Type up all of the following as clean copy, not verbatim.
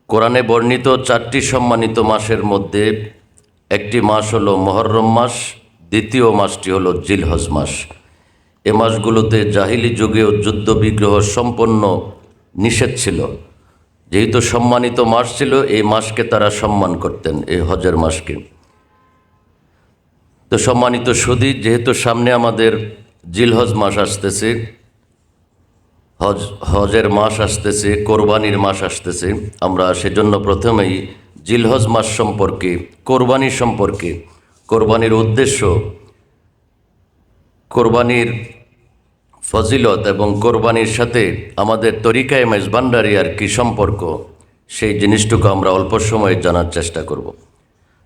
কোরআনে বর্ণিত 4টি সম্মানিত মাসের মধ্যে একটি মাস হলো মুহররম মাস, দ্বিতীয় মাসটি হলো জিলহজ মাস। এ মাসগুলোতে জাহিলি যুগেও যুদ্ধ বিগ্রহ সম্পন্ন নিষেধ ছিল। যেহেতু সম্মানিত মাস ছিল, এই মাসকে তারা সম্মান করতেন, এই হজের মাসকে। তো সম্মানিত সুধী, যেহেতু সামনে আমাদের জিলহজ মাস আসতেছে, হজের মাস আসতেছে, কোরবানির মাস আসতেছে, আমরা সেজন্য প্রথমেই জিলহজ মাস সম্পর্কে, কোরবানি সম্পর্কে, কোরবানির উদ্দেশ্য, কোরবানির ফজিলত এবং কোরবানির সাথে আমাদের তরিকায়ে মেজবানদারিয়ার কী সম্পর্ক, সেই জিনিসটুকু আমরা অল্প সময়ে জানার চেষ্টা করব।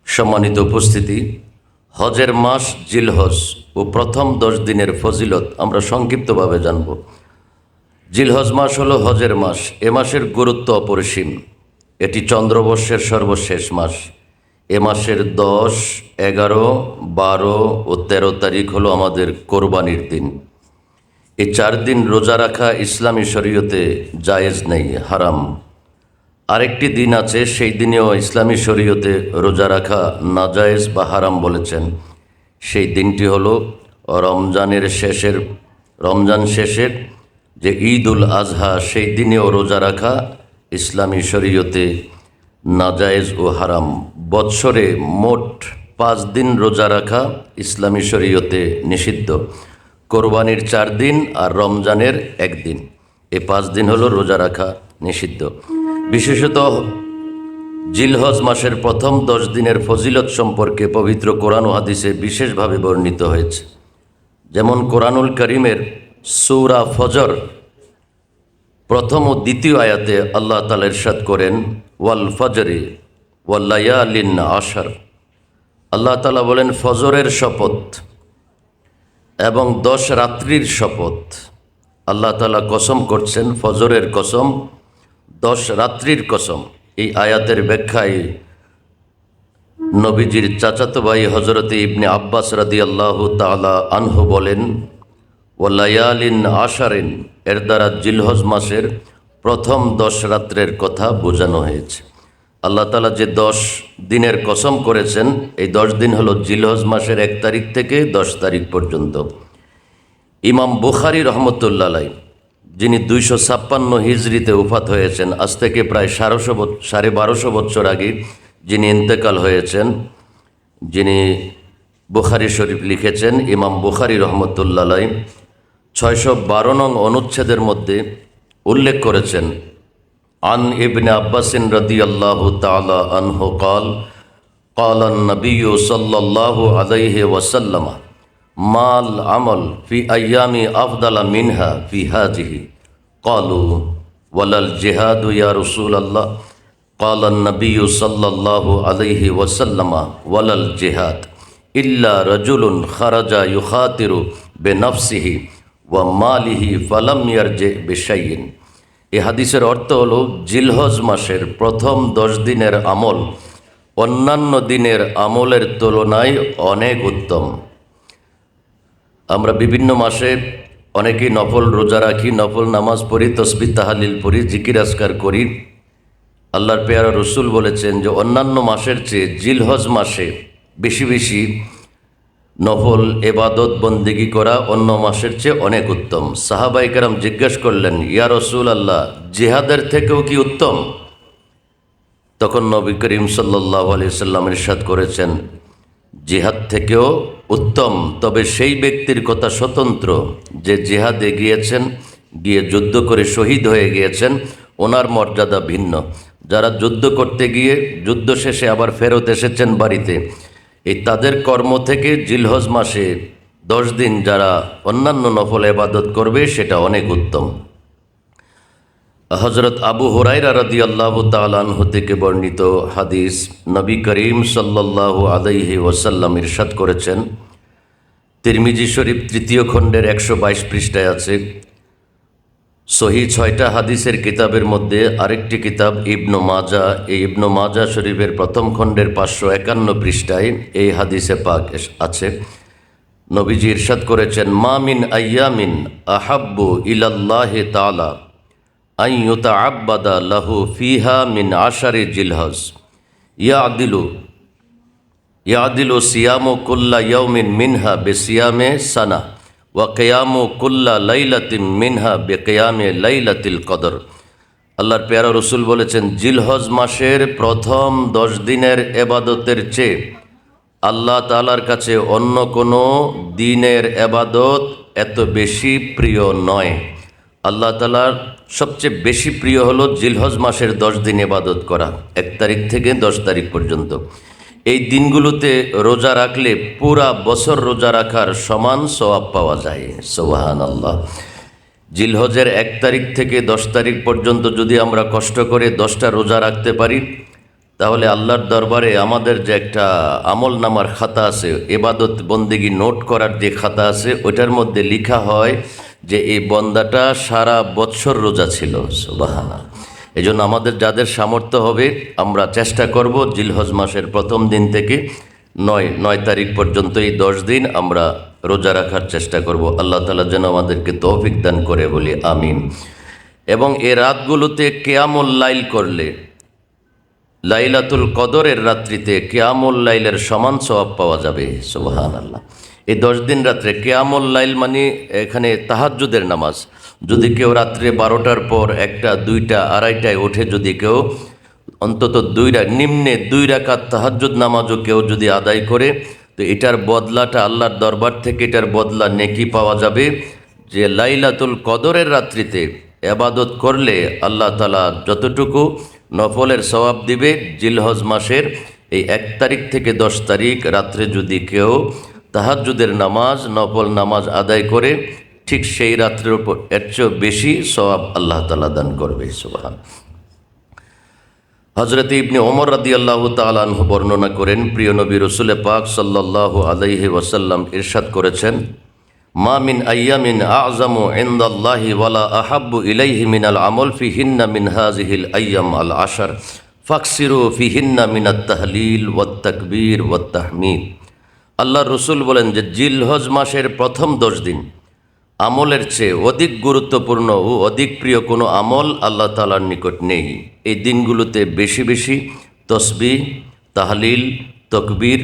সম্মানিত উপস্থিতি, হজের মাস জিলহজ ও প্রথম 10 দিনের ফজিলত আমরা সংক্ষিপ্তভাবে জানব। জিলহজ মাস হলো হজের মাস। এ মাসের গুরুত্ব অপরিসীম। এটি চন্দ্রবর্ষের সর্বশেষ মাস। এ মাসের 10, 11, 12 ও 13 তারিখ হলো আমাদের কোরবানির দিন। এই 4 দিন রোজা রাখা ইসলামী শরীয়তে জায়েজ নেই, হারাম। আরেকটি দিন আছে, সেই দিনেও ইসলামী শরীয়তে রোজা রাখা নাজায়েজ বা হারাম বলেছেন। সেই দিনটি হলো রমজান শেষের যে ঈদ উল আজহা, সেই দিনেও রোজা রাখা ইসলামী শরীয়তে নাজায়েজ ও হারাম। বৎসরে মোট 5 দিন রোজা রাখা ইসলামী শরীয়তে নিষিদ্ধ। কোরবানির 4 দিন আর রমজানের 1 দিন, এই 5 দিন হলো রোজা রাখা নিষিদ্ধ। বিশেষত জিলহজ মাসের প্রথম 10 দিনের ফজিলত সম্পর্কে পবিত্র কোরআন ও হাদিসে বিশেষভাবে বর্ণিত হয়েছে। যেমন কোরআনুল কারীমের সূরা ফজর প্রথম ও দ্বিতীয় আয়াতে আল্লাহ তাআলা ইরশাদ করেন, ওয়াল ফজরি ওয়াল লায়ালিন আশর। আল্লাহ তাআলা বলেন, ফজরের শপথ এবং 10 রাত্রির শপথ। আল্লাহ তাআলা কসম করছেন, ফজরের কসম, 10 রাত্রির কসম। এই আয়াতের ব্যাখ্যায় নবীজির চাচাতো ভাই হযরতে ইবনে আব্বাস রাদিয়াল্লাহু তাআলা আনহু বলেন, ওয়ালায়ালিন আশারিন, এর দ্বারা জিলহজ মাসের প্রথম 10 রাত্রের কথা বোঝানো হয়েছে। আল্লাহ তাআলা যে 10 দিনের কসম করেছেন, এই 10 দিন হলো জিলহজ মাসের 1 তারিখ থেকে 10 তারিখ পর্যন্ত। ইমাম বুখারী রহমতুল্লাহ আলাইহি, যিনি 256 হিজরিতে ওফাত হয়েছেন, আজ থেকে প্রায় 1250 বছর আগে যিনি ইন্তেকাল হয়েছেন, যিনি বুখারী শরীফ লিখেছেন, ইমাম বুখারী রহমতুল্লাহ আলাইহি 612 নং অনুচ্ছেদের মধ্যে উল্লেখ করেছেন, আন ইবনে আব্বাসিন রাদিয়াল্লাহু তাআলা আনহু قال قال النبي صلى الله عليه وسلم মাল আমল ফি আইয়ামি আফদালা মিনহা ফি হাজিহি। ক্বালু ওয়ালাল জিহাদু ইয়া রাসূলুল্লাহ। ক্বালা আন-নাবিয়্যু সাল্লাল্লাহু আলাইহি ওয়াসাল্লাম ওয়ালাল জিহাদ ইল্লা রাজুলুন খারাজা ইউখাতিরু বিনাফসিহি ওয়া মালিহি ফালাম ইয়ারজি বিশাইইন। এই হাদিসের অর্থ হলো, জিলহজ মাসের প্রথম 10 দিনের আমল অন্যান্য দিনের আমলের তুলনায় অনেক উত্তম। আমরা বিভিন্ন মাসে অনেকেই নফল রোজা রাখি, নফল নামাজ পড়ি, তসবিহ তাহলিল পড়ি, জিকির আজকার করি। আল্লাহর পেয়ারা রসুল বলেছেন যে অন্যান্য মাসের চেয়ে জিলহজ মাসে বেশি বেশি নফল এবাদত বন্দেগি করা অন্য মাসের চেয়ে অনেক উত্তম। সাহাবায়ে কেরাম জিজ্ঞেস করলেন, ইয়া রাসূলুল্লাহ, জিহাদের থেকেও কি উত্তম? তখন নবী করিম সাল্লাল্লাহু আলাইহি সাল্লাম ইরশাদ করেছেন, জিহাদ থেকেও উত্তম, তবে সেই ব্যক্তির কথা স্বতন্ত্র যে জিহাদে গিয়েছেন, গিয়ে যুদ্ধ করে শহীদ হয়ে গিয়েছেন, ওনার মর্যাদা ভিন্ন। যারা যুদ্ধ করতে গিয়ে যুদ্ধ শেষে আবার ফেরত এসেছেন বাড়িতে, এই তাদের কর্ম থেকে জিলহজ মাসে 10 দিন যারা অন্যান্য নফল ইবাদত করবে, সেটা অনেক উত্তম। হযরত আবু হুরায়রা রাদিয়াল্লাহু তাআলা আনহু থেকে বর্ণিত হাদিস, নবী করিম সাল্লাল্লাহু আলাইহি ওয়াসাল্লাম ইরশাদ করেছেন, তিরমিজি শরীফ 3য় খণ্ডের 122 পৃষ্ঠায় আছে। সহিহ 6টা হাদিসের কিতাবের মধ্যে আরেকটি কিতাব ইবনু মাজা, এই ইবনু মাজা শরীফের প্রথম খণ্ডের 551 পৃষ্ঠায় এই হাদিসে পাক আছে। নবীজি ইরশাদ করেছেন, মা মিন আইয়ামিন আহাব্বু ইলাল্লাহি তাআলা আন ইউতাআব্বাদা লাহু ফিহা মিন আশারি জিলহজ ইয়াদিলু সিয়ামু কুল্লা ইয়াউমিন মিনহা বিসিয়ামে সানা ওয়া কিয়ামু কুল্লা লাইলাতিন মিনহা বিকিয়ামে লাইলাতিল কদর। আল্লাহর পেয়ারা রসুল বলেছেন, জিলহজ মাসের প্রথম 10 দিনের এবাদতের চেয়ে আল্লাহ তাআলার কাছে অন্য কোনো দিনের এবাদত এত বেশি প্রিয় নয়। আল্লাহ তাআলার সবচেয়ে বেশি প্রিয় হলো জিলহজ মাসের 10 দিন এবাদত করা, 1 তারিখ থেকে 10 তারিখ পর্যন্ত। এই দিনগুলোতে রোজা রাখলে পুরা বছর রোজা রাখার সমান সওয়াব পাওয়া যায়। সুবহানাল্লাহ। জিলহজের 1 তারিখ থেকে 10 তারিখ পর্যন্ত যদি আমরা কষ্ট করে 10টা রোজা রাখতে পারি, তাহলে আল্লাহর দরবারে আমাদের যে একটা আমল নামার খাতা আছে, এবাদত বন্দেগী নোট করার যে খাতা আছে, ওইটার মধ্যে লেখা হয় যে এই বন্দাটা সারা বছর রোজা ছিল। সুবহানাল্লাহ। এই জন্য আমাদের যাদের সামর্থ্য হবে আমরা চেষ্টা করব জিলহজ মাসের প্রথম দিন থেকে 9 তারিখ পর্যন্ত এই 10 দিন আমরা রোজা রাখার চেষ্টা করব। আল্লাহ তাআলা যেন আমাদেরকে তৌফিক দান করে, বলি আমিন। এবং এই রাতগুলোতে কিয়ামুল লাইল করলে, লাইলাতুল কদরের রাত্রিতে কিয়ামুল লাইলের সমান সওয়াব পাওয়া যাবে। সুবহানাল্লাহ। এই 10 দিন রাত্রে কিয়ামুল লাইল মানে এখানে তাহাজ্জুদের নামাজ। যদি কেউ রাত্রে 12টার পর 1টা 2টা 2:30টায় ওঠে, যদি কেউ অন্তত নিম্নে 2 রাকাত তাহাজ্জুদ নামাজও কেউ যদি আদায় করে, তো এটার বদলাটা আল্লাহর দরবার থেকে এটার বদলা নেকি পাওয়া যাবে। যে লাইলাতুল কদরের রাত্রিতে এবাদত করলে আল্লাহ তাআলা যতটুকু নফলের সওয়াব দিবে, জিলহজ মাসের এই 1 তারিখ থেকে 10 তারিখ রাত্রে যদি কেউ তাহাজ্জুদের নামাজ, নফল নামাজ আদায় করে, ঠিক সেই রাত্রের উপর এর চেয়েও বেশি সওয়াব আল্লাহ তাআলা দান করবে। সুবহানাল্লাহ। হযরত ইবনে ওমর রাদিয়াল্লাহু তাআলা আনহু বর্ণনা করেন, প্রিয় নবী রাসূল পাক সাল্লাল্লাহু আলাইহি ওয়াসাল্লাম ইরশাদ করেছেন, মা মিন আইয়ামিন আ'যামু ইনদাল্লাহি ওয়ালা আহাব্বু ইলাইহি মিনাল আমল ফিহিন্না মিন হাযিহিল আইয়াম আল আশর ফাকসিরু ফিহিন্না মিনাত তাহলিল ওয়াত তাকবীর ওয়াত তাহমিদ। আল্লাহর রাসূল বলেন যে জিলহজ মাসের প্রথম 10 দিন আমলের চেয়ে অধিক গুরুত্বপূর্ণ ও অধিক প্রিয় কোনো আমল আল্লাহ তাআলার নিকট নেই। এই দিনগুলোতে বেশি বেশি তসবিহ, তাহলিল, তকবীর,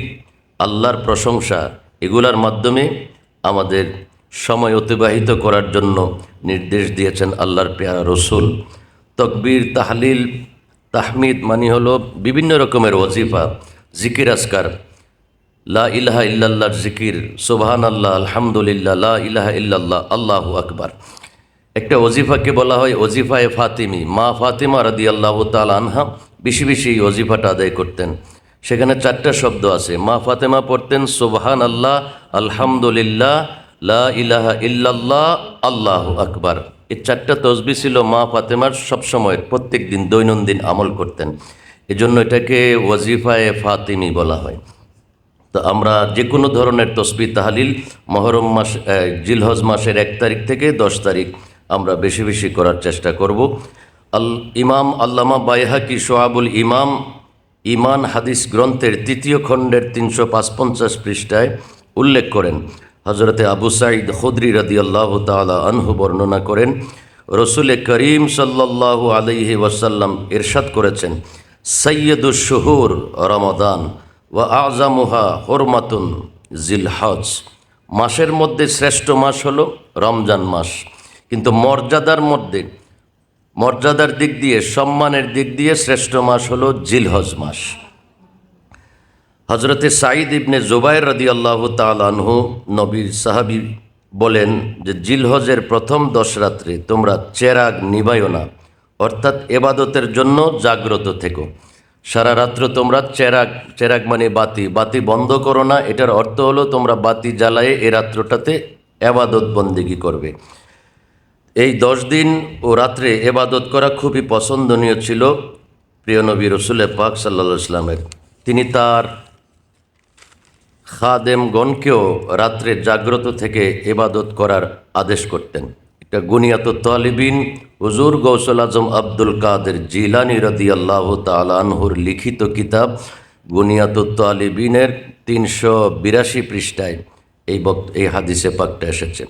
আল্লাহর প্রশংসা, এগুলার মাধ্যমে আমাদের সময় অতিবাহিত করার জন্য নির্দেশ দিয়েছেন আল্লাহর পেয়ারা রসুল। তকবীর, তাহলিল, তাহমিদ মানে হলো বিভিন্ন রকমের ওয়াজিফা, জিকির আজকার, লা ইলাহা ইল্লাল্লাহর জিকির, সুবহানাল্লাহ, আলহামদুলিল্লাহ, লা ইলাহা ইল্লাল্লাহ, আল্লাহু আকবার। একটা ওজিফাকে বলা হয় ওজিফায়ে ফাতিমি। মা ফাতিমা রাদিয়াল্লাহু তাআলা আনহা বেশি বেশি এই ওজিফাটা আদায় করতেন। সেখানে 4টা শব্দ আছে। মা ফাতেমা পড়তেন সুবহানাল্লাহ, আলহামদুলিল্লাহ, লা ইলাহা ইল্লাল্লাহ, আল্লাহু আকবার। এই 4টা তসবিহ ছিল মা ফাতেমার সবসময়ের, প্রত্যেক দিন দৈনন্দিন আমল করতেন। এজন্য এটাকে ওয়াজিফায়ে ফাতিমি বলা হয়। তো আমরা যে কোনো ধরনের তসবিহ তাহলিল মুহররম মাস, জিলহজ মাসের 1 তারিখ থেকে 10 তারিখ আমরা বেশি বেশি করার চেষ্টা করব। ইমাম আল্লামা বাইহাকি শুআবুল ইমান হাদিস গ্রন্থের 3য় খণ্ডের 355 পৃষ্ঠায় উল্লেখ করেন, হযরতে আবু সাঈদ খুদরি রাদিয়াল্লাহু তাআলা আনহু বর্ণনা করেন, রাসূল করিম সাল্লাল্লাহু আলাইহি ওয়াসাল্লাম ইরশাদ করেছেন, সাইয়্যিদুশ শুহুর রমাদান ওয়া আযমুহা হুরমাতুন জিলহজ। মাসের মধ্যে শ্রেষ্ঠ মাস হলো রমজান মাস, কিন্তু মর্যাদার দিক দিয়ে, সম্মানের দিক দিয়ে শ্রেষ্ঠ মাস হলো জিলহজ মাস। হযরতে সাঈদ ইবনে জুবাইর রাদিয়াল্লাহু তাআলা আনহু নবীর সাহাবী বলেন যে জিলহজের প্রথম 10 রাত্রে তোমরা চেরাগ নিভাইও না, অর্থাৎ এবাদতের জন্য জাগ্রত থেকো। সারা রাত্র তোমরা চেরাগ মানে বাতি বন্ধ করো না। এটার অর্থ হলো তোমরা বাতি জ্বালায়ে এ রাত্রটাতে এবাদত বন্দেগী করবে। এই 10 দিন ও রাত্রে এবাদত করা খুবই পছন্দনীয় ছিল প্রিয় নবী রাসূল পাক সাল্লাল্লাহু আলাইহি ওয়াসাল্লামের। তিনি তার খাদেমগণকেও রাত্রে জাগ্রত থেকে এবাদত করার আদেশ করতেন। এটা গুনিয়াতুত তালিবিন হুজুর গৌসুল আজম আব্দুল কাদের জিলানী রাদিয়াল্লাহু তাআলা আনহুর লিখিত কিতাব গুনিয়াতুত তালিবিনের 382 পৃষ্ঠায় এই হাদিসে পাকটা এসেছে।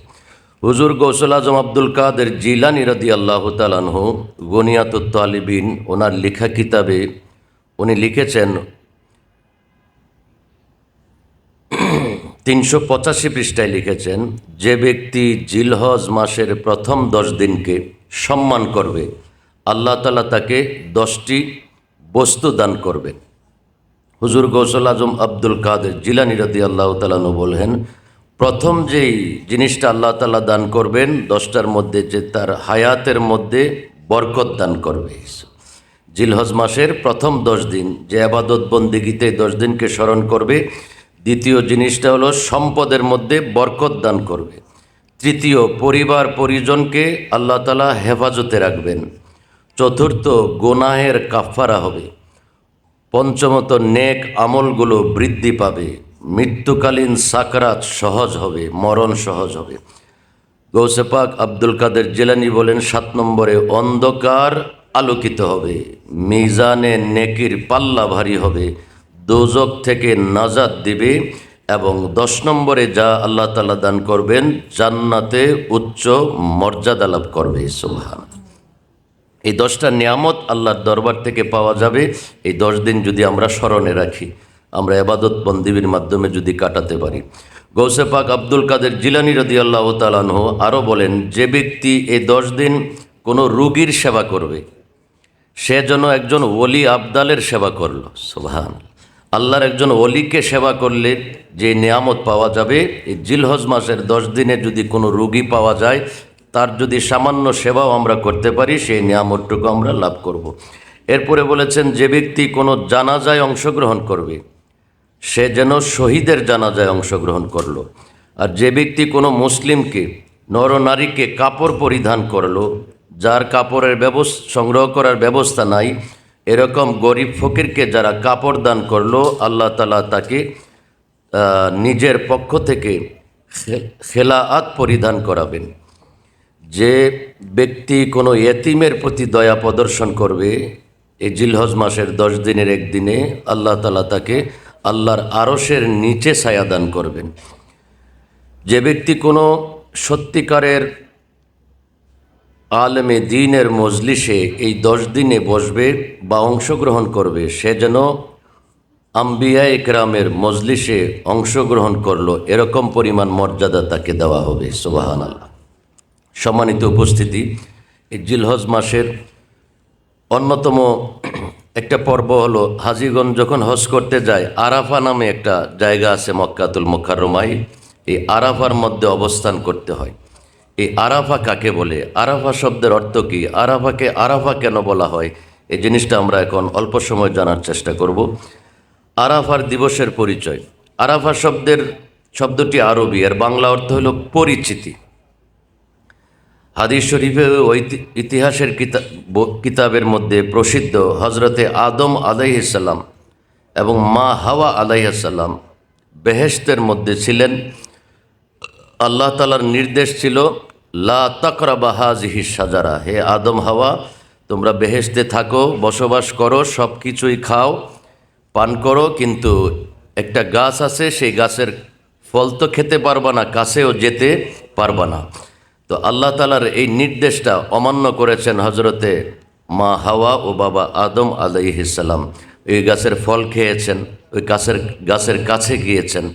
হুজুর গৌসুল আজম আব্দুল কাদের জিলানী রাদিয়াল্লাহু তাআলা আনহু গনিয়াতুত তালিবিন ওনার লেখা কিতাবে উনি লিখেছেন 385 পৃষ্ঠায় লিখেছেন, যে ব্যক্তি জিলহজ মাসের প্রথম 10 দিনকে সম্মান করবে আল্লাহ তাআলা তাকে 10টি বস্তু দান করবেন। হুজুর গৌসুল আজম আব্দুল কাদের জিলানী রাদিয়াল্লাহু তাআলা আনহু বলেন, প্রথম যেই জিনিসটা আল্লাহ তাআলা দান করবেন 10টার মধ্যে, যে তার হায়াতের মধ্যে বরকত দান করবে। জিলহজ মাসের প্রথম 10 দিন যে আবাদত বন্দেগীতে 10 দিনকে স্মরণ করবে। দ্বিতীয় জিনিসটা হলো সম্পদের মধ্যে বরকত দান করবে। তৃতীয়, পরিবার পরিজনকে আল্লাহ তাআলা হেফাজতে রাখবেন। চতুর্থ, গুনাহের কাফফারা হবে। পঞ্চমত, নেক আমলগুলো বৃদ্ধি পাবে। মৃত্যুকালীন সাকরাত সহজ হবে, মরণ সহজ হবে। গৌসে পাক আব্দুল কাদের জিলানী বলেন, 7 নম্বরে, অন্ধকার আলোকিত হবে, মিজানে নেকির পাল্লা ভারী হবে, দোজক থেকে নাজাত দিবে, এবং 10 নম্বরে যা আল্লাহ তাআলা দান করবেন, জান্নাতে উচ্চ মর্যাদা লাভ করবে। সুবহানাল্লাহ। এই 10টা নিয়ামত আল্লাহর দরবার থেকে পাওয়া যাবে এই 10 দিন যদি আমরা স্মরণে রাখি, আমরা ইবাদত বন্দেগীর মাধ্যমে যদি কাটাতে পারি। গৌসে পাক আব্দুল কাদের জিলানী রাদিয়াল্লাহু তাআলা আনহু আরও বলেন, যে ব্যক্তি এই 10 দিন কোনো রোগীর সেবা করবে সে যেন একজন ওলি আবদালের সেবা করলো। সুবহানাল্লাহ। আল্লাহর একজন ওলিকে সেবা করলে যে নিয়ামত পাওয়া যাবে, এই জিলহজ মাসের 10 দিনে যদি কোনো রোগী পাওয়া যায়, তার যদি সামান্য সেবাও আমরা করতে পারি, সেই নিয়ামতটুকু আমরা লাভ করব। এরপরে বলেছেন, যে ব্যক্তি কোনো জানাজায় অংশগ্রহণ করবে সে যেন শহীদের জানাজায় অংশগ্রহণ করলো। আর যে ব্যক্তি কোনো মুসলিমকে, নরনারীকে কাপড় পরিধান করলো, যার কাপড়ের সংগ্রহ করার ব্যবস্থা নাই, এরকম গরিব ফকিরকে যারা কাপড় দান করলো, আল্লাহ তাআলা তাকে নিজের পক্ষ থেকে খেলাআত পরিধান করাবেন। যে ব্যক্তি কোনো এতিমের প্রতি দয়া প্রদর্শন করবে এই জিলহজ মাসের 10 দিনের একদিনে, আল্লাহ তাআলা তাকে আল্লাহর আরশের নিচে ছায়া দান করবেন। যে ব্যক্তি কোনো সত্যিকারের আলেমে দ্বীনের মজলিসে এই 10 দিনে বসবে বা অংশগ্রহণ করবে, সে যেন আম্বিয়া ইকরামের মজলিসে অংশগ্রহণ করলো, এরকম পরিমাণ মর্যাদা তাকে দেওয়া হবে। সুবহানাল্লাহ। সম্মানিত উপস্থিতি, এই জিলহজ মাসের অন্যতম একটা পর্ব হলো, হাজিগণ যখন হজ করতে যায়, আরাফা নামে একটা জায়গা আছে মক্কাতুল মুকাররমায়, এই আরাফার মধ্যে অবস্থান করতে হয়। এই আরাফা কাকে বলে, আরাফা শব্দের অর্থ কী, আরাফাকে আরাফা কেন বলা হয়, এই জিনিসটা আমরা এখন অল্প সময় জানার চেষ্টা করব। আরাফার দিবসের পরিচয়। আরাফা শব্দটি আরবি, এর বাংলা অর্থ হলো পরিচিতি। হাদিস শরীফে ইতিহাসের কিতাবের মধ্যে প্রসিদ্ধ, হজরতে আদম আলাইহিস সালাম এবং মা হাওয়া আলাইহিস সালাম বেহেশতের মধ্যে ছিলেন। আল্লাহ তাআলার নির্দেশ ছিল, লা তাকরাবা হাযিহি শাজারা, হে আদম হাওয়া, তোমরা বেহেশতে থাকো, বসবাস করো, সব কিছুই খাও, পান করো, কিন্তু একটা গাছ আছে, সেই গাছের ফল তো খেতে পারবা না, কাছেও যেতে পারবা না। তো আল্লাহ তাআলার এই নির্দেশটা অমান্য করেছেন হজরতে মা হাওয়া ও বাবা আদম আলাইহিস সালাম। ওই গাছের ফল খেয়েছেন, ওই গাছের কাছে গিয়েছেন,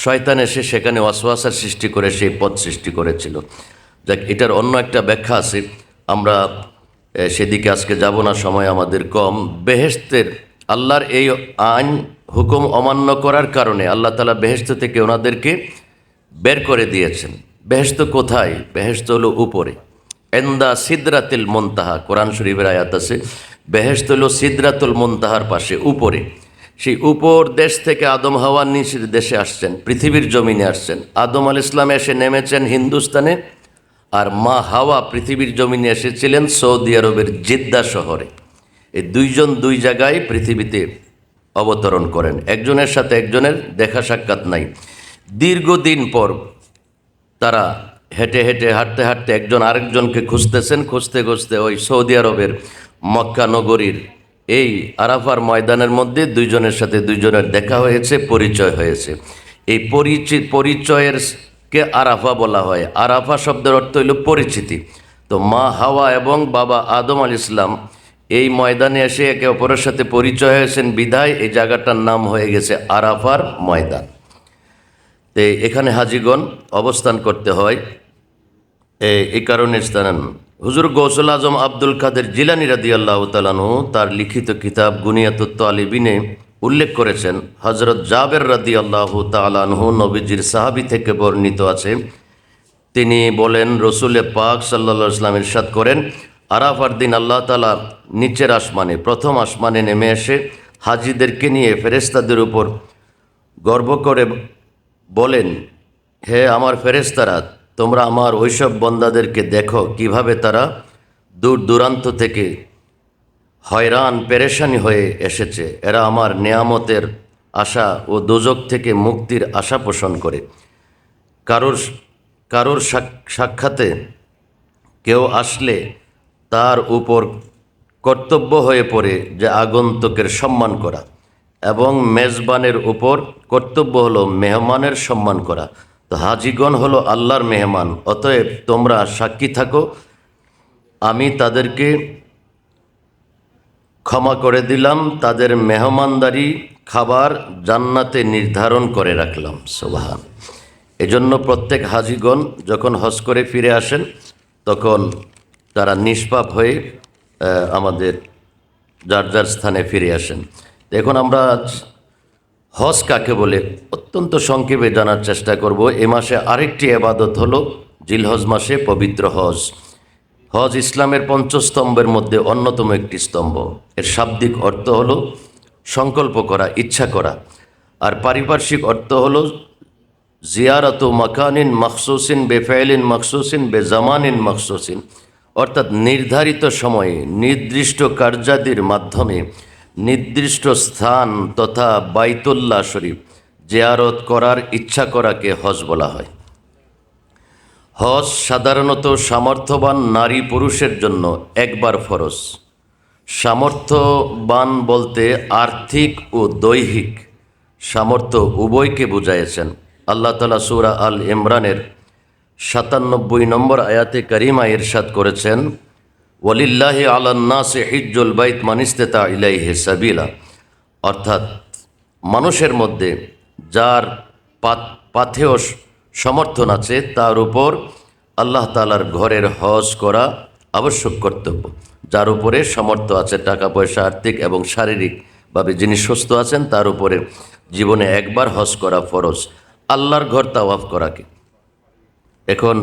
শয়তান এসে সেখানে ওয়াসওয়াসার সৃষ্টি করে সেই পথ সৃষ্টি করেছিল। যাক, এটার অন্য একটা ব্যাখ্যা আছে, আমরা সেদিকে আজকে যাব না, সময় আমাদের কম। বেহেশতের আল্লাহর এই আইন হুকুম অমান্য করার কারণে আল্লাহ তাআলা বেহেশত থেকে ওনাদেরকে বের করে দিয়েছেন। বেহেশত কোথায়? বেহেশত হলো উপরে, এন্দা সিদরাতুল মুনতাহা, কোরআন শরীফের আয়াত আছে, বেহেশত হলো সিদরাতুল মুনতাহার পাশে, উপরে। সেই উপর দেশ থেকে আদম হাওয়া নিচের দেশে আসছেন, পৃথিবীর জমিনে আসছেন। আদম আলাইহিস সালাম এসে নেমেছেন হিন্দুস্তানে, আর মা হাওয়া পৃথিবীর জমিনে এসেছিলেন সৌদি আরবের জেদ্দা শহরে। এই দুইজন দুই জায়গায় পৃথিবীতে অবতরণ করেন, একজনের সাথে একজনের দেখা সাক্ষাৎ নাই। দীর্ঘদিন পর তারা হেঁটে হেঁটে হাঁটতে হাঁটতে একজন আরেকজনকে খুঁজতেছেন, খুঁজতে খুঁজতে ওই সৌদি আরবের মক্কা নগরীর এই আরাফার ময়দানের মধ্যে দুইজনের সাথে দুইজনের দেখা হয়েছে, পরিচয় হয়েছে। এই পরিচয়ের কে আরাফা বলা হয়। আরাফা শব্দের অর্থ হইল পরিচিতি। তো মা হাওয়া এবং বাবা আদম আলাইহিস সালাম এই ময়দানে এসে একে অপরের সাথে পরিচয় হয়েছেন বিধায় এই জায়গাটার নাম হয়ে গেছে আরাফার ময়দান। তো এখানে হাজিগণ অবস্থান করতে হয় এই কারণে স্থান। হুজুর গৌসুল আজম আব্দুল কাদের জিলানী রাদিয়াল্লাহু তাআলা আনহু তার লিখিত কিতাব গুনিয়াতুত তালিবিনে উল্লেখ করেছেন, হযরত জাবের রাদিয়াল্লাহু তাআলা আনহু নবীজির সাহাবী থেকে বর্ণিত আছে, তিনি বলেন রসুল পাক সাল্লাল্লাহু আলাইহি ওয়াসাল্লাম ইরশাদ করেন, আরাফার দিন আল্লাহ তাআলা নিচের আসমানে প্রথম আসমানে নেমে এসে হাজিদেরকে নিয়ে ফেরেশতাদের উপর গর্ব করে বলেন, হে আমার ফেরেশতারা, তোমরা আমার ওইসব বন্দাদেরকে দেখো কিভাবে তারা দূর দূরান্ত থেকে হয়রান পেরেশানি হয়ে এসেছে। এরা আমার নেয়ামতের আশা ও দোজক থেকে মুক্তির আশা পোষণ করে। কারোর সাক্ষাতে কেউ আসলে তার উপর কর্তব্য হয়ে পড়ে যে আগন্তুকের সম্মান করা, এবং মেজবানের উপর কর্তব্য হলো মেহমানের সম্মান করা। তো হাজিগণ হলো আল্লাহর মেহমান, অতএব তোমরা সাক্ষী থাকো, আমি তাদেরকে ক্ষমা করে দিলাম, তাদের মেহমানদারি খাবার জান্নাতে নির্ধারণ করে রাখলাম। সুবহান। এজন্য প্রত্যেক হাজিগণ যখন হজ করে ফিরে আসেন তখন তারা নিষ্পাপ হয়ে আমাদের যার যার স্থানে ফিরে আসেন। এখন আমরা হজ কাকে বলে অত্যন্ত সংক্ষেপে জানার চেষ্টা করব। এ মাসে আরেকটি ইবাদত হলো জিলহজ মাসে পবিত্র হজ। হজ ইসলামের পঞ্চস্তম্ভের মধ্যে অন্যতম একটি স্তম্ভ। এর শাব্দিক অর্থ হলো সংকল্প করা, ইচ্ছা করা, আর পারিপার্শ্বিক অর্থ হলো জিয়ারাত মাকানিন মখসুসিন বেফেলিন মখসুসিন বেজামানিন মখসুসিন, অর্থাৎ নির্ধারিত সময়ে নির্দিষ্ট কার্যাদির মাধ্যমে নির্দিষ্ট স্থান তথা বাইতুল্লাহ শরীফ জিয়ারত করার ইচ্ছা করাকে হজ বলা হয়। হজ সাধারণত সামর্থ্যবান নারী পুরুষের জন্য একবার ফরজ। সামর্থ্যবান বলতে আর্থিক ও দৈহিক সামর্থ্য উভয়কে বুঝাইছেন। আল্লাহ তাআলা সূরা আল ইমরানের ৯৭ নম্বর আয়াতে কারিমা ইরশাদ করেছেন, ওয়ালিল্লাহি আলান নাসি হিজ্জুল বাইত মান ইসতাতা ইলাইহি সাবিলা, অর্থাৎ মানুষের মধ্যে যার পাথেয় সমর্থন আছে তার উপর আল্লাহ তাআলার ঘরের হজ করা আবশ্যক কর্তব্য। যার উপরে সামর্থ্য আছে, টাকা পয়সা আর্থিক এবং শারীরিকভাবে যিনি সুস্থ আছেন, তার উপরে জীবনে একবার হজ করা ফরজ। আল্লাহর ঘর তাওয়াফ করাকে, এখন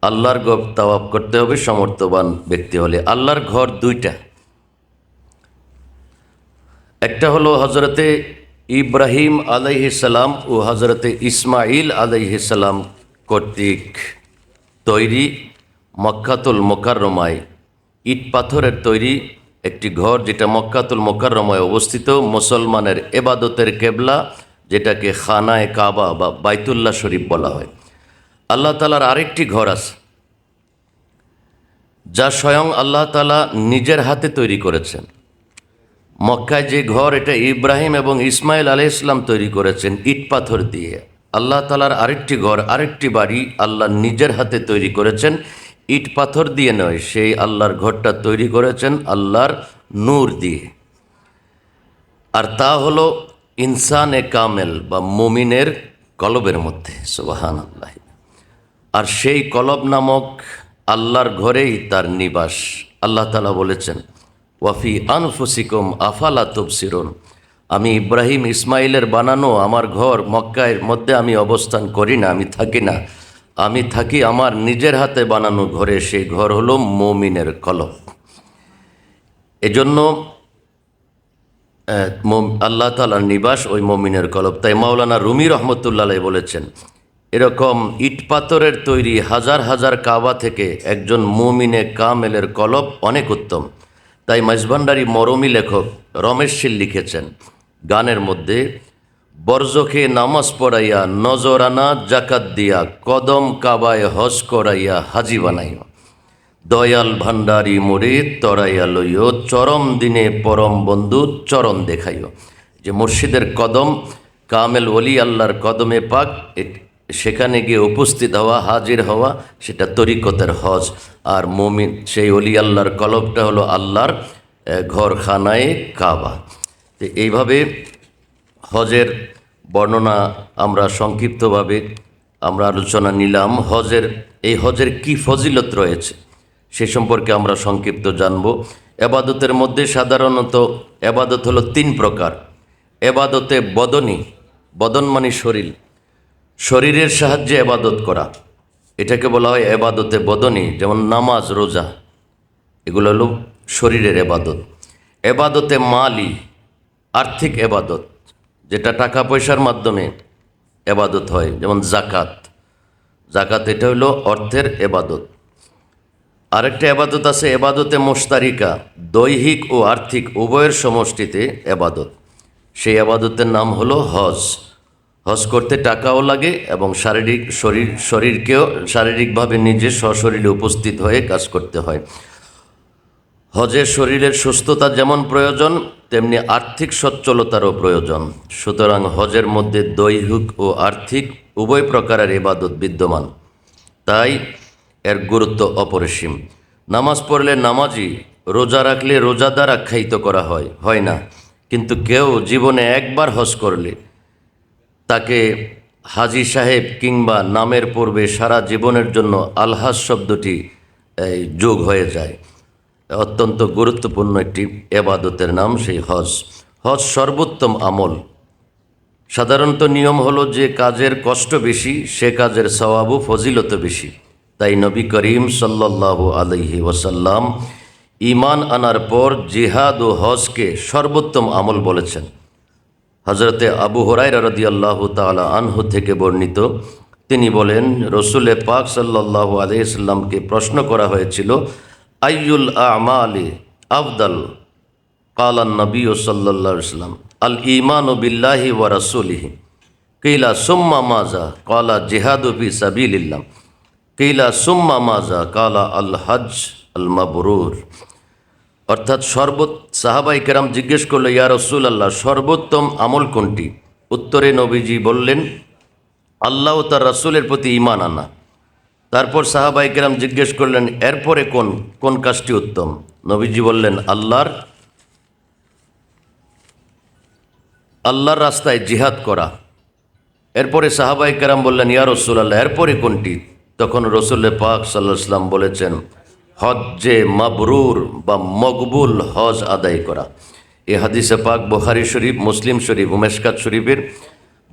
আল্লাহর ঘর তাওয়াফ করতে হবে সামর্থ্যবান ব্যক্তি হলে। আল্লাহর ঘর দুইটা, একটা হলো হজরতে ইব্রাহিম আলাইহিস সালাম ও হজরতে ইসমাইল আলাইহিস সালাম কর্তৃক তৈরি মক্কাতুল মুকাররমায় ইট পাথরের তৈরি একটি ঘর, যেটা মক্কাতুল মুকাররমায় অবস্থিত। মুসলমানের ইবাদতের কেবলা, যেটাকে খানায়ে কাবা বা বাইতুল্লাহ শরীফ বলা হয়। আল্লাহ তাআলার আরেকটি ঘর আছে যা স্বয়ং আল্লাহ তাআলা নিজের হাতে তৈরি করেছেন। মক্কায় যে ঘর, এটা ইব্রাহিম এবং ইসমাইল আলাইহিস সালাম তৈরি করেছেন ইট পাথর দিয়ে। আল্লাহ তাআলার আরেকটি ঘর, আরেকটি বাড়ি আল্লাহ নিজের হাতে তৈরি করেছেন, ইট পাথর দিয়ে নয়। সেই আল্লাহর ঘরটা তৈরি করেছেন আল্লাহর নূর দিয়ে, আর তা হলো ইনসানে কামেল বা মুমিনের কলবের মধ্যে। সুবহানাল্লাহ। আর সেই কলব নামক আল্লাহর ঘরেই তার নিবাস। আল্লাহ তাআলা বলেছেন, ওয়াফি আনফুসিকুম আফালা তুবসিরুন, আমি ইব্রাহিম ইসমাইলের বানানো আমার ঘর মক্কার মধ্যে আমি অবস্থান করি না, আমি থাকি না, আমি থাকি আমার নিজের হাতে বানানো ঘরে। সেই ঘর হলো মুমিনের কলব। এজন্য আল্লাহ তাআলার নিবাস ওই মুমিনের কলব। তাই মাওলানা রুমি রহমতুল্লাহ আলাইহি বলেছেন, এরকম ইট পাথরের তৈরি হাজার হাজার কাবা থেকে একজন মুমিনে কামেলের কলব অনেক উত্তম। তাই মাইজভান্ডারী মরমী লেখক রমেশ শীল লিখেছেন গানের মধ্যে, বরজখে নামাজ পড়াইয়া নজরানা জাকাত দিয়া কদম কাবায় হজ করাইয়া হাজি বানাইয়া দয়াল ভান্ডারী মোরে তরাইয়া লইও চরম দিনে পরম বন্ধু চরণ দেখাইও। যে মুর্শিদের কদম, কামেল ওলি আল্লাহর কদমে পাক, সেখানে গিয়ে উপস্থিত হওয়া, হাজির হওয়া, সেটা তরিকতের হজ। আর মুমিন সেই অলি আল্লাহর কলবটা হলো আল্লাহর ঘরখানায় কাবা। তো এইভাবে হজের বর্ণনা আমরা সংক্ষিপ্তভাবে আলোচনা নিলাম। এই হজের কি ফজিলত রয়েছে সে সম্পর্কে আমরা সংক্ষিপ্ত জানব। এবাদতের মধ্যে সাধারণত এবাদত হলো 3 প্রকার। এবাদতে বদনী, বদন মানে শরীর, শরীরের সাহায্যে এবাদত করা, এটাকে বলা হয় এবাদতে বদনী। যেমন নামাজ, রোজা, এগুলো হলো শরীরের এবাদত। এবাদতে মালি, আর্থিক এবাদত, যেটা টাকা পয়সার মাধ্যমে এবাদত হয়, যেমন জাকাত। জাকাত এটা হলো অর্থের এবাদত। আরেকটা এবাদত আছে এবাদতে মোশতারিকা, দৈহিক ও আর্থিক উভয়ের সমষ্টিতে এবাদত। সেই এবাদতের নাম হলো হজ। হজ করতে টাকাও লাগে এবং শরীরকেও শারীরিকভাবে নিজে সশরীরে উপস্থিত হয়ে কাজ করতে হয়। হজে শরীরের সুস্থতা যেমন প্রয়োজন, তেমনি আর্থিক সচ্ছলতারও প্রয়োজন। সুতরাং হজের মধ্যে দৈহিক ও আর্থিক উভয় প্রকারের ইবাদত বিদ্যমান, তাই এর গুরুত্ব অপরিসীম। নামাজ পড়লে নামাজি, রোজা রাখলে রোজাদার আখ্যায়িত করা হয় না। কিন্তু কেউ জীবনে একবার হজ করলে তাকে হাজি সাহেব কিংবা নামের পূর্বে সারা জীবনের জন্য আলহাজ শব্দটি যোগ হয়ে যায়। অত্যন্ত গুরুত্বপূর্ণ একটি এবাদতের নাম সেই হজ। হজ সর্বোত্তম আমল। সাধারণত নিয়ম হলো যে কাজের কষ্ট বেশি, সে কাজের সওয়াবও ফজিলত বেশি। তাই নবী করিম সাল্লাল্লাহু আলাইহি ওয়াসাল্লাম ঈমান আনার পর জিহাদ ও হজকে সর্বোত্তম আমল বলেছেন। হজরতে আবু হুরায়রা রাদিয়াল্লাহু তাআলা আনহু থেকে বর্ণিত, তিনি বলেন, রসুল পাক সাল্লাল্লাহু আলাইহি সাল্লামকে প্রশ্ন করা হয়েছিল, আইয়ুল আমালি আফদাল? কালান নবী সাল্লাল্লাহু আলাইহি সাল্লাম, আল ঈমানু বিল্লাহি ওয়া রাসূলিহি। কিলা সুম্মা মাযা? কালা জিহাদু ফি সাবিলিল্লাহ। কিলা সুম্মা মাযা? কালা আল হজ আল মাবরুর। অর্থাৎ সাহাবাই কেরাম জিজ্ঞেস করলো, ইয়া রাসূলুল্লাহ, সর্বোত্তম আমল কোনটি? উত্তরে নবীজি বললেন, আল্লাহ ও তার রাসূলের প্রতি ঈমান আনা। তারপর সাহাবাই কেরাম জিজ্ঞেস করলেন, এরপরে কোন কাজটি উত্তম? নবীজি বললেন, আল্লাহর রাস্তায় জিহাদ করা। এরপরে সাহাবাই কেরাম বললেন, ইয়া রাসূলুল্লাহ, এরপরে কোনটি? তখন রসুল পাক সাল্লাল্লাহু আলাইহি ওয়াসাল্লাম বলেছেন, হজ্জে মাবরুর বা মকবুল হজ আদায় করা। এই হাদিসে পাক বুখারী শরীফ, মুসলিম শরীফ ও মিশকাত শরীফের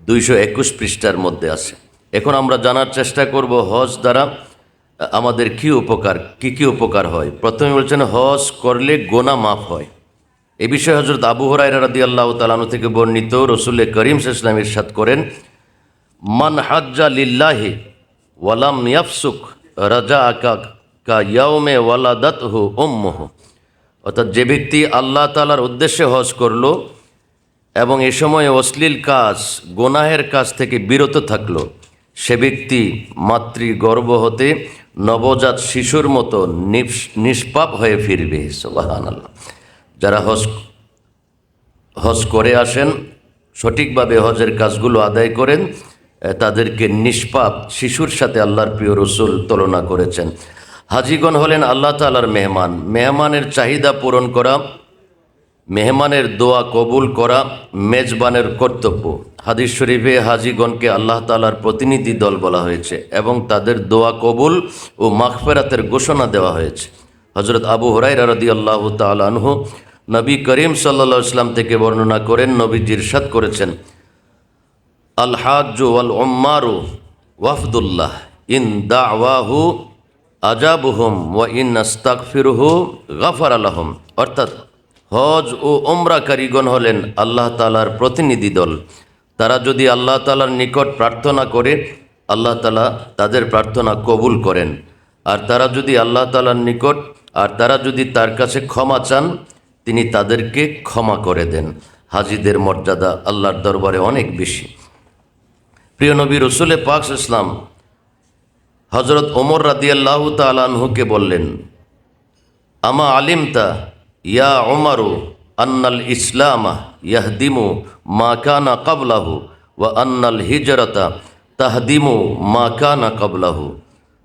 221 পৃষ্ঠার মধ্যে আছে। এখন আমরা জানার চেষ্টা করব হজ দ্বারা আমাদের কি উপকার হয়। প্রথমে বলছেন হজ করলে গোনা মাফ হয়। এ বিষয়ে হযরত আবু হুরায়রা রাদিয়াল্লাহু তাআলা আনহু থেকে বর্ণিত, রসুল করিম সাল্লাল্লাহু আলাইহি ওয়াসাল্লাম ইরশাদ করেন, মান হাজ্জা লিল্লাহি ওয়ালাম ইয়াফসুক রাজাআকা কা ইয়াউমে ওয়ালাদাতহু উম্মুহু। অর্থাৎ যে ব্যক্তি আল্লাহ তাআলার উদ্দেশ্যে হজ করলো এবং এ সময় অশ্লীল কাজ, গুনাহের কাজ থেকে বিরত থাকলো, সে ব্যক্তি মাতৃগর্ভ হতে নবজাত শিশুর মতো নিষ্পাপ হয়ে ফিরবে। সুবহানাল্লাহ। যারা হজ করে আসেন, সঠিকভাবে হজের কাজগুলো আদায় করেন, তাদেরকে নিষ্পাপ শিশুর সাথে আল্লাহর প্রিয় রসুল তুলনা করেছেন। হাজিগণ হলেন আল্লাহ তাআলার মেহমান। মেহমানের চাহিদা পূরণ করা, মেহমানের দোয়া কবুল করা মেজবানের কর্তব্য। হাদিস শরীফে হাজিগণকে আল্লাহ তাআলার প্রতিনিধি দল বলা হয়েছে এবং তাদের দোয়া কবুল ও মাগফিরাতের ঘোষণা দেওয়া হয়েছে। হযরত আবু হুরায়রা রাদিয়াল্লাহু তাআলা আনহু নবী করিম সাল্লাল্লাহু আলাইহি ওয়াসাল্লাম থেকে বর্ণনা করেন, নবীজি ইরশাদ করেছেন, আল হাজ্জু ওয়াল উম্মারু ওয়াফদুল্লাহ ইন দাওয়াহু আজাবুহুম ওয়া ইন আস্তাগফিরুহু গাফারা লাহুম। অর্থাৎ হজ ও উমরাকারীগণ হলেন আল্লাহ তাআলার প্রতিনিধি দল। তারা যদি আল্লাহ তাআলার নিকট প্রার্থনা করে, আল্লাহ তাআলা তাদের প্রার্থনা কবুল করেন। আর তারা যদি তার কাছে ক্ষমা চান, তিনি তাদেরকে ক্ষমা করে দেন। হাজিদের মর্যাদা আল্লাহর দরবারে অনেক বেশি। প্রিয় নবী রসুল পাক ইসলাম হজরত ওমর রাদিয়াল্লাহু তাআলা আনহুকে বললেন, আমা আলিমতা ইয়া ওমরু আন্নাল ইসলামা ইয়াহদিমু মা কানা ক্বাবলাহু ওয়া আন্নাল হিজরাতা তাহদিমু মা কানা ক্বাবলাহু,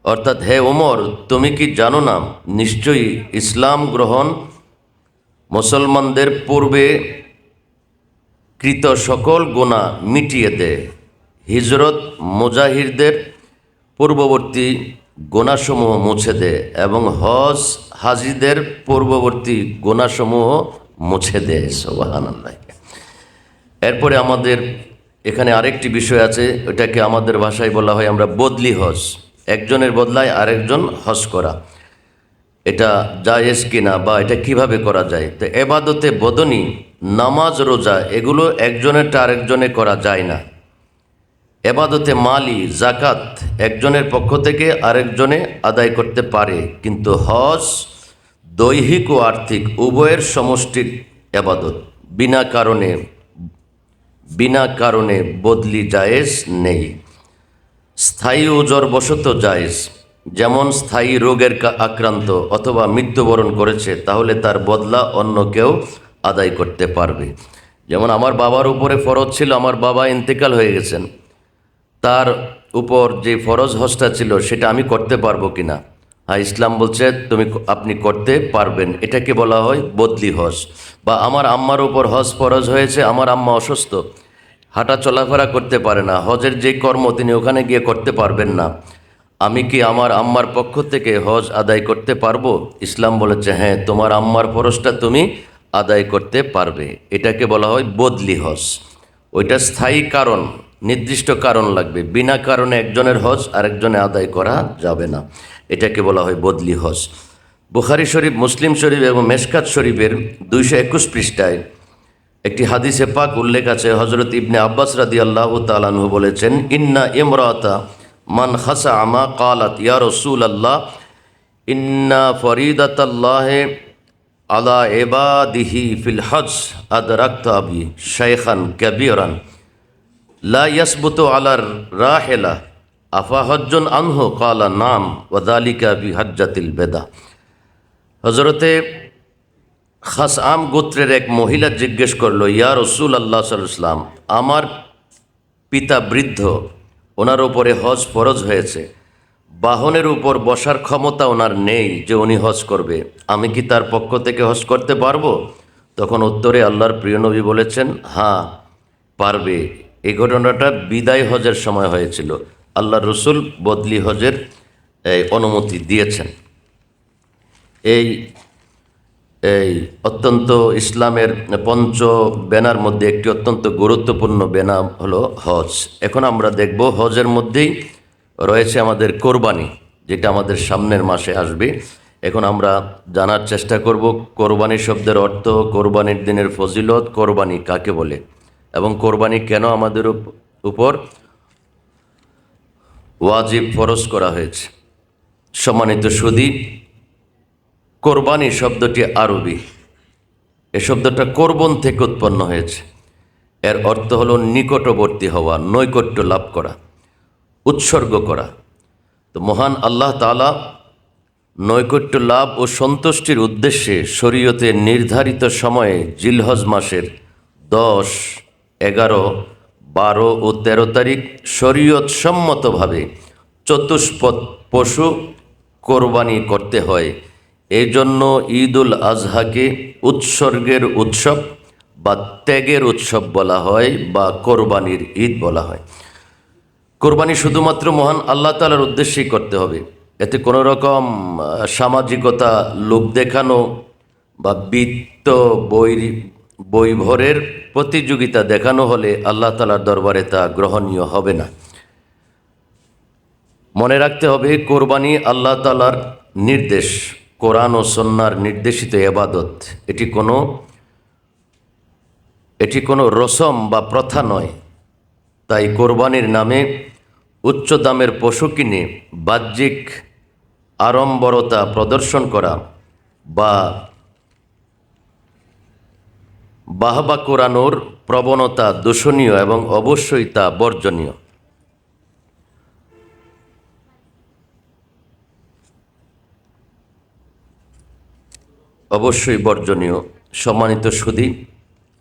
অর্থাৎ হে ওমর, তুমি কি জানো না নিশ্চয়ই ইসলাম গ্রহণ মুসলমানদের পূর্বে কৃত সকল গুনাহ মিটিয়ে দেয়, হিজরত মুজাহিরদের পূর্ববর্তী গুনাহসমূহ মুছে দেয় এবং হজ হাজিদের পূর্ববর্তী গুনাহসমূহ মুছে দেয়। সুবহানাল্লাহ। এরপরে আমাদের এখানে আরেকটি বিষয় আছে, ওটাকে আমাদের ভাষায় বলা হয় আমরা বদলি হজ। একজনের বদলায় আরেকজন হজ করা, এটা জায়েজ কিনা বা এটা কিভাবে করা যায়? তো এবাদতে বদনি, নামাজ, রোজা, এগুলো একজনেরটা আরেকজনে করা যায় না। এবাদতে মালি, জাকাত একজনের পক্ষ থেকে আরেকজনে আদায় করতে পারে, কিন্তু হজ দৈহিক ও আর্থিক উভয়ের সমষ্টির এবাদত। বিনা কারণে বদলি জায়েজ নেই। স্থায়ী ওজরবশত জায়েজ, যেমন স্থায়ী রোগের আক্রান্ত অথবা মৃত্যুবরণ করেছে, তাহলে তার বদলা অন্য কেউ আদায় করতে পারবে। যেমন আমার বাবার উপরে ফরজ ছিল, আমার বাবা ইন্তেকাল হয়ে গেছেন, তার উপর যে ফরজ হজটা ছিল সেটা আমি করতে পারবো কিনা? হ্যাঁ, ইসলাম বলছে আপনি করতে পারবেন। এটাকে বলা হয় বদলি হজ। বা আমার আম্মার উপর হজ ফরজ হয়েছে, আমার আম্মা অসুস্থ, হাঁটা চলাফেরা করতে পারে না, হজের যে কর্ম তিনি ওখানে গিয়ে করতে পারবেন না, আমি কি আমার আম্মার পক্ষ থেকে হজ আদায় করতে পারবো? ইসলাম বলেছে হ্যাঁ, তোমার আম্মার ফরজটা তুমি আদায় করতে পারবে। এটাকে বলা হয় বদলি হজ। ওইটা স্থায়ী কারণ, নির্দিষ্ট কারণ লাগবে, বিনা কারণে একজনের হজ আরেকজনে আদায় করা যাবে না। এটাকে বলা হয় বদলি হজ। বুখারী শরীফ, মুসলিম শরীফ এবং মেশকাত শরীফের 221 পৃষ্ঠায় একটি হাদিসে পাক উল্লেখ আছে। হজরত ইবনে আব্বাস রাদিয়াল্লাহু তাআলা আনহু বলেছেন, ইন্না ইমরাতা মান খাসা আমা কালাত ইয়া রাসূলুল্লাহ ইন্না ফরিদাতাল্লাহি আলা ইবাদিহি ফিল হজ আদরাকতু আবি শাইখান কাবীরান লা ইয়াসবুতু আলার রাহিলা আফা হজ্জুন আনহু ক্বালা নাম ওয়া যালিকা বি হজ্জাতিল বেদা। হযরতে খাসআম গোত্রের এক মহিলা জিজ্ঞেস করলো, ইয়া রাসূলুল্লাহ সাল্লাল্লাহু আলাইহি ওয়াসাল্লাম, আমার পিতা বৃদ্ধ, ওনার উপরে হজ ফরজ হয়েছে, বাহনের উপর বসার ক্ষমতা ওনার নেই যে উনি হজ করবে, আমি কি তার পক্ষ থেকে হজ করতে পারবো? তখন উত্তরে আল্লাহর প্রিয় নবী বলেছেন, হ্যাঁ পারবে। এই ঘটনাটা বিদায় হজের সময় হয়েছিল। আল্লাহ রসুল বদলি হজের অনুমতি দিয়েছেন। এই অত্যন্ত ইসলামের পঞ্চ বেনার মধ্যে একটি অত্যন্ত গুরুত্বপূর্ণ বেনা হলো হজ। এখন আমরা দেখব হজের মধ্যেই রয়েছে আমাদের কোরবানি, যেটা আমাদের সামনের মাসে আসবে। এখন আমরা জানার চেষ্টা করব কোরবানি শব্দের অর্থ, কোরবানির দিনের ফজিলত, কোরবানি কাকে বলে এবং কোরবানি কেন আমাদের উপর ওয়াজিব ফরজ করা হয়েছে। সম্মানিত সুধী, কোরবানি শব্দটি আরবি। এ শব্দটা কোরবন থেকে উৎপন্ন হয়েছে। এর অর্থ হলো নিকটবর্তী হওয়া, নৈকট্য লাভ করা, উৎসর্গ করা। তো মহান আল্লাহ তাআলা নৈকট্য লাভ ও সন্তুষ্টির উদ্দেশ্যে শরীয়তে নির্ধারিত সময়ে জিলহজ মাসের 10, 11, 12 ও 13 তারিখ শরীয়ত সম্মতভাবে চতুষ্পদ পশু কোরবানি করতে হয়। এই জন্য ঈদুল আজহাকে উৎসর্গের উৎসব বা ত্যাগের উৎসব বলা হয় বা কোরবানির ঈদ বলা হয়। কোরবানি শুধুমাত্র মহান আল্লাহ তাআলার উদ্দেশ্যেই করতে হবে। এতে কোনো রকম সামাজিকতা, লোক দেখানো বা বিত্ত বৈভরের প্রতিযোগিতা দেখানো হলে আল্লাহ তাআলার দরবারে তা গ্রহণীয় হবে না। মনে রাখতে হবে, কোরবানি আল্লাহ তাআলার নির্দেশ, কোরআন ও সুন্নাহর নির্দেশিত ইবাদত। এটি কোনো রসম বা প্রথা নয়। তাই কোরবানির নামে উচ্চ দামের পশু কিনে বাহ্যিক আড়ম্বরতা প্রদর্শন করা বা বাহবা কোরানোর প্রবণতা দূষণীয় এবং অবশ্যই তা বর্জনীয়। অবশ্যই বর্জনীয়। সম্মানিত সুধী,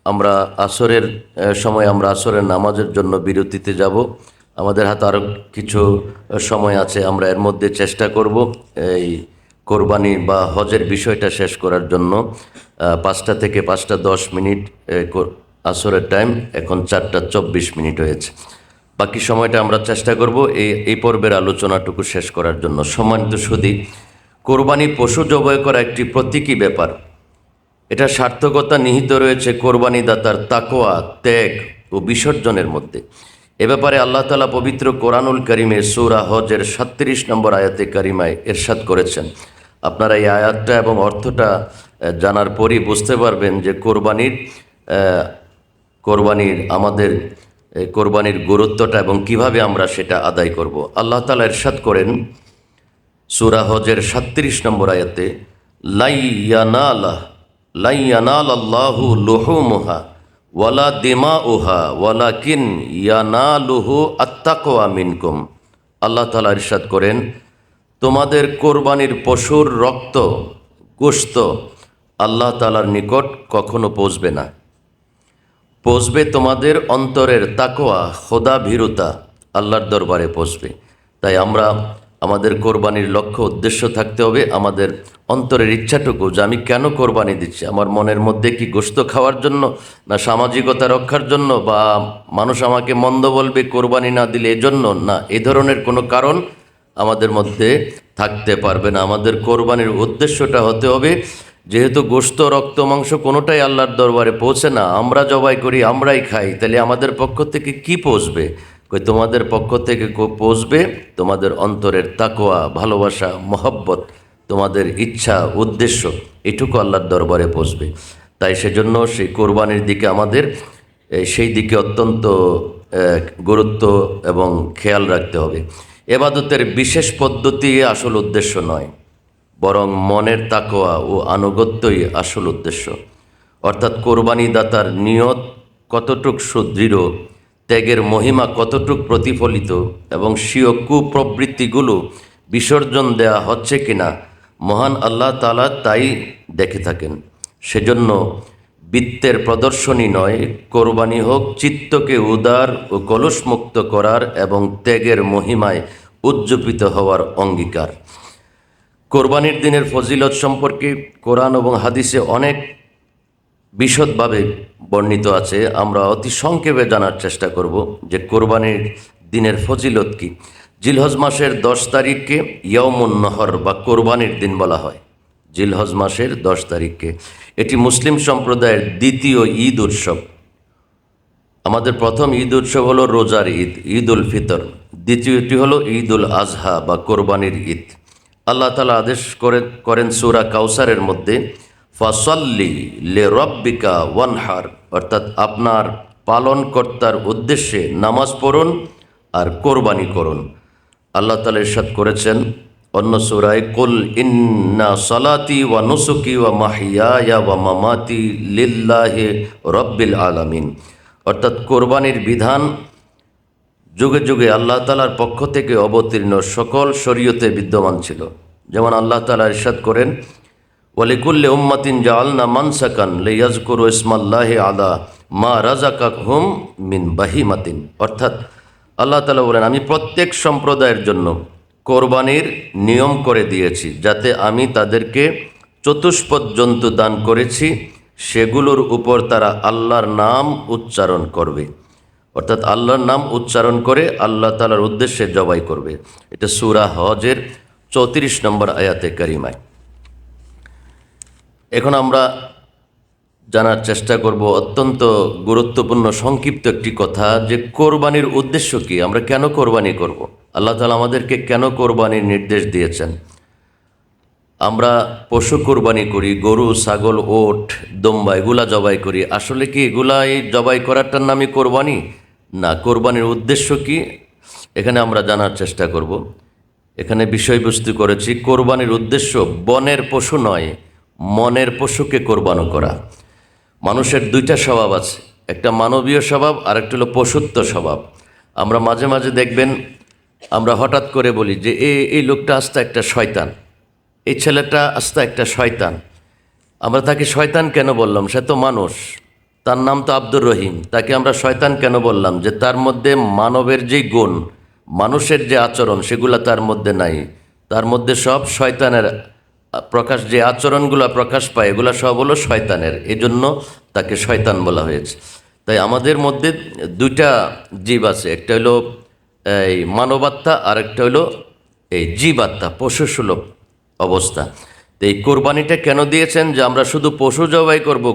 আমরা আসরের সময় আমরা আসরের নামাজের জন্য বিরতিতে যাব। আমাদের হাতে আরও কিছু সময় আছে, আমরা এর মধ্যে চেষ্টা করব এই কোরবানি বা হজের বিষয়টা শেষ করার জন্য। 5টা থেকে 5টা 10 মিনিট আসরের টাইম, এখন 4টা 24 মিনিট হয়েছে। বাকি সময়টা আমরা চেষ্টা করব এই পর্বের আলোচনাটুকু শেষ করার জন্য। সম্মানিত সুধী, কোরবানি পশু জবাই করা একটি প্রতীকী ব্যাপার। এটা সার্থকতা নিহিত রয়েছে কোরবানি দাতার তাকওয়া, ত্যাগ ও বিসর্জনের মধ্যে। এ ব্যাপারে আল্লাহ তাআলা পবিত্র কোরআনুল কারীমে সূরা হজের 37 নম্বর আয়াতে কারিমায় ইরশাদ করেছেন। আপনারা এই আয়াতটা এবং অর্থটা জানার পরই বুঝতে পারবেন যে কোরবানির গুরুত্বটা এবং কিভাবে আমরা সেটা আদায় করব। আল্লাহ তাআলা ইরশাদ করেন সূরা হজের 37 নম্বর আয়াতে, লাই ইয়ানালাল্লাহু লুহুমুহা ওয়ালা দিমাউহা ওয়ালাকিন ইয়ানালুহু আত্তাকওয়া মিনকুম। আল্লাহ তাআলা ইরশাদ করেন, তোমাদের কোরবানির পশুর রক্ত, গোশত আল্লাহ তাআলার নিকট কখনো পৌঁছবে না। পৌঁছবে তোমাদের অন্তরের তাকওয়া, খোদা ভীরুতা, আল্লাহর দরবারে পৌঁছবে। তাই আমরা আমাদের কোরবানির লক্ষ্য উদ্দেশ্য থাকতে হবে আমাদের অন্তরের ইচ্ছাটুকু, যে আমি কেন কোরবানি দিচ্ছি। আমার মনের মধ্যে কি গোশত খাওয়ার জন্য, না সামাজিকতা রক্ষার জন্য, বা মানুষ আমাকে মন্দ বলবে কোরবানি না দিলে এজন্য, না এ ধরনের কোনো কারণ আমাদের মধ্যে থাকতে পারবে না। আমাদের কোরবানির উদ্দেশ্যটা হতে হবে, যেহেতু গোশত, রক্ত, মাংস কোনোটাই আল্লাহর দরবারে পৌঁছে না, আমরা জবাই করি, আমরাই খাই, তাহলে আমাদের পক্ষ থেকে কি পৌঁছবে? তোমাদের পক্ষ থেকে পৌঁছবে তোমাদের অন্তরের তাকওয়া, ভালোবাসা, মহব্বত, তোমাদের ইচ্ছা, উদ্দেশ্য, এটুকু আল্লাহর দরবারে পৌঁছবে। তাই সেজন্য সেই কোরবানির দিকে আমাদের সেই দিকে অত্যন্ত গুরুত্ব এবং খেয়াল রাখতে হবে। এবাদতের বিশেষ পদ্ধতি আসল উদ্দেশ্য নয়, বরং মনের তাকওয়া ও আনুগত্যই আসল উদ্দেশ্য। অর্থাৎ কোরবানি দাতার নিয়ত কতটুক সুদৃঢ়, ত্যাগের মহিমা কতটুক প্রতিফলিত এবং স্বীয় কুপ্রবৃত্তিগুলো বিসর্জন দেয়া হচ্ছে কিনা, মহান আল্লাহ তাআলা তাই দেখে থাকেন। সেজন্য বৃত্তের প্রদর্শনী নয়, কোরবানি হোক চিত্তকে উদার ও কলুষমুক্ত করার এবং ত্যাগের মহিমায় উজ্জীবিত হওয়ার অঙ্গীকার। কোরবানির দিনের ফজিলত সম্পর্কে কোরআন এবং হাদিসে অনেক বিশদভাবে বর্ণিত আছে। আমরা অতি সংক্ষেপে জানার চেষ্টা করব যে কোরবানির দিনের ফজিলত কি। জিলহজ মাসের 10 তারিখকে ইয়াউমুন নহর বা কোরবানির দিন বলা হয়। জিলহজ মাসের 10 তারিখকে এটি মুসলিম সম্প্রদায়ের দ্বিতীয় ঈদ উৎসব। আমাদের প্রথম ঈদ উৎসব হলো রোজার ঈদ, ঈদ উল ফিতর। দ্বিতীয়টি হলো ঈদ উল আজহা বা কোরবানির ঈদ। আল্লাহ তাআলা আদেশ করেন সূরা কাউসারের মধ্যে, ফাসল্লি লে রব্বিকা ওয়ানহার, অর্থাৎ আপনার পালনকর্তার উদ্দেশ্যে নামাজ পড়ুন আর কোরবানি করুন। আল্লাহ তাআলা ইরশাদ করেছেন অন্য সূরায়, কুল ইন্না সালাতি ওয়া নুসুকি ওয়া মাহইয়ায়া ওয়া মামাতি লিল্লাহি রব্বিল আলামিন। অর্থাৎ কোরবানির বিধান যুগে যুগে আল্লাহ তাআলার পক্ষ থেকে অবতীর্ণ সকল শরীয়তে বিদ্যমান ছিল। যেমন আল্লাহ তাআলা ইরশাদ করেন, ওয়ালিকুল্লি উম্মাতিন জাআলনা মানসাকান লিয়াজকুরু ইসমাল্লাহি আলা মা রাযাকাহুম মিন বাহিমাতিন। অর্থাৎ আল্লাহ তাআলা বলেন, আমি প্রত্যেক সম্প্রদায়ের জন্য কোরবানির নিয়ম করে দিয়েছি, যাতে আমি তাদেরকে চতুষ্পদ জন্তু দান করেছি, সেগুলোর উপর তারা আল্লাহর নাম উচ্চারণ করবে। অর্থাৎ আল্লাহর নাম উচ্চারণ করে আল্লাহ তাআলার উদ্দেশ্যে জবাই করবে। এটা সূরা হজের 34 নম্বর আয়াতে কারিমায়। এখন আমরা জানার চেষ্টা করব অত্যন্ত গুরুত্বপূর্ণ সংক্ষিপ্ত একটি কথা, যে কোরবানির উদ্দেশ্য কি, আমরা কেন কোরবানি করব। আল্লাহ তাআলা আমাদেরকে কেন কোরবানির নির্দেশ দিয়েছেন। আমরা পশু কোরবানি করি, গরু, ছাগল, ওট, দম্বা, এগুলা জবাই করি। আসলে কি এগুলাই জবাই করাটার নামই কোরবানি? না, কোরবানির উদ্দেশ্য কি এখানে আমরা জানার চেষ্টা করব। এখানে বিষয়বস্তু করেছি, কোরবানির উদ্দেশ্য বনের পশু নয়, মনের পশুকে কোরবানো করা। মানুষের দুইটা স্বভাব আছে, একটা মানবীয় স্বভাব আর একটা হলো পশুত্ব স্বভাব। আমরা মাঝে মাঝে দেখবেন আমরা হঠাৎ করে বলি যে এই লোকটা আস্তে একটা শয়তান, এই ছেলেটা আস্তে একটা শয়তান। আমরা তাকে শয়তান কেন বললাম? সে তো মানুষ, তার নাম তো আব্দুর রহিম, তাকে আমরা শয়তান কেন বললাম? যে তার মধ্যে মানবের যেই গুণ, মানুষের যে আচরণ সেগুলো তার মধ্যে নাই, তার মধ্যে সব শয়তানের প্রকাশ, যে আচরণগুলো প্রকাশ পায় এগুলো সব হলো শয়তানের, এজন্য তাকে শয়তান বলা হয়েছে। তাই আমাদের মধ্যে দুইটা জীব আছে, একটা হলো এই মানবাত্মা আর একটা হলো এই জীবাত্মা, পশুসুলভ অবস্থা। তো এই কোরবানিটা কেন দিয়েছেন যে আমরা শুধু পশু জবাই করব,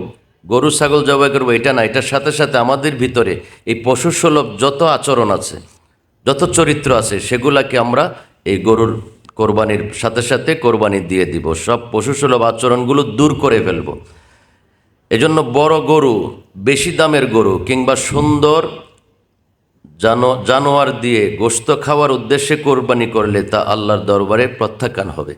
গরু ছাগল জবাই করব, এটা না, এটার সাথে সাথে আমাদের ভিতরে এই পশুসুলভ যত আচরণ আছে, যত চরিত্র আছে, সেগুলাকে আমরা এই গরুর কোরবানির সাথে সাথে কোরবানি দিয়ে দিব, সব পশুসুলভ আচরণগুলো দূর করে ফেলব। এজন্য বড় গরু, বেশি দামের গরু কিংবা সুন্দর জানোয়ার দিয়ে গোশত খাওয়ার উদ্দেশ্যে কোরবানি করলে তা আল্লাহর দরবারে প্রত্যাখ্যান হবে।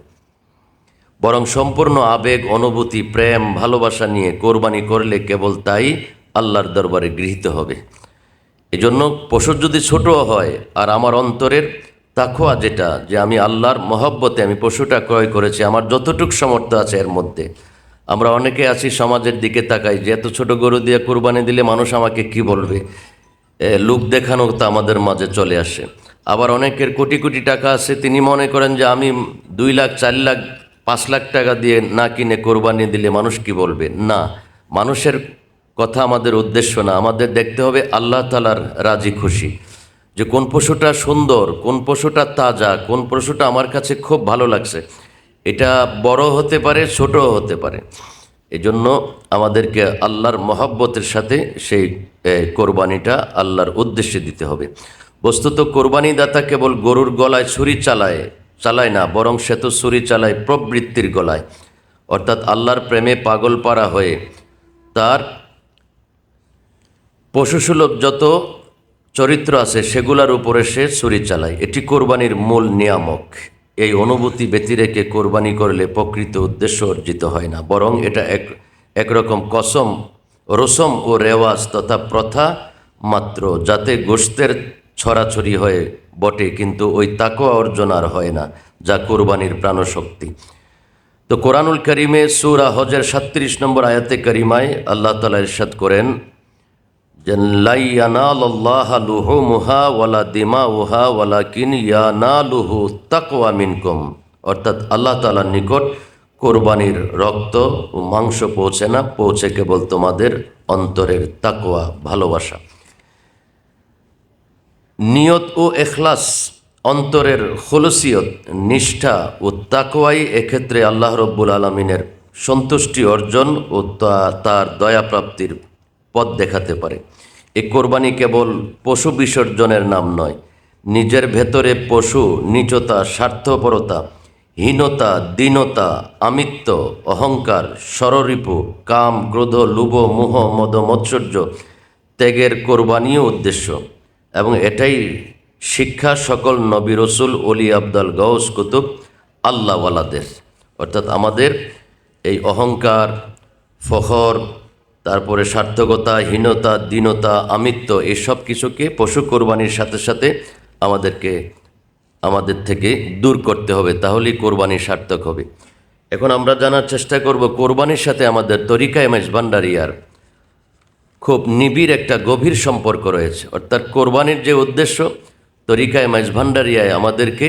বরং সম্পূর্ণ আবেগ, অনুভূতি, প্রেম, ভালোবাসা নিয়ে কোরবানি করলে কেবল তাই আল্লাহর দরবারে গৃহীত হবে। এজন্য পশু যদি ছোটও হয়, আর আমার অন্তরের তাকওয়া যেটা, যে আমি আল্লাহর মহব্বতে আমি পশুটা ক্রয় করেছি, আমার যতটুকু সামর্থ্য আছে এর মধ্যে। আমরা অনেকে আছি সমাজের দিকে তাকাই যে এত ছোট গরু দিয়ে কোরবানি দিলে মানুষ আমাকে কি বলবে, লোক দেখানো তো আমাদের মাঝে চলে আসে। আবার অনেকের কোটি কোটি টাকা আছে, তিনি মনে করেন যে আমি 2 লাখ 4 লাখ 5 লাখ টাকা দিয়ে না কিনে কোরবানি দিলে মানুষ কি বলবে। না, মানুষের কথা আমাদের উদ্দেশ্য না, আমাদের দেখতে হবে আল্লাহ তাআলার রাজি খুশি, যে কোন পশুটা সুন্দর, কোন পশুটা তাজা, কোন পশুটা আমার কাছে খুব ভালো লাগছে। এটা বড় হতে পারে, ছোটও হতে পারে। এজন্য আমাদেরকে আল্লাহর মহব্বতের সাথে সেই কোরবানিটা আল্লাহর উদ্দেশ্যে দিতে হবে। বস্তুত কোরবানি দাতা কেবল গরুর গলায় ছুরি চালায় না, বরং সে তো ছুরি চালায় প্রবৃত্তির গলায়, অর্থাৎ আল্লাহর প্রেমে পাগল পারা হয়ে তার পশুসুলভ যত চরিত্র আছে সেগুলোর উপরে সে ছুরি চালায়। এটি কোরবানির মূল নিয়ামক। এই অনুভূতি ব্যতি রেখে কোরবানি করলে প্রকৃত উদ্দেশ্য অর্জিত হয় না, বরং এটা একরকম রসম ও রেওয়াজ তথা প্রথা মাত্র, যাতে গোশতের ছড়াছড়ি হয়ে বটে, কিন্তু ওই তাকওয়া অর্জন আর হয় না, যা কোরবানির প্রাণশক্তি। তো কোরআনুল কারীমে সূরা হজের 37 নম্বর আয়াতে কারিমায় আল্লাহ তাআলা ইরশাদ করেন যে লা ইয়ানালুল্লাহা লুহুমুহা ওয়ালা দিমাউহা ওয়ালাকিন ইয়ানালুহু তাকওয়া মিনকুম, অর্থাৎ আল্লাহ তাআলার নিকট কোরবানির রক্ত ও মাংস পৌঁছে না, পৌঁছে কেবল তোমাদের অন্তরের তাকওয়া, ভালোবাসা। নিয়ত ও এখলাস, অন্তরের খুলুসিয়ত, নিষ্ঠা ও তাকওয়াই এক্ষেত্রে আল্লাহ রব্বুল আলামিনের সন্তুষ্টি অর্জন ও তার দয়াপ্রাপ্তির পথ দেখাতে পারে। এই কোরবানি কেবল পশু বিসর্জনের নাম নয়, নিজের ভেতরে পশু নীচতা, স্বার্থপরতা, হীনতা, দীনতা, আমিত্ব, অহংকার, ষড়রিপু, কাম, ক্রোধ, লোভ, মোহ, মদ, মৎসর্য ত্যাগের কোরবানিও উদ্দেশ্য। এবং এটাই শিক্ষা সকল নবী, রসুল, অলি, আবদাল, গৌস, কুতুব, আল্লাহওয়ালাদের। অর্থাৎ আমাদের এই অহংকার, ফখর, তারপরে সার্থকতা, হীনতা, দীনতা, আমিত্ব, এসব কিছুকে পশু কোরবানির সাথে সাথে আমাদের থেকে দূর করতে হবে, তাহলেই কোরবানি সার্থক হবে। এখন আমরা জানার চেষ্টা করব কোরবানির সাথে আমাদের তরিকায়ে মেজবান্ডারিয়ার খুব নিবিড় একটা গভীর সম্পর্ক রয়েছে। অর্থাৎ কোরবানির যে উদ্দেশ্য, তরিকায়ে মেজভান্ডারিয়ায় আমাদেরকে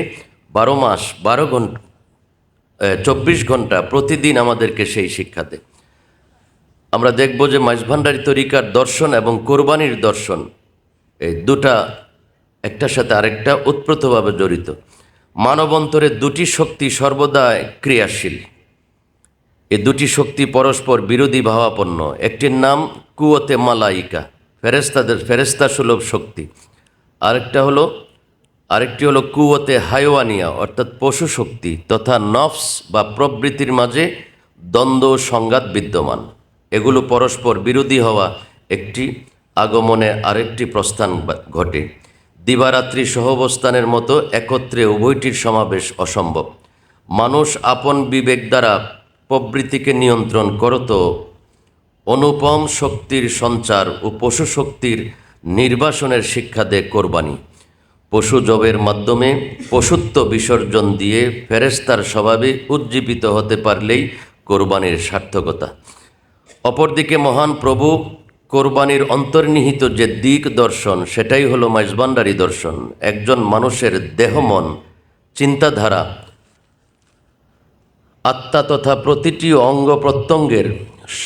12 মাস 12 ঘন্টা 24 ঘন্টা প্রতিদিন আমাদেরকে সেই শিক্ষা দেয়। আমরা দেখব যে মেজভান্ডারি তরিকার দর্শন এবং কোরবানির দর্শন, এই দুটা একটার সাথে আরেকটা ওতপ্রোতভাবে জড়িত। মানব অন্তরে দুটি শক্তি সর্বদা ক্রিয়াশীল। এই দুটি শক্তি পরস্পর বিরোধী ভাবাপন্ন। একটির নাম কুওতে মালাইকা, ফেরেশতা সুলভ শক্তি। আরেকটি হলো কুওতে হায়ওয়ানিয়া, অর্থাৎ পশু শক্তি তথা নফস বা প্রবৃত্তির মাঝে দ্বন্দ্ব সংঘাত বিদ্যমান। এগুলো পরস্পর বিরোধী হওয়া একটি আগমনে আরেকটি প্রস্থান ঘটে। দিবারাত্রি সহাবস্থানের মতো একত্রে উভয়টির সমাবেশ অসম্ভব। মানুষ আপন বিবেক দ্বারা প্রবৃত্তিকে নিয়ন্ত্রণ করত অনুপম শক্তির সঞ্চার ও পশু শক্তির নির্বাসনের শিক্ষা দেয় কোরবানি। পশু জবের মাধ্যমে পশুত্ব বিসর্জন দিয়ে ফেরেশতার স্বভাবে উজ্জীবিত হতে পারলেই কোরবানির সার্থকতা। অপরদিকে মহান প্রভু কোরবানির অন্তর্নিহিত যে দিক দর্শন সেটাই হলো মাইজভান্ডারী দর্শন। একজন মানুষের দেহ, মন, চিন্তাধারা, আত্মা তথা প্রতিটি অঙ্গ প্রত্যঙ্গের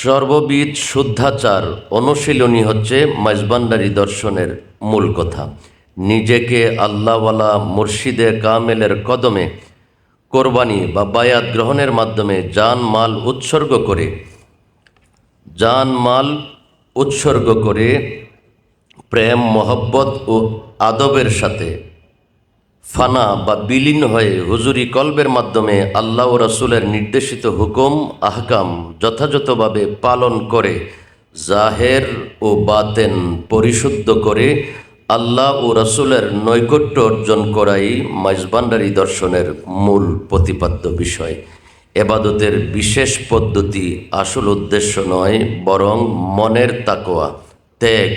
সর্ববিধ শুদ্ধাচার অনুশীলনী হচ্ছে মাইজভান্ডারী দর্শনের মূল কথা। নিজেকে আল্লাহওয়ালা মুর্শিদে কামেলের কদমে কোরবানি বা বায়াত গ্রহণের মাধ্যমে জান মাল উৎসর্গ করে প্রেম, মহব্বত ও আদবের সাথে ফানা বা বিলীন হয়ে হুজুরি কলবের মাধ্যমে আল্লাহ ও রাসূলের নির্দেশিত হুকুম আহকাম যথাযথভাবে পালন করে জাহের ও বাতেন পরিশুদ্ধ করে আল্লাহ ও রাসূলের নৈকট্য অর্জন করাই মাইজভান্ডারী দর্শনের মূল প্রতিপাদ্য বিষয়। এবাদতের বিশেষ পদ্ধতি আসল উদ্দেশ্য নয়, বরং মনের তাকওয়া, ত্যাগ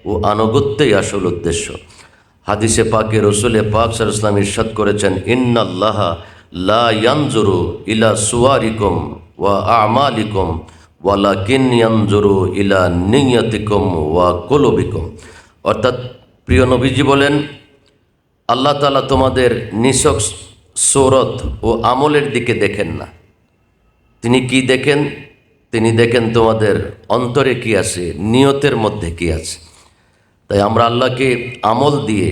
ও আনুগত্যই আসল উদ্দেশ্য। হাদিসে পাকে রসুলে পাক সাল্লাল্লাহু আলাইহি ওয়াসাল্লাম ইরশাদ করেছেন, ইন্নাল্লাহা লা ইয়ানজুরু ইলা সুওয়ারিকুম ওয়া আমালিকুম ওয়ালাকিন ইয়ানজুরু ইলা নিয়্যাতিকুম ওয়া কুলুবিকুম। অর্থাৎ প্রিয় নবীজি বলেন, আল্লাহ তাআলা তোমাদের নিছক সূরত ও আমলের দিকে দেখেন না। তিনি কি দেখেন? তিনি দেখেন তোমাদের অন্তরে কি আছে, নিয়তের মধ্যে কি আছে। তাই আমরা আল্লাহকে আমল দিয়ে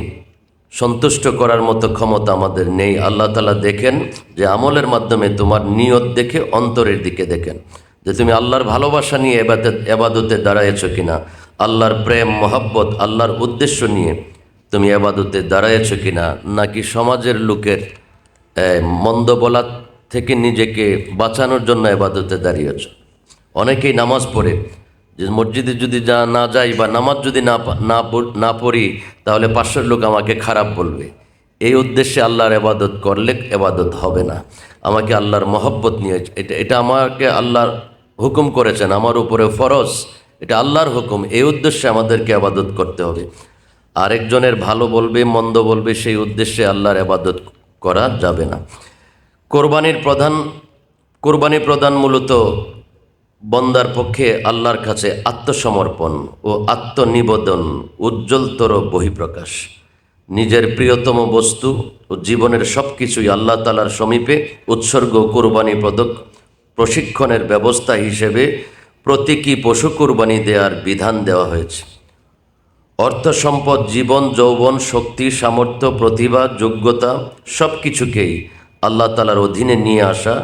সন্তুষ্ট করার মতো ক্ষমতা আমাদের নেই। আল্লাহ তাআলা দেখেন যে আমলের মাধ্যমে তোমার নিয়ত দেখে অন্তরের দিকে দেখেন, যে তুমি আল্লাহর ভালোবাসা নিয়ে এবাদতে দাঁড়ায়েছ কিনা, আল্লাহর প্রেম, মহব্বত, আল্লাহর উদ্দেশ্য নিয়ে তুমি এবাদতে দাঁড়ায়েছ কিনা, নাকি সমাজের লোকের মন্দ বলা থেকে নিজেকে বাঁচানোর জন্য এবাদতে দাঁড়িয়েছ। অনেকেই নামাজ পড়ে যে মসজিদে যদি না যাই বা নামাজ যদি না পড়ি তাহলে পাশের লোক আমাকে খারাপ বলবে। এই উদ্দেশ্যে আল্লাহর এবাদত করলে এবাদত হবে না। আমাকে আল্লাহর মহব্বত নিয়ে, এটা আমাকে আল্লাহর হুকুম করেছেন, আমার উপরে ফরজ, এটা আল্লাহর হুকুম, এই উদ্দেশ্যে আমাদেরকে এবাদত করতে হবে। আরেকজনের ভালো বলবে, মন্দ বলবে, সেই উদ্দেশ্যে আল্লাহর এবাদত করা যাবে না। কোরবানি প্রদান মূলত বন্দার পক্ষে আল্লাহর কাছে আত্মসমর্পণ ও আত্মনিবেদন উজ্জ্বলতর বহিঃপ্রকাশ। নিজের প্রিয়তম বস্তু ও জীবনের সব কিছুই আল্লাহ তাআলার সমীপে উৎসর্গ কোরবানি প্রশিক্ষণের ব্যবস্থা হিসেবে প্রতীকী পশু কোরবানি দেওয়ার বিধান দেওয়া হয়েছে। অর্থ, সম্পদ, জীবন, যৌবন, শক্তি, সামর্থ্য, প্রতিভা, যোগ্যতা সব কিছুকেই আল্লাহ তাআলার অধীনে নিয়ে আসা,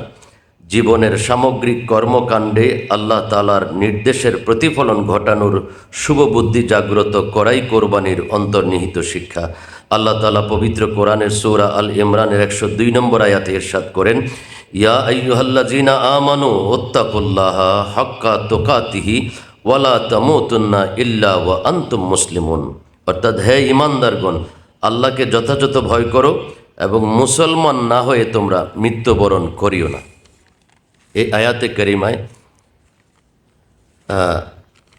জীবনের সামগ্রিক কর্মকাণ্ডে আল্লাহ তাআলার নির্দেশের প্রতিফলন ঘটানোর শুভ বুদ্ধি জাগ্রত করাই কোরবানির অন্তর্নিহিত শিক্ষা। আল্লাহ তাআলা পবিত্র কোরআনের সূরা আল ইমরানের 102 নম্বর আয়াতে ইরশাদ করেন, ইয়া আইয়ুহাল্লাযীনা আমানু ওয়াত্তাকুল্লাহা হাক্কা তুকাতিহি ওয়ালা তামুতুন্না ইল্লা ওয়া আনতুম মুসলিমুন। অর্থাৎ, হে ঈমানদারগণ, আল্লাহকে যথাযথ ভয় করো এবং মুসলমান না হয়ে তোমরা মৃত্যুবরণ করিও না। এই আয়াতে কারিমায়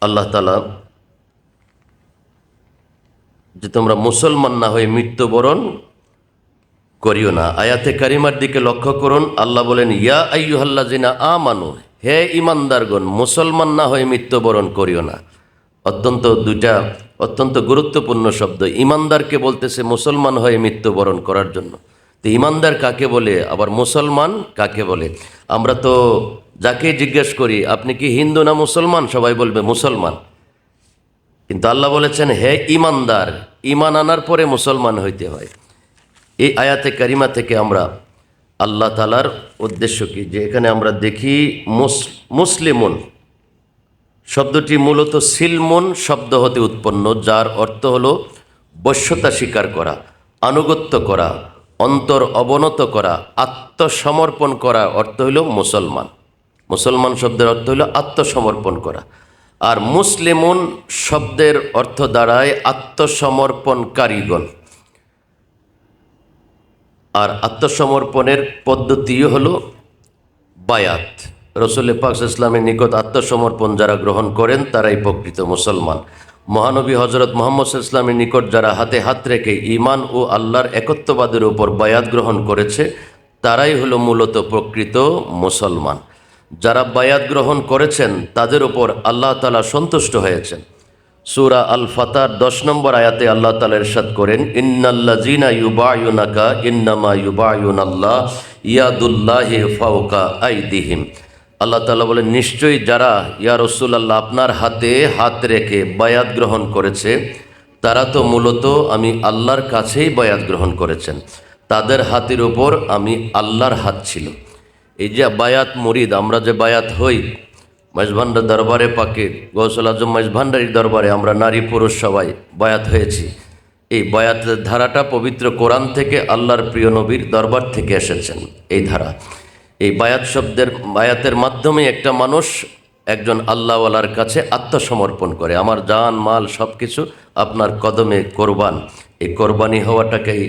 আল্লাহ তাআলা যে তোমরা মুসলমান না হয়ে মৃত্যুবরণ করিও না, আয়াতে কারিমার দিকে লক্ষ্য করুন। আল্লাহ বলেন, ইয়া আইয়ুহাল্লাযীনা আমানু, হে ঈমানদারগণ, মুসলমান না হয়ে মৃত্যুবরণ করিও না। দুইটা অত্যন্ত গুরুত্বপূর্ণ শব্দ। ঈমানদারকে বলতেছে মুসলমান হয়ে মৃত্যুবরণ করার জন্য। তো ঈমানদার কাকে বলে, আবার মুসলমান কাকে বলে? আমরা তো যাকে জিজ্ঞেস করি আপনি কি হিন্দু না মুসলমান, সবাই বলবে মুসলমান। কিন্তু আল্লাহ বলেছেন, হে ঈমানদার, ঈমান আনার পরে মুসলমান হইতে হয়। এই আয়াতে কারিমা থেকে আমরা আল্লাহ তাআলার উদ্দেশ্য কি, যে এখানে আমরা দেখি মুসলিমুন শব্দটি মূলত সিলমুন শব্দ হতে উৎপন্ন, যার অর্থ হলো বশ্যতা স্বীকার করা, আনুগত্য করা, অন্তর অবনত করা, আত্মসমর্পণ করা অর্থ হইল মুসলমান। মুসলমান শব্দের অর্থ হইল আত্মসমর্পণ করা। আর মুসলিমুন শব্দের অর্থ দাঁড়ায় আত্মসমর্পণকারীগণ। আর আত্মসমর্পণের পদ্ধতিও হলো বায়াত। রসুল পাক সাল্লাল্লাহু আলাইহি ওয়াসাল্লামের নিকট আত্মসমর্পণ যারা গ্রহণ করেন তারাই প্রকৃত মুসলমান। মহানবী হজরত মুহাম্মদ সাল্লাল্লাহু আলাইহি ওয়াসাল্লামের নিকট যারা হাতে হাত রেখে ঈমান ও আল্লাহর একত্ববাদের উপর বায়াত গ্রহণ করেছে তারাই হলো মূলত প্রকৃত মুসলমান। যারা বায়াত গ্রহণ করেছেন তাদের উপর আল্লাহ তাআলা সন্তুষ্ট হয়েছেন। সূরা আল ফাতার 10 নম্বর আয়াতে আল্লাহ তাআলা ইরশাদ করেন, ইন্নাল্লাযীনা ইউবায়ুনাকা ইন্নামা ইউবায়ুনাল্লাহ ইয়াদুল্লাহি ফাওকা আইদিহিম। আল্লাহ তাআলা বলেন, নিশ্চয়ই যারা ইয়া রাসূলুল্লাহ আপনার হাতে হাত রেখে বায়াত গ্রহণ করেছে তারা তো মূলত আমি আল্লাহর কাছেই বায়াত গ্রহণ করেছেন, তাদের হাতের উপর আমি আল্লাহর হাত ছিল। এই যে বায়াত মুরিদ, আমরা যে বায়াত হই মাইজভান্ডার দরবারে পাকে গৌসুল আজম মাইজভান্ডারির দরবারে আমরা নারী পুরুষ সবাই বায়াত হয়েছি। এই বায়াতের ধারাটা পবিত্র কোরআন থেকে আল্লাহর প্রিয় নবীর দরবার থেকে এসেছেন। এই ধারা, এই বায়াত শব্দের বায়াতের মাধ্যমে একটা মানুষ একজন আল্লাহওয়ালার কাছে আত্মসমর্পণ করে, আমার জান মাল সব কিছু আপনার কদমে কোরবান। এই কোরবানি হওয়াটাকেই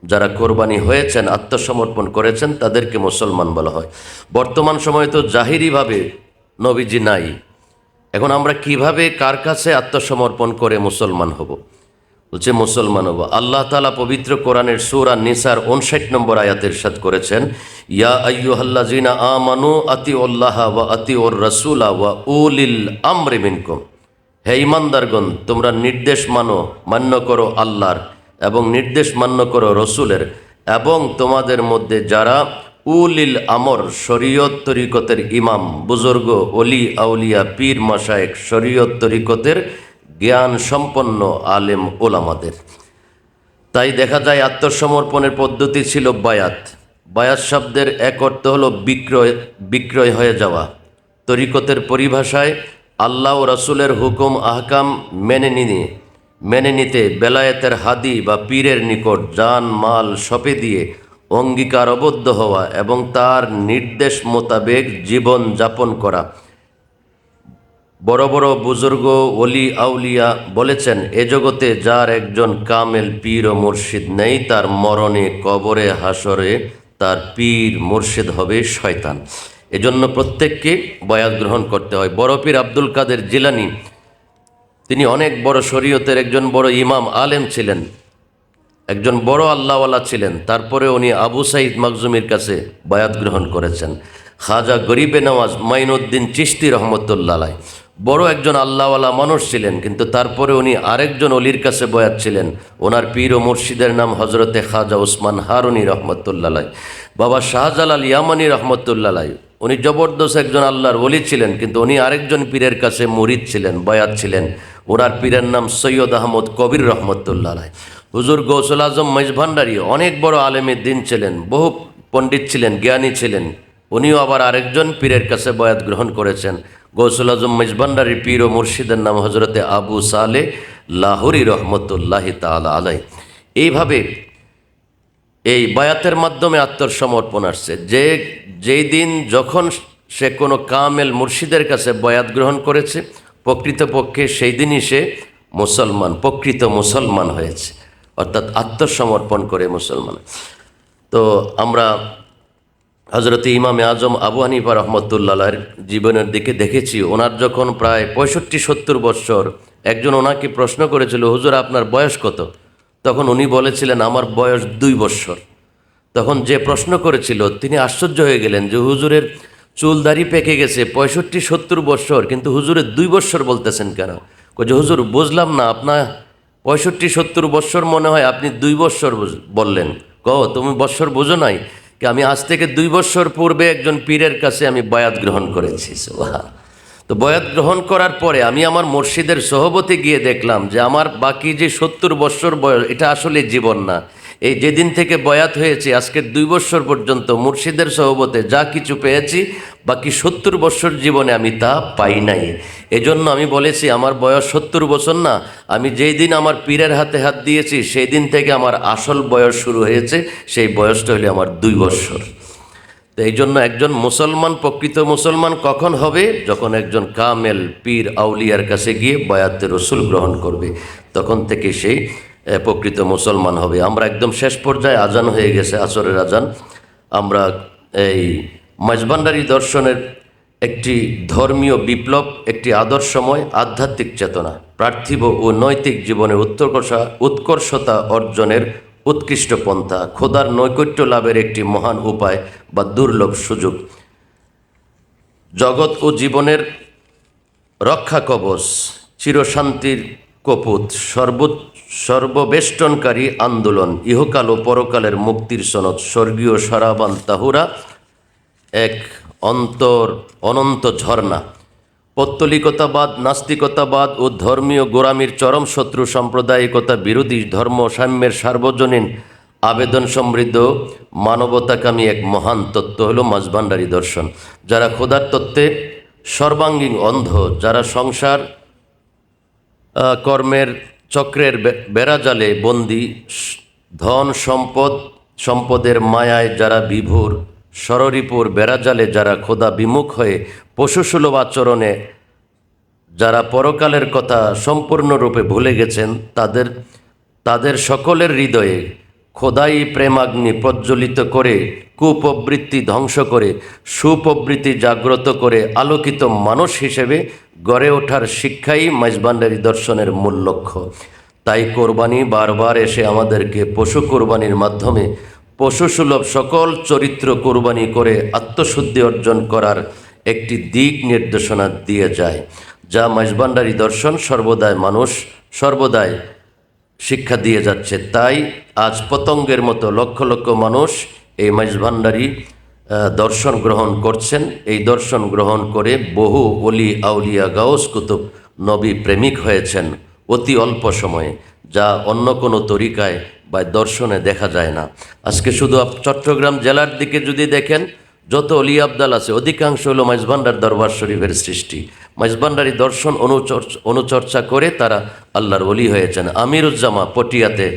যারা কোরবানি হয়েছেন, আত্মসমর্পণ করেছেন, তাদেরকে মুসলমান বলা হয়। বর্তমান সময়ে তো জাহিরিভাবে নবীজি নাই, এখন আমরা কিভাবে কার কাছে আত্মসমর্পণ করে মুসলমান হব? বলছে মুসলমান হব। আল্লাহ তাআলা পবিত্র কোরআনের সূরা নিসার 59 নম্বর আয়াতে ইরশাদ করেছেন, ইয়া আইয়ুহাল্লাযীনা আমানু আতিউল্লাহ ওয়া আতিউর রাসূলা ওয়া উলিল আমরি মিনকুম। হে ঈমানদারগণ, তোমরা নির্দেশ মান্য করো আল্লাহর এবং নির্দেশ মান্য করো রসুলের, এবং তোমাদের মধ্যে যারা উলিল আমর শরীয়ত তরিকতের ইমাম বুজুর্গ অলি আউলিয়া পীর মাশায়েখ শরীয়ত তরিকতের জ্ঞান সম্পন্ন আলেম ওলামাদের। তাই দেখা যায় আত্মসমর্পণের পদ্ধতি ছিল বায়াত। বায়াত শব্দের এক অর্থ হলো বিক্রয় হয়ে যাওয়া। তরিকতের পরিভাষায় আল্লাহ ও রাসূলের হুকুম আহকাম মেনে নিতে বেলায়েতের হাদি বা পীরের নিকট জান মাল সঁপে দিয়ে অঙ্গীকারবদ্ধ হওয়া এবং তার নির্দেশ মোতাবেক জীবন যাপন করা। বড় বড় বুজুর্গ ওলি আউলিয়া বলেছেন, এ জগতে যার একজন কামেল পীর ও মুর্শিদ নেই, তার মরণে কবরে হাসরে তার পীর মুর্শিদ হবে শয়তান। এজন্য প্রত্যেককে বায়াত গ্রহণ করতে হয়। বড় পীর আব্দুল কাদের জিলানী, তিনি অনেক বড় শরীয়তের একজন বড় ইমাম আলেম ছিলেন, একজন বড় আল্লাহওয়ালা ছিলেন। তারপরে উনি আবু সাঈদ মাকজুমির কাছে বায়াত গ্রহণ করেছেন। খাজা গরিবে নওয়াজ মাইনুদ্দিন চিশতি রহমতুল্লাহ আলাইহ বড় একজন আল্লাহওয়ালা মানুষ ছিলেন, কিন্তু তারপরে উনি আরেকজন অলির কাছে বয়াত ছিলেন। ওনার পীর ও মুর্শিদের নাম হজরতে খাজা উসমান হারুনি রহমতুল্লাহ আলাইহ। বাবা শাহজালাল ইয়ামানি রহমতুল্লাহ আলাইহ, উনি জবরদস্ত একজন আল্লাহর ওলি ছিলেন, কিন্তু উনি আরেকজন পীরের কাছে মুরিদ ছিলেন, বয়াত ছিলেন। ওনার পীরের নাম সৈয়দ আহমদ কবির রহমতুল্লাহ আলাইহ। হুজুর গৌসুল আজম মাইজভান্ডারী অনেক বড় আলেমের দিন ছিলেন, বহু পণ্ডিত ছিলেন, জ্ঞানী ছিলেন। উনিও আবার আরেকজন পীরের কাছে বয়াত গ্রহণ করেছেন। গৌসুল আজম মাইজভান্ডারীর পীর ও মুর্শিদের নাম হজরতে আবু সালে লাহোরী রহমতুল্লাহি তাআলা আলাইহ। এইভাবে এই বায়াতের মাধ্যমে আত্মসমর্পণ আসছে। যেই দিন যখন সে কোনো কামেল মুর্শিদের কাছে বয়াত গ্রহণ করেছে, প্রকৃতপক্ষে সেই দিনই সে প্রকৃত মুসলমান হয়েছে, অর্থাৎ আত্মসমর্পণ করে মুসলমান। তো আমরা হজরত ইমামে আজম আবু হানিফা রহমতুল্লাহর জীবনের দিকে দেখেছি। ওনার যখন প্রায় 65-70 বৎসর, একজন ওনাকে প্রশ্ন করেছিল, হুজুর আপনার বয়স কত? তখন উনি বলেছিলেন, আমার বয়স 2 বৎসর। তখন যে প্রশ্ন করেছিল তিনি আশ্চর্য হয়ে গেলেন যে হুজুরের চুল দাড়ি পেকে গেছে, 65-70 বৎসর, কিন্তু হুজুরের 2 বৎসর বলতেছেন কেন? যে হুজুর বুঝলাম না, আপনার 65-70 বৎসর মনে হয়, আপনি 2 বৎসর বললেন। তুমি বৎসর বোঝো নাই কি? আমি আজ থেকে 2 বৎসর পূর্বে একজন পীরের কাছে আমি বায়াত গ্রহণ করেছি। তো বয়াত গ্রহণ করার পরে আমি আমার মুর্শিদের সোহবতে গিয়ে দেখলাম যে আমার বাকি যে 70 বৎসর বয়স, এটা আসলে জীবন না। এই যেদিন থেকে বয়াত হয়েছে আজকের 2 বৎসর পর্যন্ত মুর্শিদের সোহবতে যা কিছু পেয়েছি, বাকি 70 বৎসর জীবনে আমি তা পাই নাই। এজন্য আমি বলেছি আমার বয়স 70 বছর না, আমি যেই দিন আমার পীরের হাতে হাত দিয়েছি সেই দিন থেকে আমার আসল বয়স শুরু হয়েছে, সেই বয়সটা হলে আমার 2 বৎসর। তো এই জন্য একজন মুসলমান, প্রকৃত মুসলমান কখন হবে? যখন একজন কামেল পীর আউলিয়ার কাছে গিয়ে বায়াতে রসুল গ্রহণ করবে, তখন থেকে সেই প্রকৃত মুসলমান হবে। আমরা একদম শেষ পর্যায়ে, আজান হয়ে গেছে, আসরের আজান। আমরা এই মাইজভান্ডারী দর্শনের একটি ধর্মীয় বিপ্লব, একটি আদর্শময় আধ্যাত্মিক চেতনা, পার্থিব ও নৈতিক জীবনের উৎকর্ষতা অর্জনের উৎকৃষ্ট পন্থা, খোদার নৈকট্য লাভের একটি মহান উপায় বা দুর্লভ সুযোগ, জগৎ ও জীবনের রক্ষা কবচ, চিরশান্তির কপুত, সর্ববেষ্টনকারী আন্দোলন, ইহকাল ও পরকালের মুক্তির সনদ, স্বর্গীয় সারাবান তাহুরা, এক অনন্ত ঝর্ণা। পৌত্তলিকতাবাদ, নাস্তিকতাবাদ ও ধর্মীয় গোঁড়ামির চরম শত্রু, সাম্প্রদায়িকতা বিরোধী, ধর্ম সাম্যের সার্বজনীন আবেদন সমৃদ্ধ মানবতাকামী এক মহান তত্ত্ব হলো মাঝভান্ডারী দর্শন। যারা খোদার তত্ত্বে সর্বাঙ্গীন অন্ধ, যারা সংসার কর্মের চক্রের বেড়াজালে বন্দী, ধন সম্পদের মায়ায় যারা বিভোর, ষড়রিপুর বেড়াজালে যারা খোদা বিমুখ হয়ে পশুসুলভ আচরণে যারা পরকালের কথা সম্পূর্ণরূপে ভুলে গেছেন, তাদের সকলের হৃদয়ে খোদাই প্রেমাগ্নি প্রজ্বলিত করে, কুপ্রবৃত্তি ধ্বংস করে, সুপ্রবৃত্তি জাগ্রত করে আলোকিত মানুষ হিসেবে গড়ে ওঠার শিক্ষাই মাঝভান্ডারী দর্শনের মূল লক্ষ্য। তাই কোরবানি বারবার এসে আমাদেরকে পশু কোরবানির মাধ্যমে পশুসুলভ সকল চরিত্র কোরবানি করে আত্মশুদ্ধি অর্জন করার একটি দিক নির্দেশনা দিয়ে যায়, যা মাঝভান্ডারী দর্শন সর্বদাই শিক্ষা দিয়ে যাচ্ছে। তাই আজ পতঙ্গের মতো লক্ষ লক্ষ মানুষ এই মাঝভান্ডারী দর্শন গ্রহণ করছেন। এই দর্শন গ্রহণ করে বহু ওলি আউলিয়া গাউস কুতুব নবী প্রেমিক হয়েছেন অতি অল্প সময়ে, যা অন্য কোনো তরিকায় বা দর্শনে দেখা যায় না। আজকে শুধু চট্টগ্রাম জেলার দিকে যদি দেখেন, যত অলি আবদাল আছে অধিকাংশ হলো মাঝভান্ডার দরবার শরীফের সৃষ্টি। মাঝভান্ডারী দর্শন অনুচর্চা করে তারা আল্লাহর অলি হয়েছেন। আমিরুজ্জামা পটিয়াতে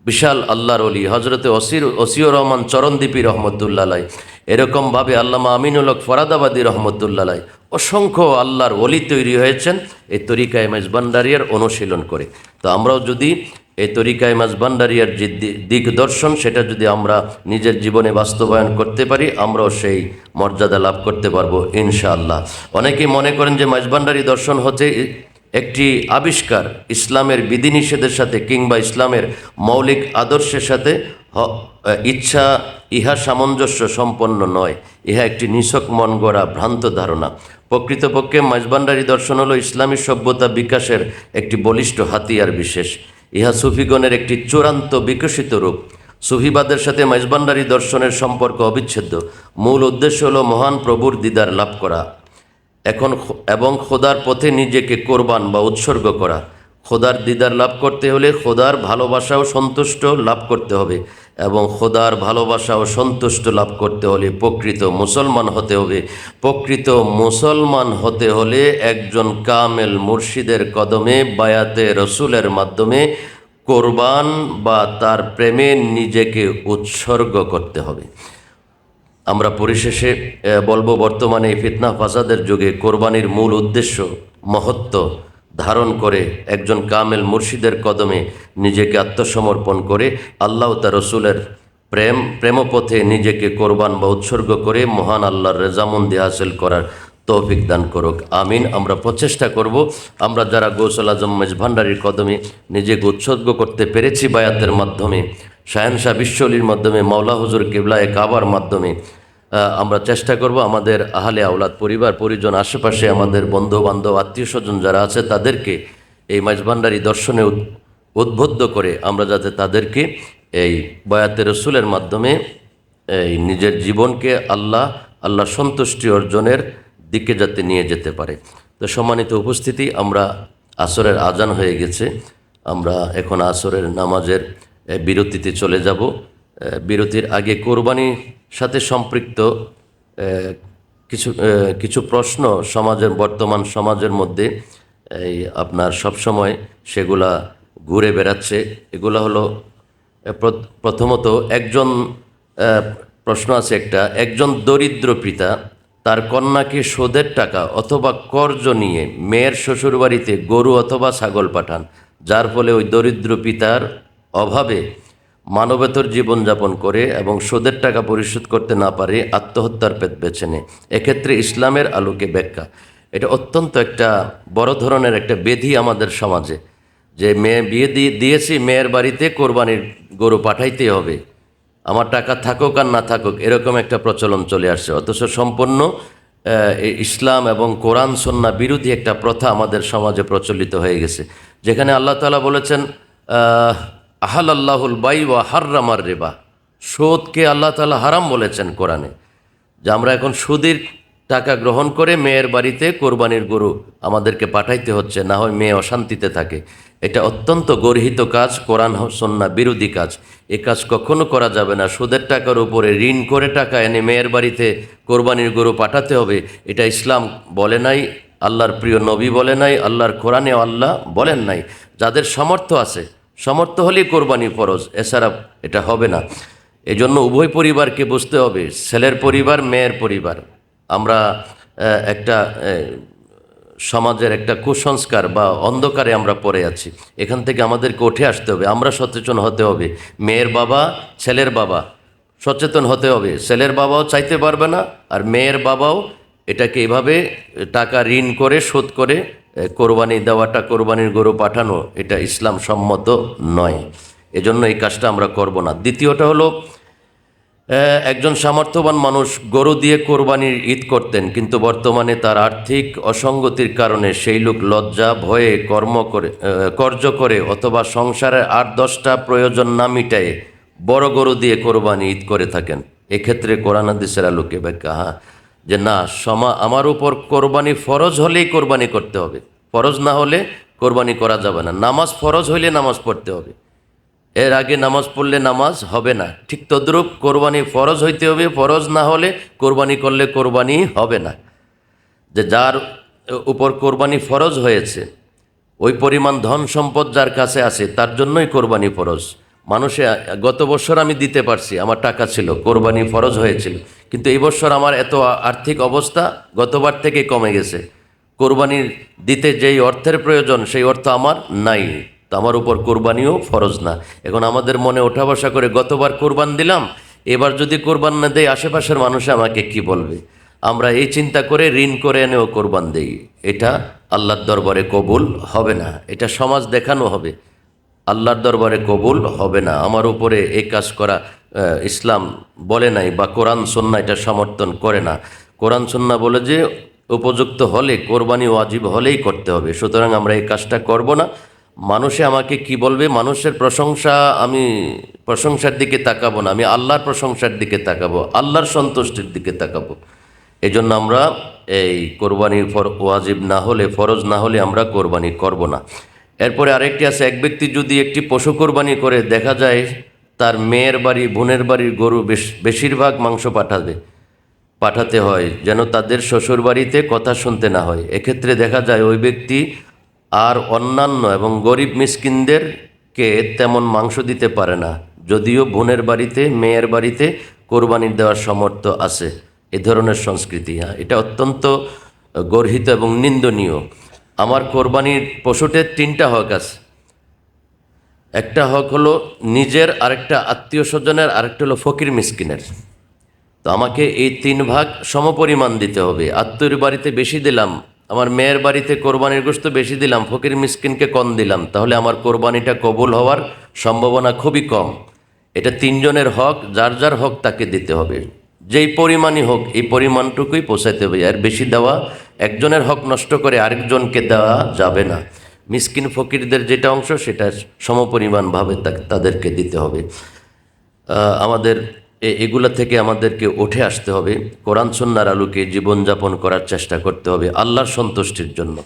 বিশাল আল্লাহর অলি, হজরতে ওসিউর রহমান চরণদ্বীপী রহমতুল্লাহ আলাই, এরকমভাবে আল্লামা আমিনুল হক ফরাদাবাদী রহমতুল্লাহ আলাই, অসংখ্য আল্লাহর অলি তৈরি হয়েছেন এই তরিকায় মাঝভান্ডারিয়ার অনুশীলন করে। তো আমরাও যদি এই তরিকায় মাঝভান্ডারিয়ার যে দিক দর্শন, সেটা যদি আমরা নিজের জীবনে বাস্তবায়ন করতে পারি, আমরাও সেই মর্যাদা লাভ করতে পারবো ইনশাআল্লাহ। অনেকেই মনে করেন যে মাঝভান্ডারী দর্শন হচ্ছে একটি আবিষ্কার, ইসলামের বিধিনিষেধের সাথে কিংবা ইসলামের মৌলিক আদর্শের সাথে ইহা সামঞ্জস্য সম্পন্ন নয়। ইহা একটি নিছক মন গড়া ভ্রান্ত ধারণা। প্রকৃতপক্ষে মাঝভান্ডারী দর্শন হলো ইসলামী সভ্যতা বিকাশের একটি বলিষ্ঠ হাতিয়ার বিশেষ। ইহা সুফিগণের একটি চূড়ান্ত বিকশিত রূপ। সুফিবাদের সাথে মাঝভান্ডারী দর্শনের সম্পর্ক অবিচ্ছেদ্য। মূল উদ্দেশ্য হলো মহান প্রভুর দিদার লাভ করা এবং খোদার পথে নিজেকে কোরবান বা উৎসর্গ করা। খোদার দিদার লাভ করতে হলে খোদার ভালোবাসা ও সন্তুষ্ট লাভ করতে হবে, এবং খোদার ভালোবাসা ও সন্তুষ্ট লাভ করতে হলে প্রকৃত মুসলমান হতে হবে। প্রকৃত মুসলমান হতে হলে একজন কামেল মুর্শিদের কদমে বায়াতে রসুলের মাধ্যমে কোরবান বা তার প্রেমে নিজেকে উৎসর্গ করতে হবে। আমরা পরিশেষে বলবো, বর্তমানে এই ফিতনা ফাসাদের যুগে কোরবানির মূল উদ্দেশ্য মহত্ব ধারণ করে একজন কামেল মুর্শিদের কদমে নিজেকে আত্মসমর্পণ করে আল্লাহ তার রসুলের প্রেমপথে নিজেকে কোরবান বা উৎসর্গ করে মহান আল্লাহর রেজামন্দি হাসিল করার তৌফিক দান করুক, আমিন। আমরা প্রচেষ্টা করব, আমরা যারা গৌসুল আজম মাঝভান্ডারীর কদমে নিজেকে উৎসর্গ করতে পেরেছি বায়াতের মাধ্যমে, শাহেনশাহ বিশ্বলির মাধ্যমে, মাওলা হুজুর কিবলায়ে কাবার মাধ্যমে, আমরা চেষ্টা করব আমাদের আহলে আওলাদ, পরিবার পরিজন, আশেপাশে আমাদের বন্ধু বান্ধব আত্মীয় স্বজন যারা আছে তাদেরকে এই মাঝভান্ডারী দর্শনে উদ্বুদ্ধ করে আমরা যাতে তাদেরকে এই বায়াতে রসুলের মাধ্যমে এই নিজের জীবনকে আল্লাহ সন্তুষ্টি অর্জনের দিকে যাতে নিয়ে যেতে পারে। তো সম্মানিত উপস্থিতি, আমরা আসরের আজান হয়ে গেছে, আমরা এখন আসরের নামাজের বিরতিতে চলে যাব। বিরতির আগে কোরবানির সাথে সম্পৃক্ত কিছু প্রশ্ন বর্তমান সমাজের মধ্যে এই আপনার সবসময় সেগুলা ঘুরে বেড়াচ্ছে। এগুলো হলো প্রথমত প্রশ্ন আছে একজন দরিদ্র পিতা তার কন্যাকে সুদের টাকা অথবা কর্জ নিয়ে মেয়ের শ্বশুরবাড়িতে গরু অথবা ছাগল পাঠান, যার ফলে ওই দরিদ্র পিতার অভাবে মানবেতর জীবনযাপন করে এবং সুদের টাকা পরিশোধ করতে না পারে আত্মহত্যার পথ বেছে নেয়। এক্ষেত্রে ইসলামের আলোকে ব্যাখ্যা। এটা অত্যন্ত একটা বড় ধরনের একটা ব্যাধি আমাদের সমাজে, যে মেয়ে বিয়ে দিয়েছি, মেয়ের বাড়িতে কোরবানির গরু পাঠাইতেই হবে, আমার টাকা থাকুক আর না থাকুক, এরকম একটা প্রচলন চলে আসছে। অথচ সম্পূর্ণ ইসলাম এবং কোরআন সুন্নাহ বিরোধী একটা প্রথা আমাদের সমাজে প্রচলিত হয়ে গেছে, যেখানে আল্লাহ তাআলা বলেছেন আহালাল্লাহুল বাই ওয়া হাররামার রিবা, সুদকে আল্লাহ তাআলা হারাম বলেছেন কোরআনে। যে আমরা এখন সুদের টাকা গ্রহণ করে মেয়ের বাড়িতে কোরবানির গরু আমাদেরকে পাঠাইতে হচ্ছে, না হয় মেয়ে অশান্তিতে থাকে। এটা অত্যন্ত গর্হিত কাজ, কোরআন সুন্নাহ বিরোধী কাজ। এ কাজ কখনো করা যাবে না। সুদের টাকার উপরে ঋণ করে টাকা এনে মেয়ের বাড়িতে কোরবানির গরু পাঠাতে হবে, এটা ইসলাম বলে নাই, আল্লাহর প্রিয় নবী বলে নাই, আল্লাহর কোরআনে আল্লাহ বলেন নাই। যাদের সামর্থ্য আছে, সামর্থ্য হলেই কোরবানি ফরজ, এছাড়া এটা হবে না। এজন্য উভয় পরিবারকে বুঝতে হবে, ছেলের পরিবার, মেয়ের পরিবার। আমরা একটা সমাজের একটা কুসংস্কার বা অন্ধকারে আমরা পড়ে আছি, এখান থেকে আমাদেরকে উঠে আসতে হবে। আমরা সচেতন হতে হবে। মেয়ের বাবা, ছেলের বাবা সচেতন হতে হবে। ছেলের বাবাও চাইতে পারবে না, আর মেয়ের বাবাও এটাকে এভাবে টাকা ঋণ করে শোধ করে কোরবানি দেওয়াটা, কোরবানির গরু পাঠানো, এটা ইসলাম সম্মত নয়। এজন্য এই কাজটা আমরা করব না। দ্বিতীয়টা হলো, একজন সামর্থ্যবান মানুষ গরু দিয়ে কোরবানির ঈদ করতেন, কিন্তু বর্তমানে তার আর্থিক অসঙ্গতির কারণে সেই লোক লজ্জা ভয়ে কর্য করে অথবা সংসারের 8-10টা প্রয়োজন না মিটায়ে বড় গরু দিয়ে কোরবানি ঈদ করে থাকেন। এক্ষেত্রে কোরআন হাদিসের আলোকে ব্যাখ্যা যে না, আমার উপর কোরবানি ফরজ হলেই কোরবানি করতে হবে, ফরজ না হলে কোরবানি করা যাবে না। নামাজ ফরজ হইলে নামাজ পড়তে হবে, এর আগে নামাজ পড়লে নামাজ হবে না। ঠিক তদ্রূপ কোরবানি ফরজ হইতে হবে, ফরজ না হলে কোরবানি করলে কোরবানি হবে না। যে যার উপর কোরবানি ফরজ হয়েছে, ওই পরিমাণ ধন সম্পদ যার কাছে আছে, তার জন্যই কোরবানি ফরজ। মানুষে গত বছর আমি দিতে পারছি, আমার টাকা ছিল, কোরবানি ফরজ হয়েছিল, কিন্তু এই বছর আমার এত আর্থিক অবস্থা গতবার থেকে কমে গেছে, কোরবানির দিতে যেই অর্থের প্রয়োজন সেই অর্থ আমার নাই, তো আমার উপর কোরবানিও ফরজ না। এখন আমাদের মনে ওঠা বসা করে গতবার কোরবান দিলাম, এবার যদি কোরবান না দেয় আশেপাশের মানুষ আমাকে কি বলবে, আমরা এই চিন্তা করে ঋণ করে এনেও কোরবান দেই। এটা আল্লাহর দরবারে কবুল হবে না, এটা সমাজ দেখানো হবে, আল্লাহর দরবারে কবুল হবে না। আমার উপরে এই কাজ করা ইসলাম বলে নাই, বা কোরআন সুন্নাহ এটা সমর্থন করে না। কোরআন সুন্নাহ বলে যে উপযুক্ত হলে, কোরবানি ওয়াজিব হলেই করতে হবে। সুতরাং আমরা এই কাজটা করব না। মানুষে আমাকে কি বলবে, মানুষের আমি প্রশংসার দিকে তাকাবো না, আমি আল্লাহর প্রশংসার দিকে তাকাবো, আল্লাহর সন্তুষ্টির দিকে তাকাবো। এই জন্য আমরা এই কোরবানি ওয়াজিব না হলে, ফরজ না হলে আমরা কোরবানি করব না। এরপরে আরেকটি আছে, এক ব্যক্তি যদি একটি পশু কোরবানি করে দেখা যায় তার মেয়ের বাড়ি, বোনের বাড়ির গরু বেশিরভাগ মাংস পাঠাতে হয় যেন তাদের শ্বশুর বাড়িতে কথা শুনতে না হয়। এক্ষেত্রে দেখা যায় ওই ব্যক্তি আর অন্যান্য এবং গরিব মিসকিনদেরকে তেমন মাংস দিতে পারে না, যদিও বোনের বাড়িতে, মেয়ের বাড়িতে কোরবানি দেওয়ার সামর্থ্য আছে। এ ধরনের সংস্কৃতি, এটা অত্যন্ত গর্হিত এবং নিন্দনীয়। আমার কোরবানির পশুটের 3টা হক আছে। একটা হক হলো নিজের, আরেকটা আত্মীয় স্বজনের, আরেকটা হলো ফকির মিসকিনের। তো আমাকে এই 3 ভাগ সমপরিমাণ দিতে হবে। আত্মীয়র বাড়িতে বেশি দিলাম, আমার মেয়ের বাড়িতে কোরবানির গোশত বেশি দিলাম, ফকির মিসকিনকে কম দিলাম, তাহলে আমার কোরবানিটা কবুল হওয়ার সম্ভাবনা খুবই কম। এটা 3 জনের হক, যার যার হক তাকে দিতে হবে। যেই পরিমাণই হোক এই পরিমাণটুকুই পৌঁছাতে হবে, আর বেশি দেওয়া, একজনের হক নষ্ট করে আরেকজনকে দেওয়া যাবে না। মিসকিন ফকিরদের যেটা অংশ সেটা সমপরিমাণভাবে তাদেরকে দিতে হবে। আমাদের এগুলা থেকে আমাদেরকে উঠে আসতে হবে, কোরআন সুন্নাহর আলোকে জীবনযাপন করার চেষ্টা করতে হবে আল্লাহর সন্তুষ্টির জন্য।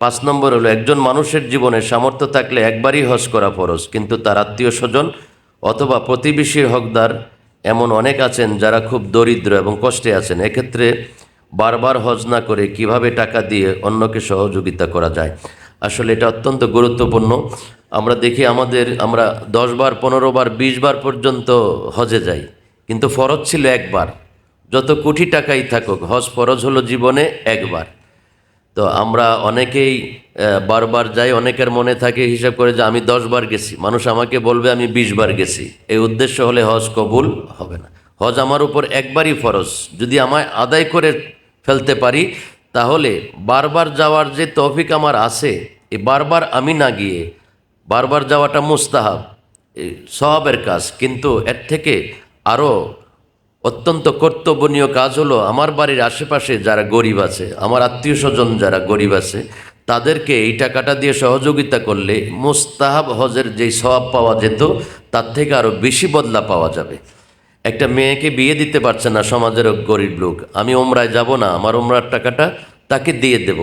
5 নম্বর হলো, একজন মানুষের জীবনে সামর্থ্য থাকলে একবারই হজ করা ফরজ, কিন্তু তার আত্মীয় স্বজন অথবা প্রতিবেশীর হকদার এমন অনেক আছেন যারা খুব দরিদ্র এবং কষ্টে আছেন। এক্ষেত্রে বারবার হজ না করে কিভাবে টাকা দিয়ে অন্যকে সহযোগিতা করা যায়, আসলে এটা অত্যন্ত গুরুত্বপূর্ণ। আমরা দেখি আমরা 10 বার, 15 বার, 20 বার পর্যন্ত হজে যাই, কিন্তু ফরজ ছিল একবার। যত কোটি টাকাই থাকুক, হজ ফরজ হলো জীবনে একবার। তো আমরা অনেকেই বারবার যাই, অনেকের মনে থাকে হিসাব করে যে আমি 10 বার গেছি, মানুষ আমাকে বলবে আমি 20 বার গেছি। এই উদ্দেশ্য হলে হজ কবুল হবে না। হজ আমার উপর একবারই ফরজ, যদি আমায় আদায় করে ফেলতে পারি তাহলে বারবার যাওয়ার যে তৌফিক আমার আছে, এই বারবার আমি না গিয়ে বারবার যাওয়াটা মুস্তাহাব, সওয়াবের কাজ, কিন্তু এর থেকে আরও অত্যন্ত কর্তব্যনীয় কাজ হলো আমার বাড়ির আশেপাশে যারা গরিব আছে, আমার আত্মীয় স্বজন যারা গরিব আছে, তাদেরকে এই টাকাটা দিয়ে সহযোগিতা করলে মুস্তাহাব হজের যেই সওয়াব পাওয়া যেত তার থেকে আরও বেশি বদলা পাওয়া যাবে। একটা মেয়েকে বিয়ে দিতে পারছে না সমাজের গরিব লোক, আমি ওমরায় যাব না, আমার ওমরার টাকাটা তাকে দিয়ে দেব।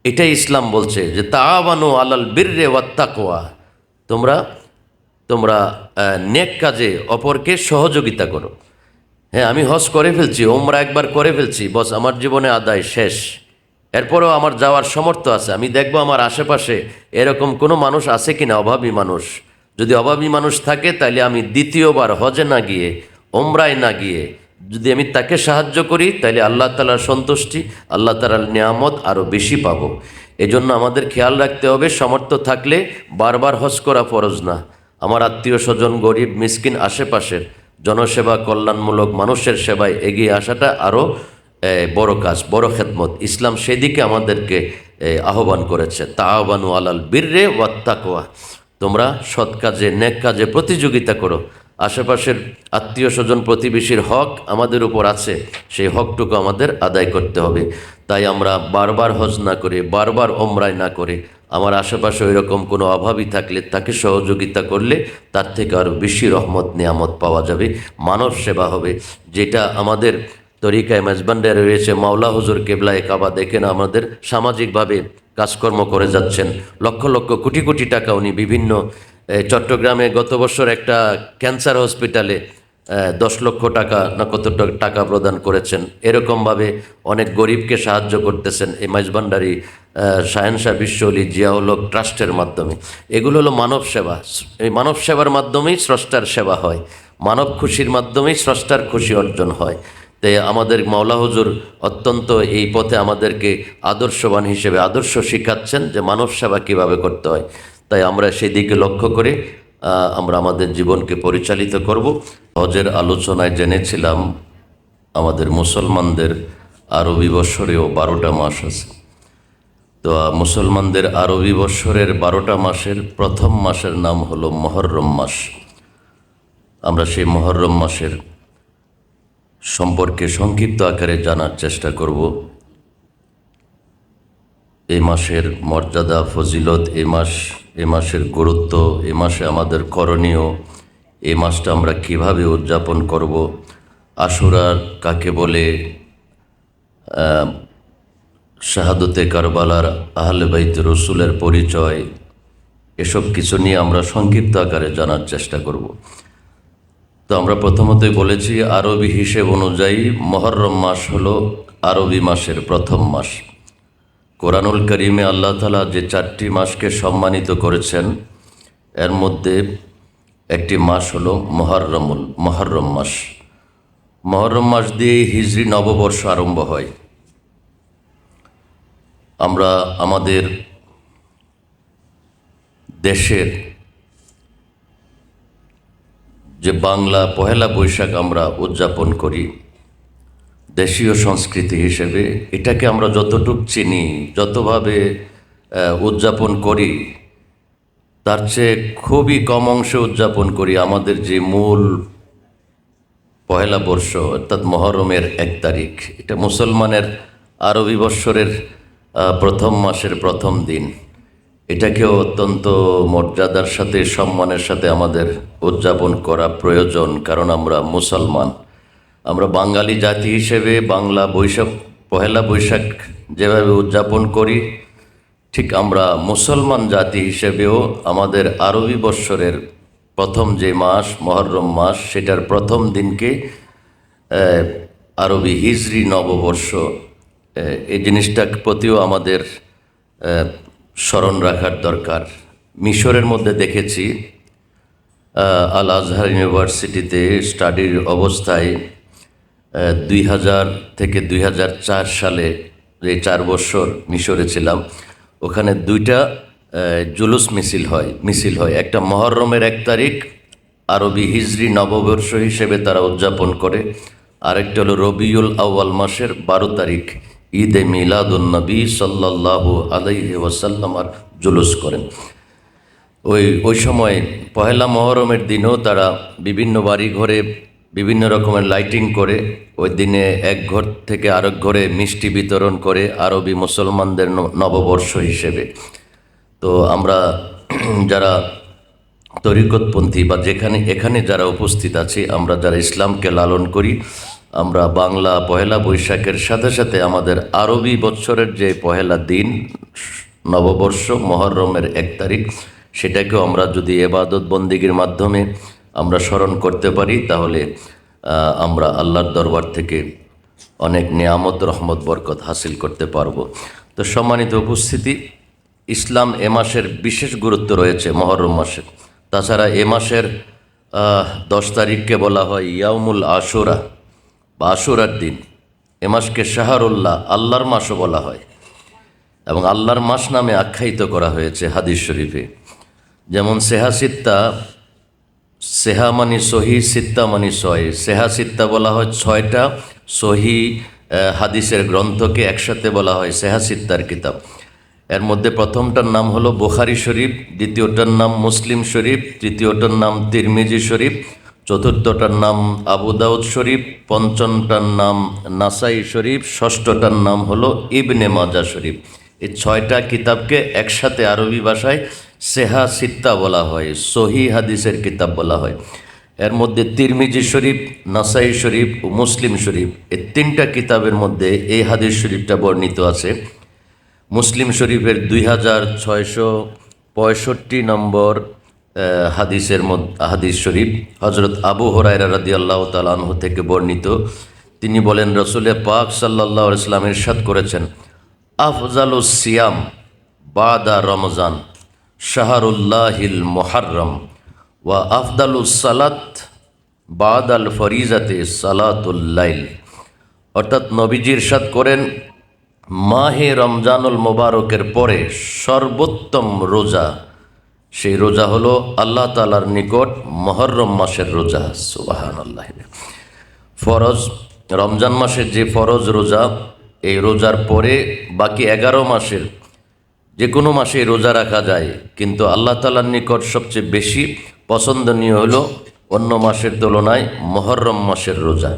এটাই ইসলাম বলছে যে তাআওয়ানু আলাল বিররি ওয়াত তাকওয়া, তোমরা তোমরা নেক কাজে অপরকে সহযোগিতা করো। হ্যাঁ, আমি হজ করে ফেলছি, ওমরা একবার করে ফেলছি, বস আমার জীবনে আদায় শেষ। এরপরেও আমার যাওয়ার সামর্থ্য আছে, আমি দেখব আমার আশেপাশে এরকম কোনো মানুষ আছে কিনা অভাবী মানুষ। যদি অভাবী মানুষ থাকে তাহলে আমি দ্বিতীয়বার হজে না গিয়ে, ওমরায় না গিয়ে যদি আমি তাকে সাহায্য করি তাহলে আল্লাহ তাআলার সন্তুষ্টি, আল্লাহ তাআলার নিয়ামত আরও বেশি পাবো। এজন্য আমাদের খেয়াল রাখতে হবে, সামর্থ্য থাকলে বারবার হজ করা ফরজ না। আমার আত্মীয় স্বজন গরিব মিসকিন আশেপাশের জনসেবা কল্যাণমূলক মানুষের সেবায় এগিয়ে আসাটা আরও বড় কাজ, বড় খেদমত। ইসলাম সেদিকে আমাদেরকে আহ্বান করেছে, তাআওয়ানু আলাল বিররি ওয়াত তাকওয়া, তোমরা সৎ কাজে নেক কাজে প্রতিযোগিতা করো। আশেপাশের আত্মীয় স্বজন প্রতিবেশীর হক আমাদের উপর আছে, সেই হকটুকু আমাদের আদায় করতে হবে। তাই আমরা বারবার হজ না করে, বারবার ওমরায় না করে, আমার আশেপাশে এরকম কোনো অভাবী থাকলে তাকে সহযোগিতা করলে তার থেকে আরও বেশি রহমত নিয়ামত পাওয়া যাবে, মানব সেবা হবে। যেটা আমাদের তরিকায় মেজবান্ডে রয়েছে, মাওলা হুজুর কেবলায়ে কাবা দেখেন আমাদের সামাজিকভাবে কাজকর্ম করে যাচ্ছেন, লক্ষ লক্ষ কোটি কোটি টাকা উনি বিভিন্ন চট্টগ্রামে গত বছর একটা ক্যান্সার হসপিটালে 10 লক্ষ টাকা না কত টাকা প্রদান করেছেন। এরকমভাবে অনেক গরিবকে সাহায্য করতেছেন এই মাইজভান্ডারি শাহেনশাহ বিশ্ব অলি জিয়াউল হক ট্রাস্টের মাধ্যমে। এগুলো হলো মানব সেবা। এই মানব সেবার মাধ্যমেই স্রষ্টার সেবা হয়, মানব খুশির মাধ্যমেই স্রষ্টার খুশি অর্জন হয়। তাই আমাদের মাওলা হুজুর অত্যন্ত এই পথে আমাদেরকে আদর্শবান হিসেবে আদর্শ শিখাচ্ছেন যে মানব সেবা কীভাবে করতে হয়। তাই আমরা সেই দিকে লক্ষ্য করে আমরা আমাদের জীবনকে পরিচালিত করব। হজের আলোচনায় জেনেছিলাম আমাদের মুসলমানদের আরবি বৎসরেও 12টা মাস আছে। তো মুসলমানদের আরবি বৎসরের 12টা মাসের প্রথম মাসের নাম হলো মুহররম মাস। আমরা সেই মুহররম মাসের সম্পর্কে সংক্ষিপ্ত আকারে জানার চেষ্টা করব। এই মাসের মর্যাদা, ফজিলত, এই মাসের গুরুত্ব, এই মাসে আমাদের করণীয়, এই মাসটা আমরা কিভাবে উদযাপন করব, আশুরা কাকে বলে, শাহাদতে কারবালার আহলে বাইত রসুলের পরিচয়, এসব কিছু নিয়ে আমরা সংক্ষিপ্ত আকারে জানার চেষ্টা করব। তো আমরা প্রথমতই বলেছি আরবি হিসেব অনুযায়ী মুহররম মাস হলো আরবি মাসের প্রথম মাস। কোরআনুল কারীমে আল্লাহ তাআলা যে 4টি মাসকে সম্মানিত করেছেন এর মধ্যে একটি মাস হলো মুহররম মাস। মুহররম মাস দিয়ে হিজরি নববর্ষ আরম্ভ হয়। আমরা আমাদের দেশের যে বাংলা পহেলা বৈশাখ আমরা উদযাপন করি দেশীয় সংস্কৃতি হিসেবে, এটাকে আমরা যতটুক চিনি, যতভাবে উদযাপন করি তার চেয়ে খুবই কম অংশে উদযাপন করি আমাদের যে মূল পহেলা বর্ষ অর্থাৎ মুহররমের 1 তারিখ। এটা মুসলমানের আরবি বৎসরের প্রথম মাসের প্রথম দিন। এটাকেও অত্যন্ত মর্যাদার সাথে, সম্মানের সাথে আমাদের উদযাপন করা প্রয়োজন, কারণ আমরা মুসলমান। আমরা বাঙালি জাতি হিসেবে পহেলা বৈশাখ যেভাবে উদযাপন করি, ঠিক আমরা মুসলমান জাতি হিসেবেও আমাদের আরবি বৎসরের প্রথম যে মাস মুহররম মাস, সেটার প্রথম দিনকে আরবি হিজরি নববর্ষ, এই জিনিসটার প্রতিও আমাদের স্মরণ রাখার দরকার। মিশরের মধ্যে দেখেছি আল আজহার ইউনিভার্সিটিতে স্টাডির অবস্থায় 2000 থেকে 2004 সালে যে 4 বছর মিশরে ছিলাম, ওখানে 2টা জুলুস মিছিল হয়। একটা মুহররমের 1 তারিখ আরবি হিজরি নববর্ষ হিসেবে তারা উদযাপন করে, আরেকটা হলো রবিউল আউয়াল মাসের 12 তারিখ ঈদে মিলাদুন নবী সাল্লাল্লাহু আলাইহি ওয়াসাল্লাম আর জুলুস করেন। ওই সময় পহেলা মুহররমের দিনও তারা বিভিন্ন বাড়ি ঘরে বিভিন্ন রকমের লাইটিং করে ওই দিনে এক ঘর থেকে আরেক ঘরে মিষ্টি বিতরণ করে আরবি মুসলমানদের নববর্ষ হিসেবে। তো আমরা যারা তরিকতপন্থী বা এখানে যারা উপস্থিত আছি, আমরা যারা ইসলামকে লালন করি, আমরা বাংলা পহেলা বৈশাখের সাথে সাথে আমাদের আরবি বৎসরের যে পহেলা দিন নববর্ষ মহররমের 1 তারিখ, সেটাকেও আমরা যদি এবাদত বন্দিগির মাধ্যমে আমরা স্মরণ করতে পারি, তাহলে আমরা আল্লাহর দরবার থেকে অনেক নিয়ামত রহমত বরকত হাসিল করতে পারবো। তো সম্মানিত উপস্থিতি, ইসলাম এ মাসের বিশেষ গুরুত্ব রয়েছে মহররম মাসের। তাছাড়া এ মাসের 10 তারিখকে বলা হয় ইয়াউমুল আশুরা বা আশুরার দিন। এ মাসকে শাহরুল্লাহ, আল্লাহর মাসও বলা হয় এবং আল্লাহর মাস নামে আখ্যায়িত করা হয়েছে হাদিস শরীফে। যেমন সেহা মানি সহি, সিত্তা মানি 6। সেহা সিত্তা বলা হয় 6টা সহি হাদিসের গ্রন্থকে একসাথে বলা হয় সেহা সিত্তার কিতাব। এর মধ্যে প্রথমটার নাম হলো বুখারী শরীফ, দ্বিতীয়টার নাম মুসলিম শরীফ, তৃতীয়টার নাম তিরমিজি শরীফ, চতুর্থটার নাম আবু দাউদ শরীফ, পঞ্চমটার নাম নাসাই শরীফ, ষষ্ঠটার নাম হলো ইবনে মাজা শরীফ। এই 6টা কিতাবকে একসাথে আরবি ভাষায় সেহা সিত্তা বলা হয়, সহি হাদিসের কিতাব বলা হয়। এর মধ্যে তিরমিজি শরীফ, নাসাই শরীফ ও মুসলিম শরীফ, এই 3টা কিতাবের মধ্যে এই হাদিস শরীফটা বর্ণিত আছে। মুসলিম শরীফের 2665 নম্বর হাদিস শরীফ হজরত আবু হুরায়রা রাদিয়াল্লাহু তাআলা আনহু থেকে বর্ণিত। তিনি বলেন, রাসূল পাক সাল্লাল্লাহু আলাইহি ওয়াসাল্লাম ইরশাদ করেছেন, আফজালুস সিয়াম বাদা রমজান শাহরুল্লাহিল মুহাররম ওয়া আফদালুস সালাত বাদাল ফরিজাতে সালাতুল লাইল। অর্থাৎ নবীজি ইরশাদ করেন, মাহে রমজানুল মোবারকের পরে সর্বোত্তম রোজা, সেই রোজা হলো আল্লাহ তাআলার নিকট মুহররম মাসের রোজা। সুবহানাল্লাহ। ফরজ রমজান মাসের যে ফরজ রোজা, এই রোজার পরে বাকি 11 মাসের যে কোনো মাসে রোজা রাখা যায়, কিন্তু আল্লাহ তাআলার নিকট সবচেয়ে বেশি পছন্দনীয় হলো অন্য মাসের তুলনায় মুহররম মাসের রোজা।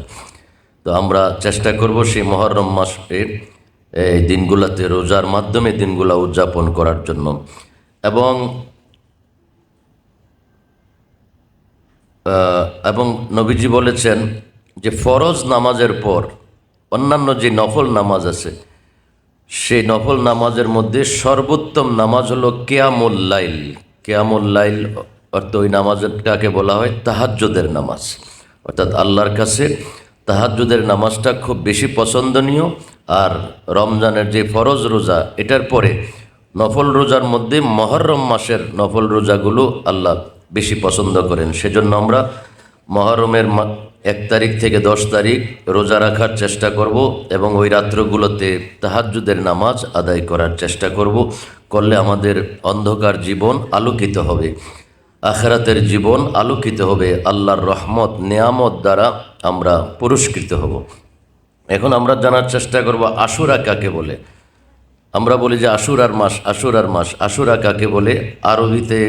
তো আমরা চেষ্টা করব সেই মুহররম মাসের এই দিনগুলোতে রোজার মাধ্যমে দিনগুলো উদযাপন করার জন্য। এবং নবীজি বলেছেন যে ফরজ নামাজের পর অন্যান্য যে নফল নামাজ আছে, সেই নফল নামাজের মধ্যে সর্বোত্তম নামাজ হলো কিয়ামুল লাইল। কিয়ামুল লাইল অর্থ ওই নামাজটাকে বলা হয় তাহাজ্জুদের নামাজ। অর্থাৎ আল্লাহর কাছে তাহাজ্জুদের নামাজটা খুব বেশি পছন্দনীয়। আর রমজানের যে ফরজ রোজা, এটার পরে নফল রোজার মধ্যে মুহররম মাসের নফল রোজাগুলো আল্লাহ বেশি পছন্দ করেন। সেজন্য আমরা মুহররমের 1 তারিখ থেকে 10 তারিখ রোজা রাখার চেষ্টা করব এবং ওই রাত্রগুলোতে তাহাজ্জুদের নামাজ আদায় করার চেষ্টা করব। করলে আমাদের অন্ধকার জীবন আলোকিত হবে, আখিরাতের জীবন আলোকিত হবে, আল্লাহর রহমত নেয়ামত দ্বারা আমরা পুরস্কৃত হব। এখন আমরা জানার চেষ্টা করব আশুরা কাকে বলে। আমরা বলি যে আশুরার মাস, আশুরার মাস। আশুরা কাকে বলে? আরবিতে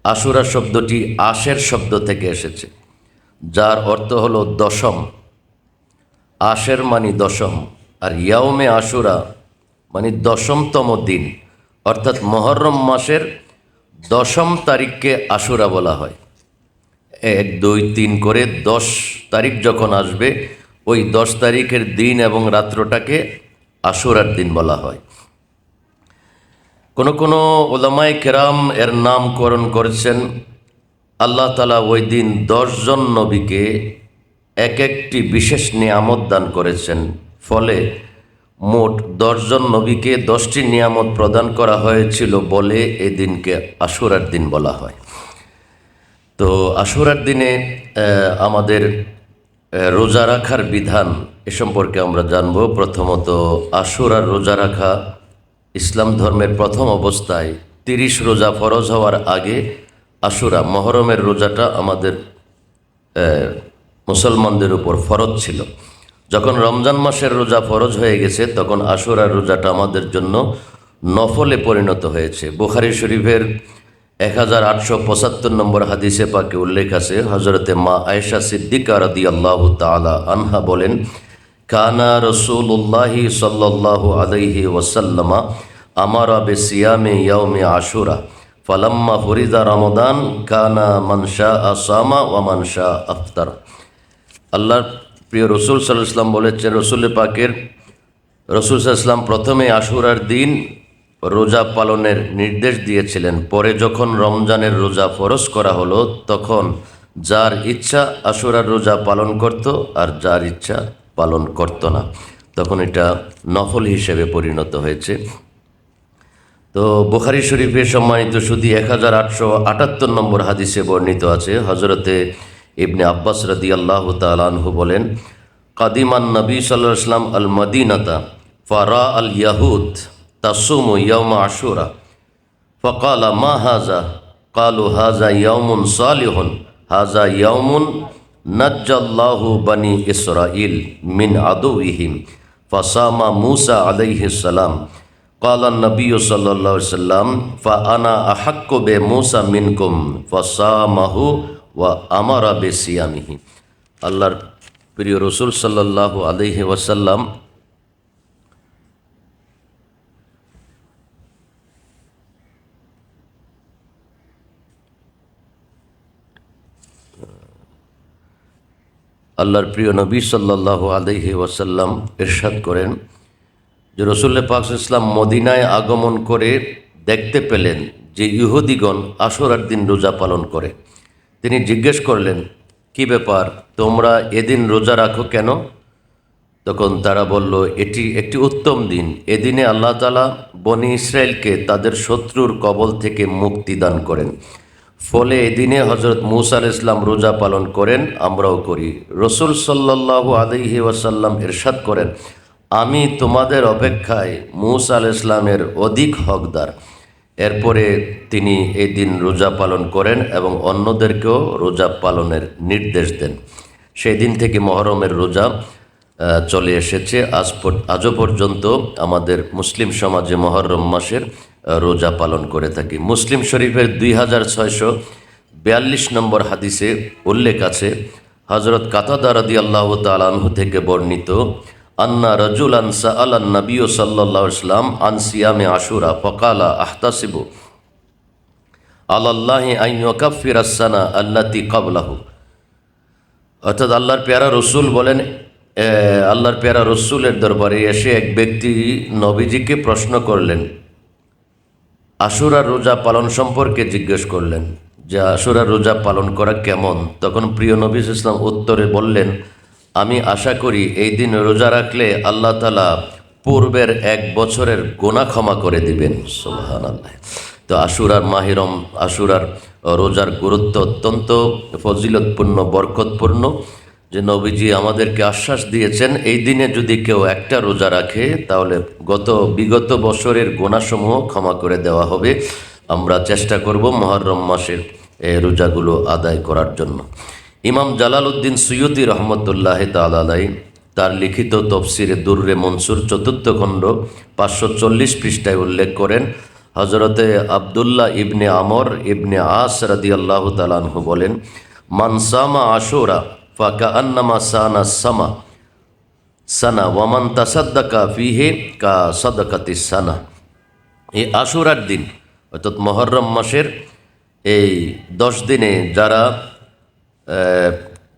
আশুরা শব্দটি আশের শব্দ থেকে এসেছে, যার অর্থ হলো দশম। আশের মানে দশম, আর ইয়াউমে আশুরা মানে 10তম দিন। অর্থাৎ মুহররম মাসের 10ম তারিখকে আশুরা বলা হয়। 1, 2, 3 করে 10 তারিখ যখন আসবে, ওই 10 তারিখের দিন এবং রাত্রটাকে আশুরার দিন বলা হয়। কোনো উলামায়ে কেরাম এর নামকরণ করেছেন। আল্লাহ তাআলা ওই দিন 10 জন নবীকে এক একটি বিশেষ নিয়ামত দান করেছেন। ফলে মোট 10 জন নবীকে 10টি নিয়ামত প্রদান করা হয়েছিল বলে এই দিনকে আশুরার দিন বলা হয়। তো আশুরার দিনে আমাদের রোজা রাখার বিধান এ সম্পর্কে আমরা জানব। প্রথমত, আশুরার রোজা রাখা ইসলাম ধর্মের প্রথম অবস্থায় 30 রোজা ফরজ হওয়ার আগে আশুরা মুহররমের রোজাটা আমাদের মুসলমানদের উপর ফরজ ছিল। যখন রমজান মাসের রোজা ফরজ হয়ে গেছে, তখন আশুরার রোজাটা আমাদের জন্য নফলে পরিণত হয়েছে। বুখারী শরীফের 1875 নম্বর হাদিসে পাকে উল্লেখ আছে, হজরতে মা আয়েশা সিদ্দিকা রাদিয়াল্লাহু তাআলা আনহা বলেন, কানা রাসূলুল্লাহি সাল্লাল্লাহু আলাইহি ওয়াসাল্লামা আমারা বিসিয়ামি ইয়াউমি আশুরা ফালাম্মা ফুরিদা রমাদান কানা মান শাআ সামা ওয়া মান শাআ আফতার। আল্লাহর প্রিয় রসুল সাল্লাল্লাহু আলাইহি ওয়াসাল্লাম বলেছেন, রসুল সাল্লাল্লাহু আলাইহি ওয়াসাল্লাম প্রথমে আশুরার দিন রোজা পালনের নির্দেশ দিয়েছিলেন। পরে যখন রমজানের রোজা ফরজ করা হলো, তখন যার ইচ্ছা আশুরার রোজা পালন করত আর যার ইচ্ছা পালন করত না। তখন এটা নফল হিসেবে পরিণত হয়েছে। তো বুখারী শরীফে সম্মানিত শুধু 1878 নম্বর হাদিসে বর্ণিত আছে, হজরতে ইবনে আব্বাস রাদিয়াল্লাহু তাআলা আনহু বলেন, কাদিমান নবী সাল্লাল্লাহু আলাইহি ওয়াসাল্লাম আল মদিনাতা ফারা আল ইয়াহুদ তাসুমু ইয়াউমা আশুরা ফাকালা মা হাযা ক্বালু হাযা ইয়াউমুন সালিহুন হাযা ইয়াউমুন নাজ্জাল্লাহু বনি ইসরাঈল মিন আদুইহিম ফাসামা মূসা আলাইহিস সালাম ক্বালা নবী সাল্লাল্লাহু আলাইহি ওয়াসাল্লাম ফাআনা আহাক্কু বিমূসা মিনকুম ফাসামাহু ওয়া আমারা বিসিয়ামিহি। আল্লাহর প্রিয় রসুল সাল্লাল্লাহু আলাইহি ওয়াসাল্লাম আল্লাহর প্রিয় নবী সাল্লাল্লাহু আলাইহি ওয়াসাল্লাম ইরশাদ করেন যে রসুল পাক ইসলাম মদিনায় আগমন করে দেখতে পেলেন যে ইহুদিগণ আশুরার দিন রোজা পালন করে। তিনি জিজ্ঞেস করলেন, কি ব্যাপার, তোমরা এদিন রোজা রাখো কেন? তখন তারা বলল, এটি একটি উত্তম দিন। এদিনে আল্লাহ তাআলা বনি ইসরায়েলকে তাদের শত্রুর কবল থেকে মুক্তি দান করেন। ফলে এদিনে হজরত মূসা আলাইহিস সালাম রোজা পালন করেন, আমরাও করি। রসুল সাল্লাল্লাহু আলাইহি ওয়াসাল্লাম ইরশাদ করেন, আমি তোমাদের অপেক্ষায় মূসা আলাইহিস সালামের অধিক হকদার। এরপরে তিনি এই দিন রোজা পালন করেন এবং অন্যদেরকেও রোজা পালনের নির্দেশ দেন। সেই দিন থেকে মহরমের রোজা চলে এসেছে। আজও পর্যন্ত আমাদের মুসলিম সমাজে মহরম মাসের রোজা পালন করে থাকি। মুসলিম শরীফের 2642 নম্বর হাদিসে উল্লেখ আছে, হজরত কাতাদা রাদিয়াল্লাহু তাআলা আনহু থেকে বর্ণিত, আন্না রাজুলান সাআলান নবী সাল্লাল্লাহু আলাইহি ওয়াসাল্লাম আন সিয়ামে আশুরা ফাকালা আহতাসিবু আলাল্লাহি আন ইউকাফিরাস সানা আল্লাতী ক্বাবলাহু। অর্থাৎ আল্লাহর পেয়ারা রসুল বলেন, আল্লাহর পেয়ারা রসুলের দরবারে এসে এক ব্যক্তি নবীজিকে প্রশ্ন করলেন, আশুরার রোজা পালন সম্পর্কে জিজ্ঞেস করলেন যে আশুরার রোজা পালন করা কেমন। তখন প্রিয় নবী সাল্লাল্লাহু আলাইহি ওয়াসাল্লাম উত্তরে বললেন, আমি আশা করি এই দিন রোজা রাখলে আল্লাহ তাআলা পূর্বের 1 বছরের গুনাহ ক্ষমা করে দিবেন। সুবহানাল্লাহ। তো আশুরার রোজার গুরুত্ব অত্যন্ত ফজিলতপূর্ণ, বরকতপূর্ণ, যে নবীজি আমাদেরকে আশ্বাস দিয়েছেন এই দিনে যদি কেউ একটা রোজা রাখে তাহলে বিগত বছরের গুনাহসমূহ ক্ষমা করে দেওয়া হবে। আমরা চেষ্টা করব মহরম মাসের এই রোজাগুলো আদায় করার জন্য। ইমাম জালালউদ্দিন সুয়ুতি রহমতুল্লাহ তাআলা আলাইহি তার লিখিত তফসিরে দুররে মনসুর 4th খণ্ড 540 পৃষ্ঠায় উল্লেখ করেন, হজরতে আবদুল্লাহ ইবনে আমর ইবনে আস রাদিয়াল্লাহু তাআলা আনহু বলেন, মান সামা আশুরা ফাকান্নামা সানা ওয়া মান তাসাদ্দাকা ফিহি কা সাদাকাতিস সানা। এই আশুরার দিন অর্থাৎ মহরম মাসের এই 10 দিনে যারা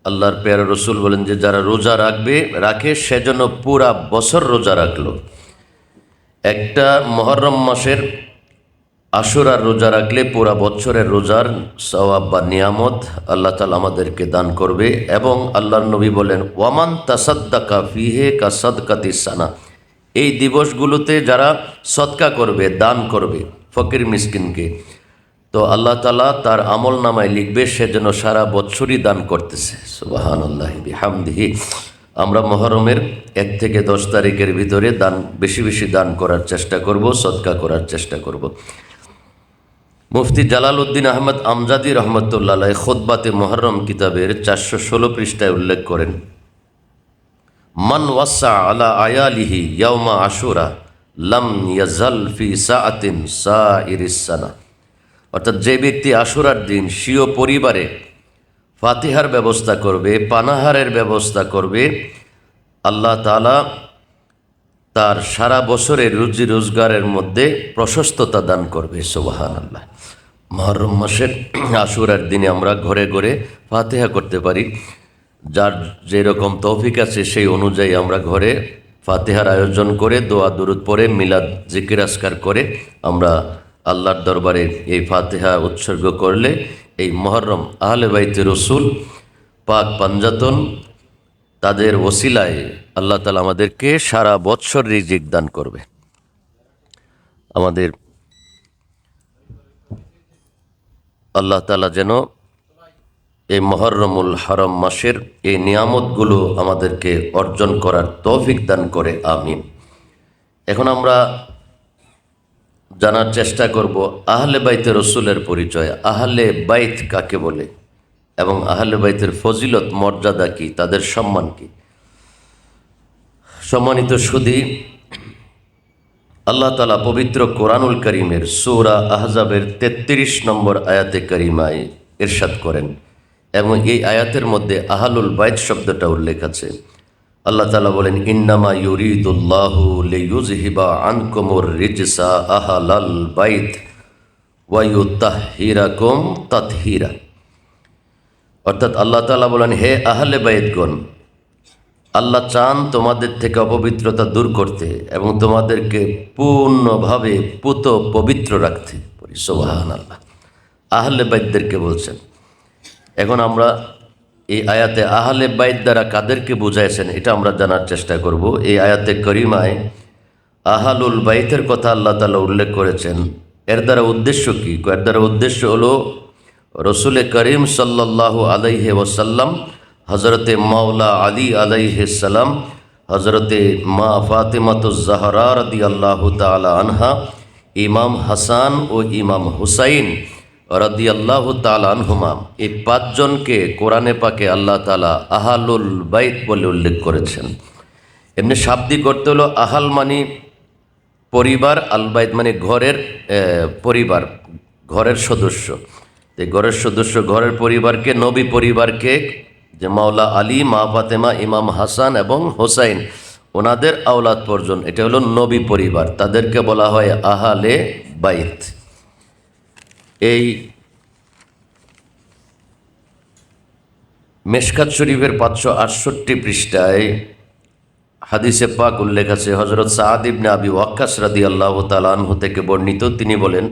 আল্লাহর প্যারা রসুল বলেন যে যারা রোজা রাখে সেজন্য পুরা বছর রোজা রাখলো। একটা মহরম মাসের আশুরার রোজা রাখলে পুরা বছরের রোজার সওয়াব বা নিয়ামত আল্লাহ তাআলা আমাদেরকে দান করবে। এবং আল্লাহর নবী বলেন, ওয়ামান তাসাদ্দাকা ফিহি কা সাদকাতিস সানা, এই দিবসগুলোতে যারা সদকা করবে, দান করবে ফকির মিসকিনকে, তো আল্লাহ তাআলা তার আমল নামায় লিখবে সে যেন সারা বছরই দান করতেছে। সুবহানাল্লাহি বিহামদিহি। আমরা মহরমের 1 থেকে 10 তারিখের ভিতরে বেশি বেশি দান করার চেষ্টা করব, সদকা করার চেষ্টা করব। মুফতি জালালউদ্দিন আহমদ আমজাদি রহমতুল্লাহ আলাইহি খুতবাতে মুহররম কিতাবের 416 পৃষ্ঠায় উল্লেখ করেন, মান ওয়াসা আলা আয়ালিহি ইয়াউমা আশুরা লাম ইয়াজাল ফি সাআতিন সাইরিস সানা। অর্থাৎ যে ব্যক্তি আশুরার দিন স্বীয় পরিবারে ফাতিহার ব্যবস্থা করবে, পানাহারের ব্যবস্থা করবে, আল্লাহ তাআলা তার সারা বছরের রুজি রোজগারের মধ্যে প্রশস্ততা দান করবে। সুবহানাল্লাহ। মুহররম মাসের আশুরার দিনে আমরা ঘরে ঘরে ফাতিহা করতে পারি। যার যেরকম তৌফিক আছে সেই অনুযায়ী আমরা ঘরে ফাতিহার আয়োজন করে দোয়া দুরুদ পড়ে মিলাদ জিকির আজকার করে আমরা আল্লাহর দরবারে এই ফাতিহা উৎসর্গ করলে এই মুহররম আহলে বাইতে রসুল পাক পাঞ্জাতন তাদের ওসিলায় আল্লাহ তাআলা আমাদেরকে সারা বৎসর রিজিক দান করবে। আমাদের আল্লাহ তাআলা যেন এই মুহররমুল হারাম মাসের এই নিয়ামতগুলো আমাদেরকে অর্জন করার তৌফিক দান করে, আমিন। এখন আমরা জানার চেষ্টা করব আহলে বাইতে রসুলের পরিচয়। আহলে বাইত কাকে বলে এবং আহলে বাইতের ফজিলত মর্যাদা কি, তাদের সম্মান কি। সম্মানিত সুধী, আল্লাহ তাআলা পবিত্র কোরআনুল কারীমের সূরা আহজাবের 33 নম্বর আয়াতে কারিমায় ইরশাদ করেন এবং এই আয়াতের মধ্যে আহলুল বাইত শব্দটা উল্লেখ আছে। আল্লাহ তাআলা বলেন, ইন্নামা ইউরিদুল্লাহু লিইউযহিবা আনকুমুর রিজসা আহলাল বাইত ওয়া ইউতাহহিরাকুম তাতহীরা। অর্থাৎ আল্লাহ তাআলা বলেন, হে আহলে বাইতগণ, আল্লাহ চান তোমাদের থেকে অপবিত্রতা দূর করতে এবং তোমাদেরকে পূর্ণভাবে পুত পবিত্র রাখতে। সুবহানাল্লাহ। আহলে বাইতদেরকে বলছেন। এখন আমরা এই আয়াতে আহলে বাইত দ্বারা কাদেরকে বুঝাইছেন এটা আমরা জানার চেষ্টা করব। এই আয়াতে করিমায় আহলুল বাইতের কথা আল্লাহ তাআলা উল্লেখ করেছেন। এর দ্বারা উদ্দেশ্য কি? এর দ্বারা উদ্দেশ্য হলো রসুল করিম সাল্লাল্লাহু আলাইহি ওয়াসাল্লাম, হজরতে মাওলা আলী আলাইহিস সালাম, হজরতে মা ফাতিমাতুজ জাহরা রাদিয়াল্লাহু তাআলা আনহা, ইমাম হাসান ও ইমাম হুসাইন রাদিয়াল্লাহু তাআলা আনহুমা, এই পাঁচজনকে কোরআনে পাকে আল্লাহ তাআলা আহলুল বাইত বলে উল্লেখ করেছেন। এমনি শাব্দিক অর্থ হলো আহাল মানে পরিবার, আল বাইত মানে ঘরের পরিবার, ঘরের সদস্য। এই ঘরের সদস্য, ঘরের পরিবারকে, নবী পরিবারকে, যে মাওলা আলী, মা ফাতেমা, ইমাম হাসান এবং হোসাইন, ওনাদের আওলাদ পর্যন্ত, এটা হলো নবী পরিবার, তাদেরকে বলা হয় আহলে বাইত। এই মেশকাত শরীফের 568 পৃষ্ঠায় হাদিসে পাক উল্লেখ আছে। হযরত সাদ ইবনে আবি ওয়াক্কাস রাদিয়াল্লাহু তাআলা আনহু থেকে বর্ণিত, তিনি বলেন,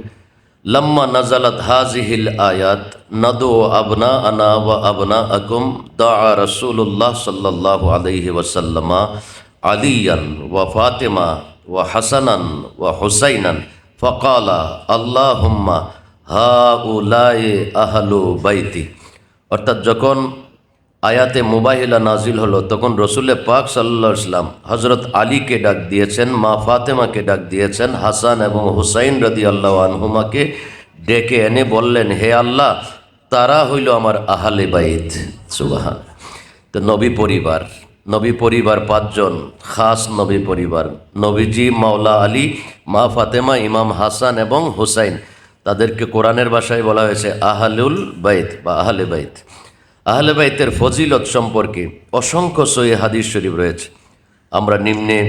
লাম্মা নাজালাত হাযিহিল আয়াত নাদু আবনাআনা ওয়া আবনাআকুম দাআ রাসূলুল্লাহ সাল্লাল্লাহু আলাইহি ওয়াসাল্লাম আলিয়ান ওয়া ফাতিমা ওয়া হাসানান ওয়া হুসাইনান ফাকালা আল্লাহুম্মা হাউলাই আহলু বাইতি। অর্থাৎ যখন আয়াতে মুবাহিলা নাজিল হলো তখন রসুল পাক সাল্লাল্লাহু আলাইহি ওয়াসাল্লাম হজরত আলীকে ডাক দিয়েছেন, মা ফাতেমাকে ডাক দিয়েছেন, হাসান এবং হুসাইন রাদিয়াল্লাহু আনহুমাকে ডেকে এনে বললেন, হে আল্লাহ, তারা হইল আমার আহলে বাইত। সুবহান। তো নবী পরিবার, নবী পরিবার 5 জন খাস নবী পরিবার, নবীজি, মাওলা আলী, মা ফাতেমা, ইমাম হাসান এবং হুসাইন, তাদেরকে কোরআনের ভাষায় বলা হয়েছে আহলুল বাইত বা আহলে বাইত। আহলে বাইতের ফজিলত সম্পর্কে অসংখ্য সহিহ হাদিস শরীফ রয়েছে। আমরা নিম্নে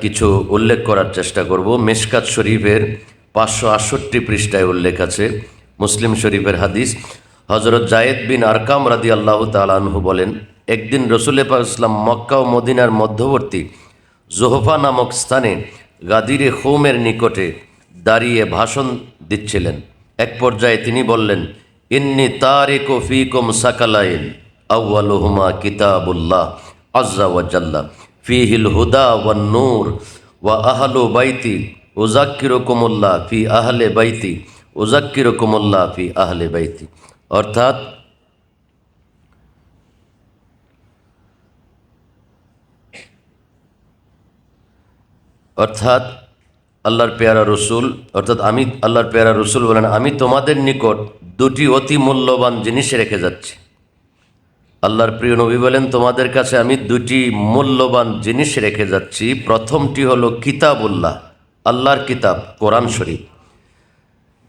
কিছু উল্লেখ করার চেষ্টা করব। মেশকাত শরীফের 568 পৃষ্ঠায় উল্লেখ আছে, মুসলিম শরীফের হাদিস। হজরত জায়েদ বিন আরকাম রাদিয়াল্লাহু তাআলা আনহু বলেন, একদিন রসুল পাক ইসলাম মক্কা ও মদিনার মধ্যবর্তী জোহফা নামক স্থানে গাদিরে খৌমের নিকটে দাঁড়িয়ে ভাষণ দিচ্ছিলেন। এক পর্যায়ে তিনি বললেন, ইন্নী তারিকু ফীকুম সাকালাইন আউয়ালুহুমা কিতাবুল্লাহ আযজা ওয়া জাল্লা ফীহিল হুদা ওয়ান নূর ওয়া আহলু বাইতি উযাক্কিরুকুমুল্লাহ ফি আহলে বাইতি উযাক্কিরুকুমুল্লাহ ফি আহলে বাইতি। অর্থাৎ আল্লাহর পেয়ারা রসুল, অর্থাৎ আমি আল্লাহর পেয়ারা রসুল বলেন, আমি তোমাদের নিকট 2টি অতি মূল্যবান জিনিস রেখে যাচ্ছি। আল্লাহর প্রিয় নবী বলেন, তোমাদের কাছে আমি 2টি মূল্যবান জিনিস রেখে যাচ্ছি। প্রথমটি হলো কিতাবুল্লাহ, আল্লাহর কিতাব কোরআন শরীফ,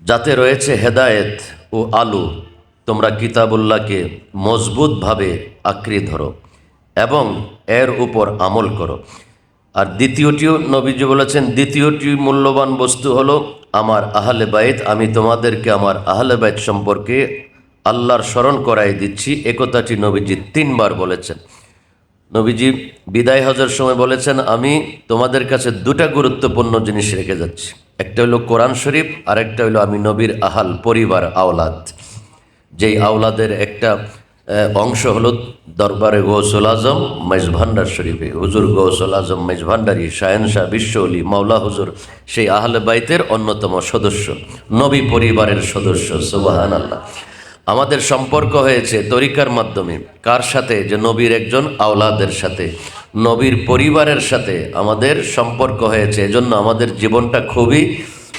যাতে রয়েছে হেদায়েত ও আলো, তোমরা কিতাবুল্লাহকে মজবুতভাবে আঁকড়ে ধরো এবং এর উপর আমল করো। আর দ্বিতীয়টিও নবীজি বলেছেন, দ্বিতীয়টি মূল্যবান বস্তু হলো আমার আহলে বাইত। আমি তোমাদেরকে আমার আহলে বাইত সম্পর্কে আল্লাহর স্মরণ করাই দিচ্ছি। একথাটি নবীজি 3 বার বলেছেন। নবীজি বিদায় হজের সময় বলেছেন, আমি তোমাদের কাছে 2টা গুরুত্বপূর্ণ জিনিস রেখে যাচ্ছি। একটা হলো কোরআন শরীফ, আর একটা হলো আমি নবীর আহাল পরিবার আওলাদ। যেই আওলাদের একটা অংশ হলো দরবারে গৌসুল আজম মেজভান্ডার শরীফে হুজুর গৌসুল আজম মেজভান্ডারি শাহেনশাহ বিশ্বলি মাওলা হুজুর সেই আহলে বাইতের অন্যতম সদস্য, নবী পরিবারের সদস্য। সুবহানাল্লাহ। আমাদের সম্পর্ক হয়েছে তরিকার মাধ্যমে। কার সাথে? যে নবীর একজন আওলাদের সাথে, নবীর পরিবারের সাথে আমাদের সম্পর্ক হয়েছে। এজন্য আমাদের জীবনটা খুবই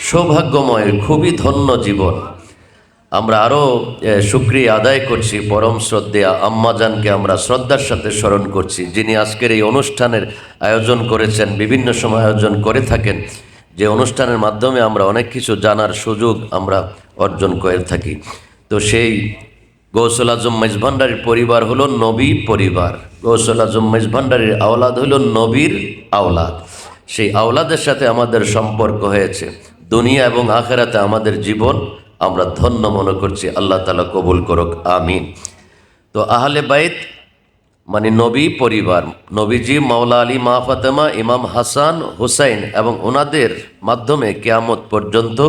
সৌভাগ্যময়, খুবই ধন্য জীবন। আমরা আরও শুকরিয়া আদায় করছি, পরম শ্রদ্ধেয়া আম্মাজানকে আমরা শ্রদ্ধার সাথে স্মরণ করছি, যিনি আজকের এই অনুষ্ঠানের আয়োজন করেছেন, বিভিন্ন সময় আয়োজন করে থাকেন, যে অনুষ্ঠানের মাধ্যমে আমরা অনেক কিছু জানার সুযোগ আমরা অর্জন করে থাকি। তো সেই গৌসুল আজম মেজভান্ডারির পরিবার হলো নবী পরিবার, গৌসুল আজম মেজভান্ডারির আওলাদ হলো নবীর আওলাদ। সেই আওলাদের সাথে আমাদের সম্পর্ক হয়েছে। দুনিয়া এবং আখেরাতে আমাদের জীবন আমরা ধন্য মনে করছি। আল্লাহ তাআলা কবুল করুক, আমিন। তো আহলে বাইত মানে নবী পরিবার, নবীজি, মাওলা আলী, মা ফাতেমা, ইমাম হাসান হুসাইন এবং ওনাদের মাধ্যমে কিয়ামত পর্যন্ত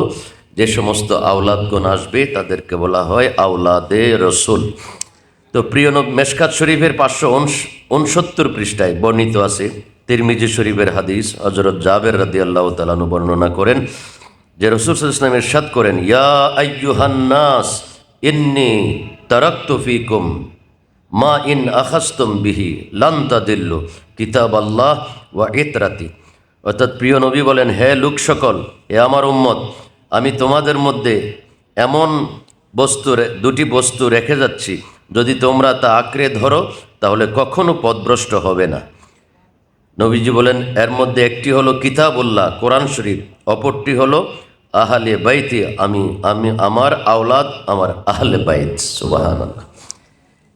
যে সমস্ত আওলাদগণ আসবে তাদেরকে বলা হয় আওলাদে রসুল। তো প্রিয় মেশকাত শরীফের 569 পৃষ্ঠায় বর্ণিত আছে তিরমিজি শরীফের হাদিস। হযরত জাবের রাদিয়াল্লাহু তাআলা আনহু বর্ণনা করেন যে রাসূল সাল্লাল্লাহু আলাইহি ওয়াসাল্লাম ইরশাদ করেন, ইয়া আইয়ুহান নাস ইন্নী তারাকতু ফীকুম মা ইন আখাজতুম বিহি লান তাদিল্লু কিতাবাল্লাহ ওয়া ইতরাতি। অর্থাৎ প্রিয় নবী বলেন, হে লোক সকল, হে আমার উম্মত, আমি তোমাদের মধ্যে এমন দুটি বস্তু রেখে যাচ্ছি, যদি তোমরা তা আঁকড়ে ধরো তাহলে কখনো পথভ্রষ্ট হবে না। নবীজি বলেন, এর মধ্যে একটি হলো কিতাবুল্লাহ কোরআন শরীফ, অপরটি হলো আহলে বাইতি, আমি আমার আওলাদ, আমার আহলে বাইত। সুবহানাল্লাহ।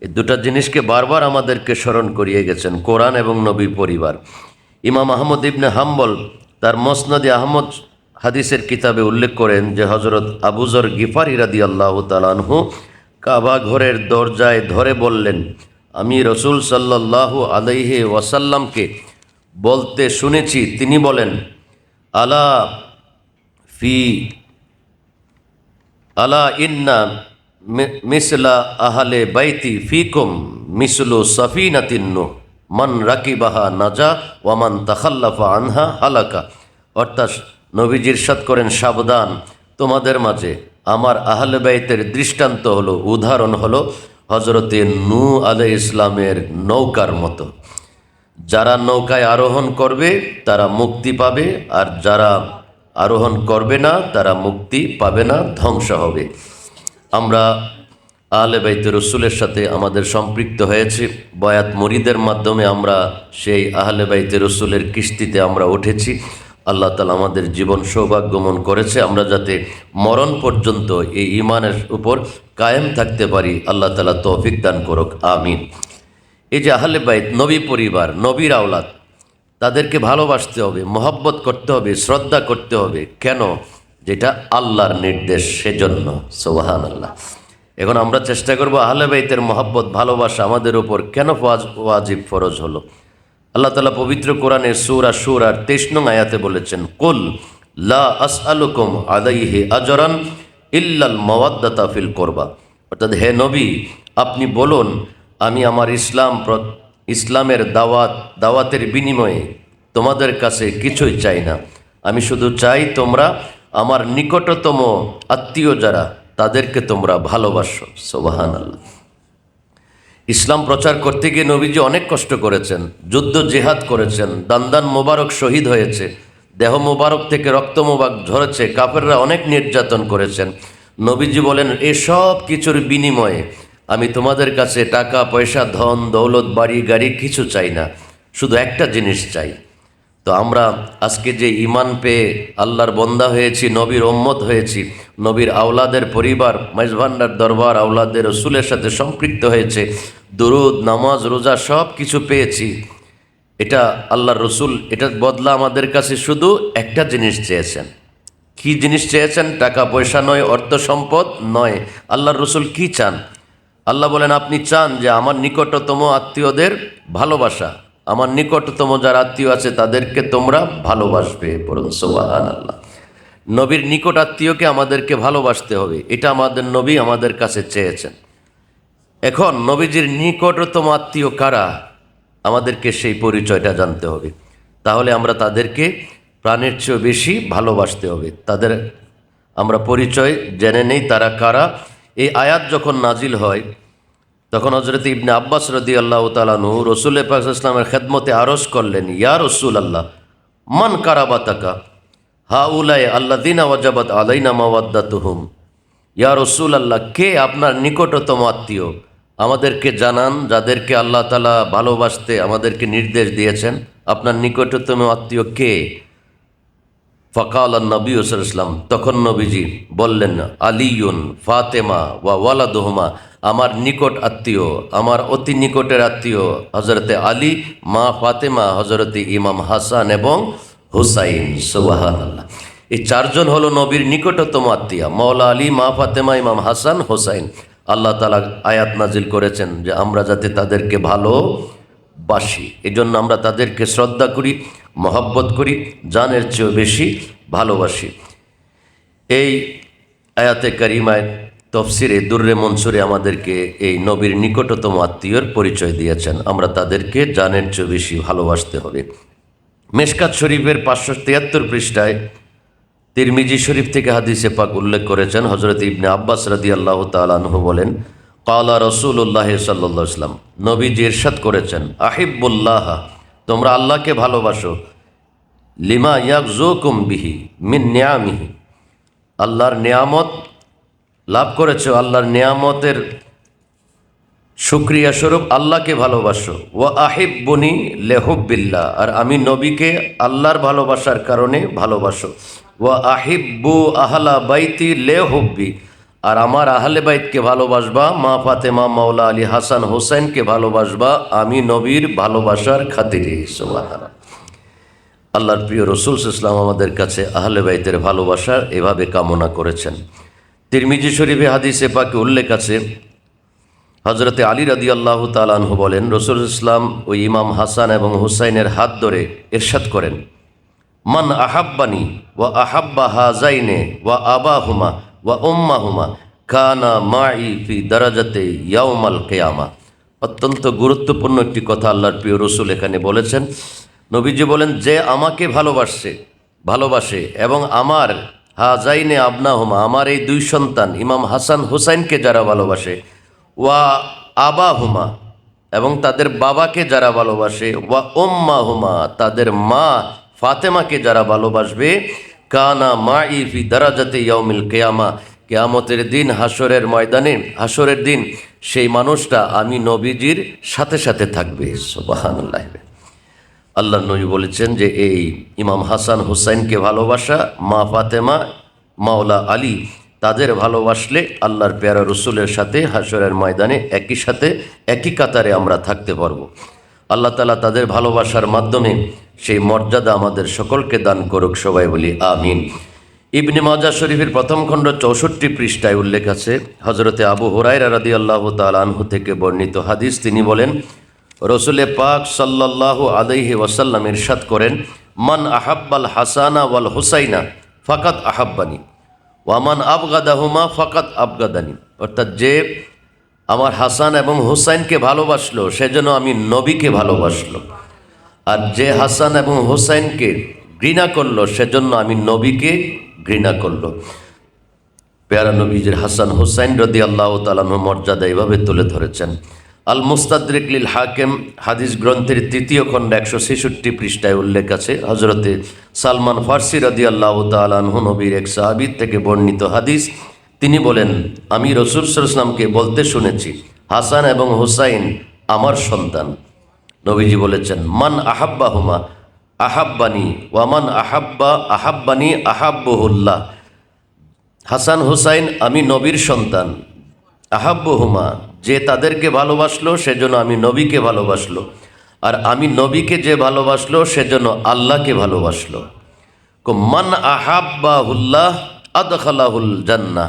এই দুটা জিনিসকে বারবার আমাদেরকে স্মরণ করিয়ে গেছেন, কোরআন এবং নবী পরিবার। ইমাম আহমদ ইবনে হাম্বল তার মুসনাদে আহমদ হাদিসের কিতাবে উল্লেখ করেন যে হযরত আবু যর গিফারি রাদিয়াল্লাহু তাআলা আনহু কাবা ঘরের দরজায় ধরে বললেন, আমি রাসূল সাল্লাল্লাহু আলাইহি ওয়াসাল্লামকে বলতে শুনেছি, তিনি বলেন, আলা ইন্না মিসলা আহলে বাইতি ফিকুম মিসলু সাফিনাতিন নূহ মান রাকিবাহা নাজা ওয়া মান তাখাল্লাফা আনহা হালাকা। অর্থাৎ নবীজি ইরশাদ করেন, সাবধান, তোমাদের মাঝে আমার আহলে বাইতের দৃষ্টান্ত হলো, উদাহরণ হলো হযরতে নূহ আলাইহিস ইসলামের নৌকার মতো। যারা নৌকায় আরোহণ করবে তারা মুক্তি পাবে, আর যারা আরোহণ করবে না তারা মুক্তি পাবে না, ধ্বংস হবে। আমরা আহলে বাইতে রসুলের সাথে আমাদের সম্পৃক্ত হয়েছে, বয়াত মুরিদের মাধ্যমে আমরা সেই আহলে বাইতে রসুলের কিস্তিতে আমরা উঠেছি। আল্লাহ তাআলা আমাদের জীবন সৌভাগ্যমন করেছে, আমরা যাতে মরণ পর্যন্ত এই ঈমানের উপর কায়েম থাকতে পারি। আল্লাহ তাআলা তৌফিক দান করুক, আমিন। এই যে আহলে বাইত, নবী পরিবার, নবীর আওলাদ, তাদেরকে ভালোবাসতে হবে, মহব্বত করতে হবে, শ্রদ্ধা করতে হবে। কেন? যেটা আল্লাহর নির্দেশ, সেজন্য। সুবহানাল্লাহ। এখন আমরা চেষ্টা করব আহলে বাইতের মহব্বত, ভালোবাসা আমাদের উপর কেন ওয়াজিব, ফরজ হলো। আল্লাহ তাআলা পবিত্র কোরআনে সূরা শুরার 23 নং আয়াতে বলেছেন, কুল লা আসআলুকুম আলাইহি আজরান ইল্লাল মাওয়াদ্দাতা ফিল কুরবা। অর্থাৎ হে নবী, আপনি বলুন, আমি আমার ইসলামের দাওয়াতের বিনিময়ে তোমাদের কাছে কিছুই চাই না। আমি শুধু চাই তোমরা আমার নিকটতম আত্মীয় যারা, তাদেরকে তোমরা ভালোবাসো। সুবহানাল্লাহ। ইসলাম প্রচার করতে গিয়ে নবীজি অনেক কষ্ট করেছেন, যুদ্ধ জিহাদ করেছেন, দান মোবারক শহীদ হয়েছে, দেহ মোবারক থেকে রক্ত মোবারক ঝরেছে, কাফেররা অনেক নির্যাতন করেছেন। নবীজি বলেন, এসব কিছুর বিনিময়ে আমি তোমাদের কাছে টাকা পয়সা, ধন দৌলত, বাড়ি গাড়ি কিছু চাই না, শুধু একটা জিনিস চাই, তো আমরা আজকে যে ঈমান পেয়ে আল্লাহর বন্দা হয়েছি, নবীর উম্মত হয়েছি, নবীর আওলাদের পরিবার মেজভান্ডার দরবার আওলাদের রসুলের সাথে সম্পৃক্ত হয়েছে, দুরুদ নামাজ রোজা সব কিছু পেয়েছি, এটা আল্লাহর রসুল এটার বদলা আমাদের কাছে শুধু একটা জিনিস চেয়েছেন। কি জিনিস চেয়েছেন? টাকা পয়সা নয়, অর্থ সম্পদ নয়। আল্লাহর রসুল কি চান? আল্লাহ বলেন, আপনি চান যে আমার নিকটতম আত্মীয়দের ভালোবাসা, আমার নিকটতম যারা আত্মীয় আছে তাদেরকে তোমরা ভালোবাসবে। বলুন সুবহানাল্লাহ। নবীর নিকট আত্মীয়কে আমাদেরকে ভালোবাসতে হবে, এটা আমাদের নবী আমাদের কাছে চেয়েছেন। এখন নবীজির নিকটতম আত্মীয় কারা, আমাদেরকে সেই পরিচয়টা জানতে হবে। তাহলে আমরা তাদেরকে প্রাণের চেয়েও বেশি ভালোবাসতে হবে। তাদের আমরা পরিচয় জেনে নেই, তারা কারা। এই আয়াত যখন নাজিল হয় তখন হযরত ইবনে আব্বাস রাদিয়াল্লাহু তাআলা আনহু রাসূল পাক সাল্লাল্লাহু আলাইহি ওয়াসাল্লামের খেদমতে আরজ করলেন, ইয়া রাসূলুল্লাহ মান কারাবাতাকা হাউলাই আল্লাযিনা ওয়াজাবাত আলাইনা মাওয়াদ্দাতুহুম। ইয়া রাসূলুল্লাহ, কে আপনার নিকটতম আত্মীয়? আমাদেরকে জানান, যাদেরকে আল্লাহ তাআলা ভালোবাসতে আমাদেরকে নির্দেশ দিয়েছেন। আপনার নিকটতম আত্মীয় কে? ফাকাল নবী সাল্লাল্লাহু আলাইহি ওয়াসাল্লাম, তখন নবীজি বললেন, আলিয়ুন ফাতেমা ওয়া ওয়ালাদুহুমা, আমার নিকট আত্মীয়, আমার অতি নিকটের আত্মীয় হযরতে আলী, মা ফাতেমা, হযরতে ইমাম হাসান এবং হুসাইন। সুবহানাল্লাহ। এই চারজন হলো নবীর নিকটতম আত্মীয়, মাওলা আলী, মা ফাতেমা, ইমাম হাসান, হুসাইন। আল্লাহ তাআলা আয়াত নাজিল করেছেন যে আমরা যাতে তাদেরকে ভালোবাসি, এজন্য আমরা তাদেরকে শ্রদ্ধা করি, মহব্বত করি, জানের চেয়েও বেশি ভালোবাসি। এই আয়াতে কারিমায় তফসিরে দুররে মনসুরে আমাদেরকে এই নবীর নিকটতম আত্মীয়র পরিচয় দিয়েছেন। আমরা তাদেরকে জানের চেয়ে বেশি ভালোবাসতে হবে। মেশকাত শরীফের 573 পৃষ্ঠায় তিরমিজি শরীফ থেকে হাদিসে পাক উল্লেখ করেছেন, হযরত ইবনে আব্বাস রাদিয়াল্লাহু তাআলা আনহু বলেন, ক্বালা রাসূলুল্লাহ সাল্লাল্লাহু আলাইহি ওয়াসাল্লাম, নবীজি ইরশাদ করেছেন, আহিব্বুল্লাহ, তোমরা আল্লাহকে ভালোবাসো, লিমা ইয়াগযুকুম বিহি মিন নিয়ামিহি, আল্লাহর নিয়ামত লাভ করেছো, আল্লাহর নিয়ামতের শুকরিয়া স্বরূপ আল্লাহকে ভালোবাসো। ওয়া আহিব্বুনি লিহুব্বিল্লাহ, আর আমি নবীকে আল্লাহর ভালোবাসার কারণে ভালোবাসো। ওয়া আহিব্বু আহলা বাইতি লিহুব্বি, আর আমার আহলে বাইতকে ভালোবাসবা, মা ফাতেমা, মাওলা আলী, হাসান, হোসেনকে ভালোবাসবা আমি নবীর ভালোবাসার খাতিরে। সুবহানাল্লাহ। আল্লাহর প্রিয় রাসূল সাল্লাল্লাহু আলাইহি ওয়াসাল্লাম আমাদের কাছে আহলে বাইতের ভালোবাসা এভাবে কামনা করেছেন। তিরমিজি শরীফে হাদিসে পাকে উল্লেখ আছে, হযরতে আলী রাদিয়াল্লাহু তাআলা আনহু বলেন, রাসূল ইসলাম ওই ইমাম হাসান এবং হুসাইনের হাত ধরে ইরশাদ করেন, মান আহাব্বানি ওয়া আহাব্বা হাযাইনে ওয়া আবাহুমা ওয়া উম্মাহুমা কানা মাই ফি দারাজাতে ইয়াউমাল কিয়ামা। অত্যন্ত গুরুত্বপূর্ণ একটি কথা আল্লাহর প্রিয় রাসূল এখানে বলেছেন। নবীজি বলেন, যে আমাকে ভালোবাসে এবং আমার হাযাইনে আবনাহুমা, আমার এই দুই সন্তান ইমাম হাসান হুসাইনকে যারা ভালোবাসে, ওয়া আবাহুমা, এবং তাদের বাবাকে যারা ভালোবাসে, ওয়া উম্মাহুমা, তাদের মা ফাতেমাকে যারা ভালোবাসবে, কানা মাই ফি দারাজাতে ইয়াউমিল কিয়ামা, কিয়ামতের দিন, হাসরের ময়দানে, হাসরের দিন সেই মানুষটা আমি নবীজির সাথে সাথে থাকবে। সুবহানাল্লাহ। আল্লাহ নবী বলেছেন যে এই ইমাম হাসান হুসাইনকে ভালোবাসা, মা ফাতেমা, মাওলা আলী, তাদের ভালোবাসলে আল্লাহর পেয়ারা রসুলের সাথে হাসরের ময়দানে একই সাথে একই কাতারে আমরা থাকতে পারবো। আল্লাহ তাআলা তাদের ভালোবাসার মাধ্যমে সেই মর্যাদা আমাদের সকলকে দান করুক, সবাই বলি আমিন। ইবনে মাজাহ শরীফের প্রথম খণ্ড 64 পৃষ্ঠায় উল্লেখ আছে, হযরতে আবু হুরায়রা রাদিয়াল্লাহু তাআলা আনহু থেকে বর্ণিত হাদিস। তিনি বলেন, রাসূল পাক সাল্লাল্লাহু আলাইহি ওয়াসাল্লাম ইরশাদ করেন, মান আহাব্বাল হাসানা ওয়াল হুসাইনা ফাকাদ আহাব্বানি ওয়া মান আবগাদাহুমা ফাকাদ আবগাদানি, অর্থাৎ যে আমার হাসান এবং হুসাইনকে ভালোবাসলো সেজন্য আমি নবীকে ভালোবাসলো, আর যে হাসান এবং হুসাইনকে ঘৃণা করলো সেজন্য আমি নবীকে ঘৃণা করলো। পেয়ারা নবীজির হাসান হুসাইন রাদিয়াল্লাহু তাআলা আনহু মর্যাদা এভাবে তুলে ধরেছেন। আল মুস্তাদরিক লিল হাকিম হাদিস গ্রন্থের 3য় খণ্ড 166 পৃষ্ঠায় উল্লেখ আছে, হযরতে সালমান ফারসি রাদিয়াল্লাহু তাআলা আনহু নবীর এক সাহাবী থেকে বর্ণিত হাদিস। তিনি বলেন, আমি রাসূল সাল্লাল্লাহু আলাইহি ওয়াসাল্লামকে বলতে শুনেছি, হাসান এবং হুসাইন আমার সন্তান। নবীজি বলেছেন, মান আহাব্বাহুমা আহাব্বানি ওয়ামান আহাব্বানি আহাব্বহুল্লাহ। হাসান হুসাইন আমি নবীর সন্তান। আহাব্বহুমা, যে তাদেরকে ভালোবাসলো সেজন্য আমি নবীকে ভালোবাসলো, আর আমি নবীকে যে ভালোবাসলো সেজন্য আল্লাহকে ভালোবাসলো। মান আহাব্বাহুল্লাহ আদখালাহুল জান্নাহ,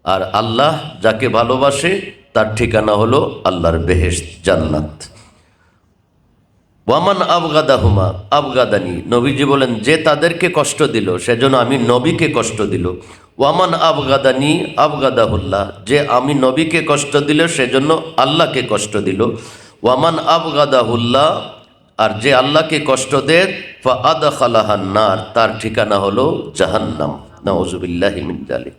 আর আল্লাহ যাকে ভালোবাসে তার ঠিকানা হলো আল্লাহর বেহেশত, জান্নাত। ওয়ামান আবগাদাহুমা আবগাদানি, নবীজি বলেন যে তাদেরকে কষ্ট দিল সেজন্য আমি নবীকে কষ্ট দিল। ওয়ামান আবগাদানি আবগাদাহুল্লাহ, যে আমি নবীকে কষ্ট দিল সেজন্য আল্লাহকে কষ্ট দিল। ওয়ামান আবগাদাহুল্লাহ, আর যে আল্লাহকে কষ্ট দেয় ফা আদখালাহান নার, তার ঠিকানা হলো জাহান্নাম। নাউযুবিল্লাহি মিন যালিক।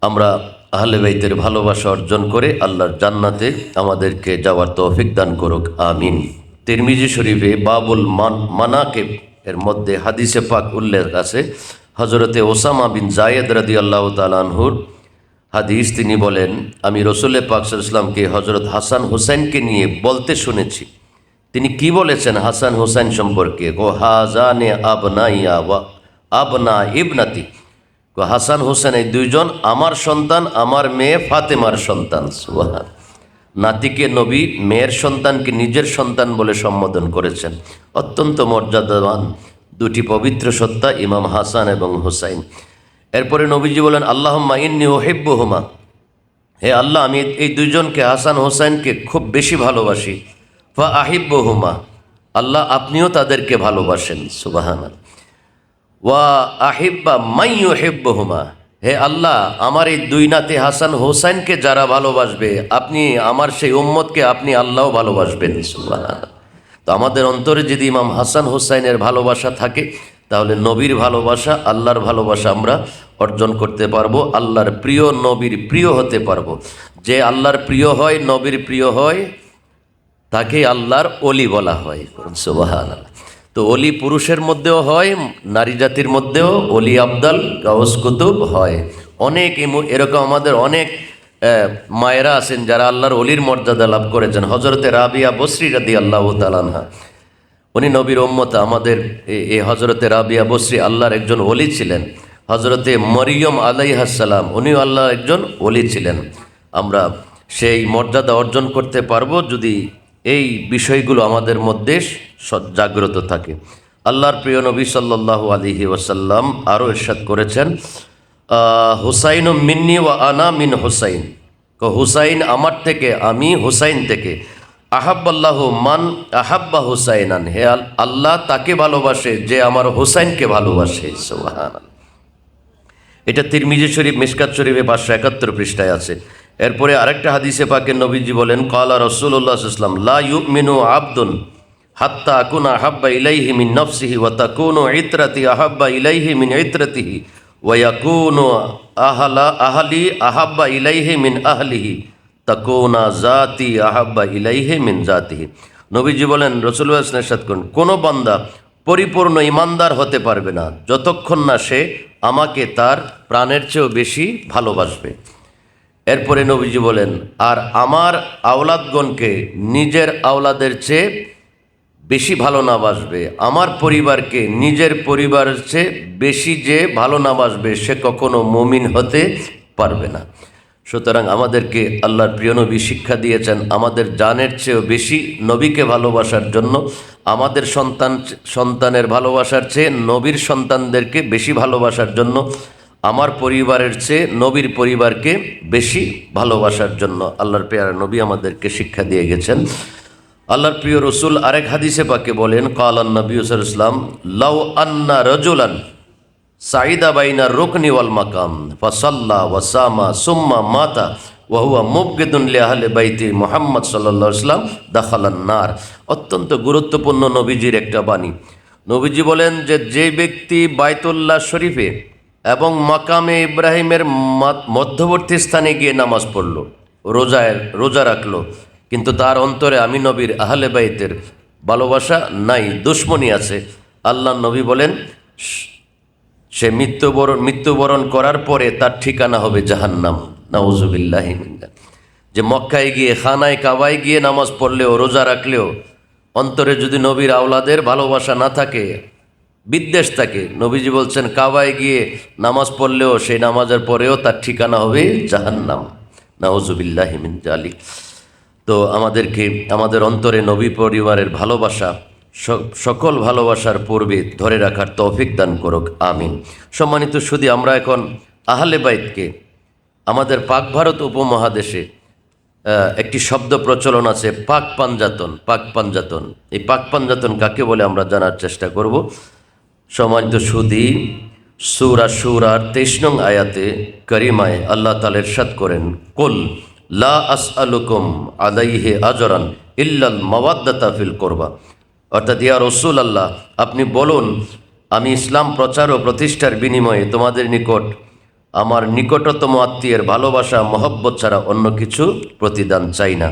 আমরা আহলে বাইতের ভালোবাসা অর্জন করে আল্লাহর জান্নাতে আমাদেরকে যাওয়ার তৌফিক দান করুক, আমিন। তিরমিজি শরীফে বাবুল মানাকিব এর মধ্যে হাদিসে পাক উল্লেখ আছে, হজরতে ওসামা বিন জায়েদ রাদিয়াল্লাহু তাআলা আনহুর হাদিস। তিনি বলেন, আমি রসুল পাক সাল্লাল্লাহু আলাইহি ওয়াসাল্লামকে হজরত হাসান হুসাইনকে নিয়ে বলতে শুনেছি। তিনি কি বলেছেন হাসান হুসাইন সম্পর্কে? ও হাজানে আবনাইয়া ওয়া আবনা ইবনাতি, হাসান হোসেন এই দুইজন আমার সন্তান, আমার মেয়ে ফাতেমার সন্তান। সুবহান। নাতিকে নবী মেয়ের সন্তানকে নিজের সন্তান বলে সম্বোধন করেছেন। অত্যন্ত মর্যাদাবান দুটি পবিত্র সত্তা ইমাম হাসান এবং হুসাইন। এরপরে নবীজি বলেন, আল্লাহুম্মা ইন্নী উহিব্বুহুমা, হে আল্লাহ আমি এই দুইজনকে হাসান হোসেনকে খুব বেশি ভালোবাসি। ফা আহিব্বুহুমা, আল্লাহ আপনিও তাদেরকে ভালোবাসেন। সুবহানাল্লাহ। ওয়া আহিব্বা মাই ইউহিব্বুহুমা, হে আল্লাহ আমার এই দুই নাতি হাসান হোসেনকে যারা ভালোবাসবে আপনি আমার সেই উম্মতকে আপনি আল্লাহও ভালোবাসবেন। সুবহানাল্লাহ। তো আমাদের অন্তরে যদি ইমাম হাসান হোসেনের ভালোবাসা থাকে তাহলে নবীর ভালোবাসা, আল্লাহর ভালোবাসা আমরা অর্জন করতে পারবো, আল্লাহর প্রিয় নবীর প্রিয় হতে পারবো। যে আল্লাহর প্রিয় হয়, নবীর প্রিয় হয়, তাকে আল্লাহর অলি বলা হয়। সুবহানাল্লাহ। তো অলি পুরুষের মধ্যেও হয়, নারী জাতির মধ্যেও অলি আবদাল গাউস কুতুব হয়। অনেক এরকম আমাদের অনেক মায়েরা আছেন যারা আল্লাহর অলির মর্যাদা লাভ করেছেন। হজরতে রাবিয়া বসরি রাদিয়াল্লাহু তাআলা আনহা, উনি নবীর উম্মত। আমাদের এই হজরতে রাবিয়া বসরি আল্লাহর একজন অলি ছিলেন। হজরতে মরিয়ম আলাইহিস সালাম, উনিও আল্লাহর একজন অলি ছিলেন। আমরা সেই মর্যাদা অর্জন করতে পারবো যদি এই বিষয়গুলো আমাদের মধ্যে জাগ্রত থাকে। আল্লাহর প্রিয় নবী সাল্লাল্লাহু আলাইহি ওয়াসাল্লাম আরও ইরশাদ করেছেন, হুসাইন মিন্নি ওয়া আনা মিন হুসাইন, হুসাইন আমার থেকে, আমি হুসাইন থেকে। আহাব্বাল্লাহু মান আহাব্বা হুসাইনান, হে আল্লাহ তাকে ভালোবাসে যে আমার হুসাইনকে ভালোবাসে। সুবহানাল্লাহ। এটা তিরমিজি শরীফ মিশকাত শরীফে 571 পৃষ্ঠায় আছে। এরপরে আরেকটা হাদিসে পাকে নবীজি বলেন, ক্বালা রাসূলুল্লাহ সাল্লাল্লাহু আলাইহি ওয়াসাল্লাম, লা ইউমিনু আবদুন হাত্তা আকুনা আহাব্বা ইলাইহি মিন নাফসিহি ওয়া তাকুনু ইতরাতি আহাব্বা ইলাইহি মিন ইতরাতিহি ওয়া ইয়াকুনু আহলি আহাব্বা ইলাইহি মিন আহলিহি তাকুনা জাতি আহাব্বা ইলাইহি মিন জাতিহি। নবীজি বলেন, রাসূলুল্লাহ সাল্লাল্লাহু আলাইহি ওয়াসাল্লাম ইরশাদ করেন, কোনো বান্দা পরিপূর্ণ ইমানদার হতে পারবে না যতক্ষণ না সে আমাকে তার প্রাণের চেয়েও বেশি ভালোবাসবে। এরপরে নবীজি বলেন, আর আমার আওলাদগণকে নিজের আওলাদের চেয়ে বেশি ভালো না বাসবে, আমার পরিবারকে নিজের পরিবারের চেয়ে বেশি যে ভালো না বাসবে সে কখনো মুমিন হতে পারবে না। সুতরাং আমাদেরকে আল্লাহর প্রিয় নবী শিক্ষা দিয়েছেন আমাদের জানের চেয়েও বেশি নবীকে ভালোবাসার জন্য, আমাদের সন্তানের ভালোবাসার চেয়ে নবীর সন্তানদেরকে বেশি ভালোবাসার জন্য, আমার পরিবারের চেয়ে নবীর পরিবারকে বেশি ভালোবাসার জন্য আল্লাহর প্রিয় নবী আমাদেরকে শিক্ষা দিয়ে গেছেন। আল্লাহর প্রিয় রসুল আরেক হাদিসে পাকে বলেন, কালান নবী সাল্লাল্লাহু আলাইহি ওয়াসাল্লাম, লাউ আন্না রাজুলান সাইদা বাইনা রুকনি ওয়াল মাকাম ফাসাল্লা ওয়া সামা সুম্মা মাতা ওয়া হুয়া মুবগিদুন লি আহলি বাইতি মুহাম্মদ সাল্লাল্লাহু আলাইহি ওয়াসাল্লাম দাখালান নার। অত্যন্ত গুরুত্বপূর্ণ নবীজির একটা বাণী। নবীজি বলেন যে ব্যক্তি বাইতুল্লাহ শরীফে এবং মাকামে ইব্রাহিমের মধ্যবর্তী স্থানে গিয়ে নামাজ পড়ল, রোজা রাখলো, কিন্তু তার অন্তরে আমি নবীর আহলে বাইতের ভালোবাসা নাই, দুশ্মনী আছে, আল্লাহ নবী বলেন সে মৃত্যুবরণ করার পরে তার ঠিকানা হবে জাহান্নাম। নাউযুবিল্লাহি মিন যালিক। যে মক্কায় গিয়ে খানায় কাবায় গিয়ে নামাজ পড়লেও রোজা রাখলেও অন্তরে যদি নবীর আওলাদের ভালোবাসা না থাকে, বিদ্বেষ থাকে, নবীজি বলছেন কাবায় গিয়ে নামাজ পড়লেও সেই নামাজের পরেও তার ঠিকানা হবে জাহান্নাম। নাউজুবিল্লাহি মিন জালিক। তো আমাদেরকে আমাদের অন্তরে নবী পরিবারের ভালোবাসা সকল ভালোবাসার পূর্বে ধরে রাখার তৌফিক দান করুক, আমিন। সম্মানিত সুধী, আমরা এখন আহলে বাইতকে আমাদের পাক ভারত উপমহাদেশে একটি শব্দ প্রচলন আছে, পাক পাঞ্জাতন। পাক পাঞ্জাতন, এই পাক পাঞ্জাতন কাকে বলে আমরা জানার চেষ্টা করব। সম্মানিত সুধী, সূরা সূরার 23 নং আয়াতে করিমায় আল্লাহ তাআলা ইরশাদ করেন, কুল লা আসআলুকুম আলাইহি আজরান ইল্লাল মাওয়াদ্দাতা ফিল কুরবা। অর্থাৎ ইয়া রাসূলুল্লাহ, আপনি বলুন আমি ইসলাম প্রচার ও প্রতিষ্ঠার বিনিময়ে তোমাদের নিকট আমার নিকটতম আত্মীয়ের ভালোবাসা মহব্বত ছাড়া অন্য কিছু প্রতিদান চাই না।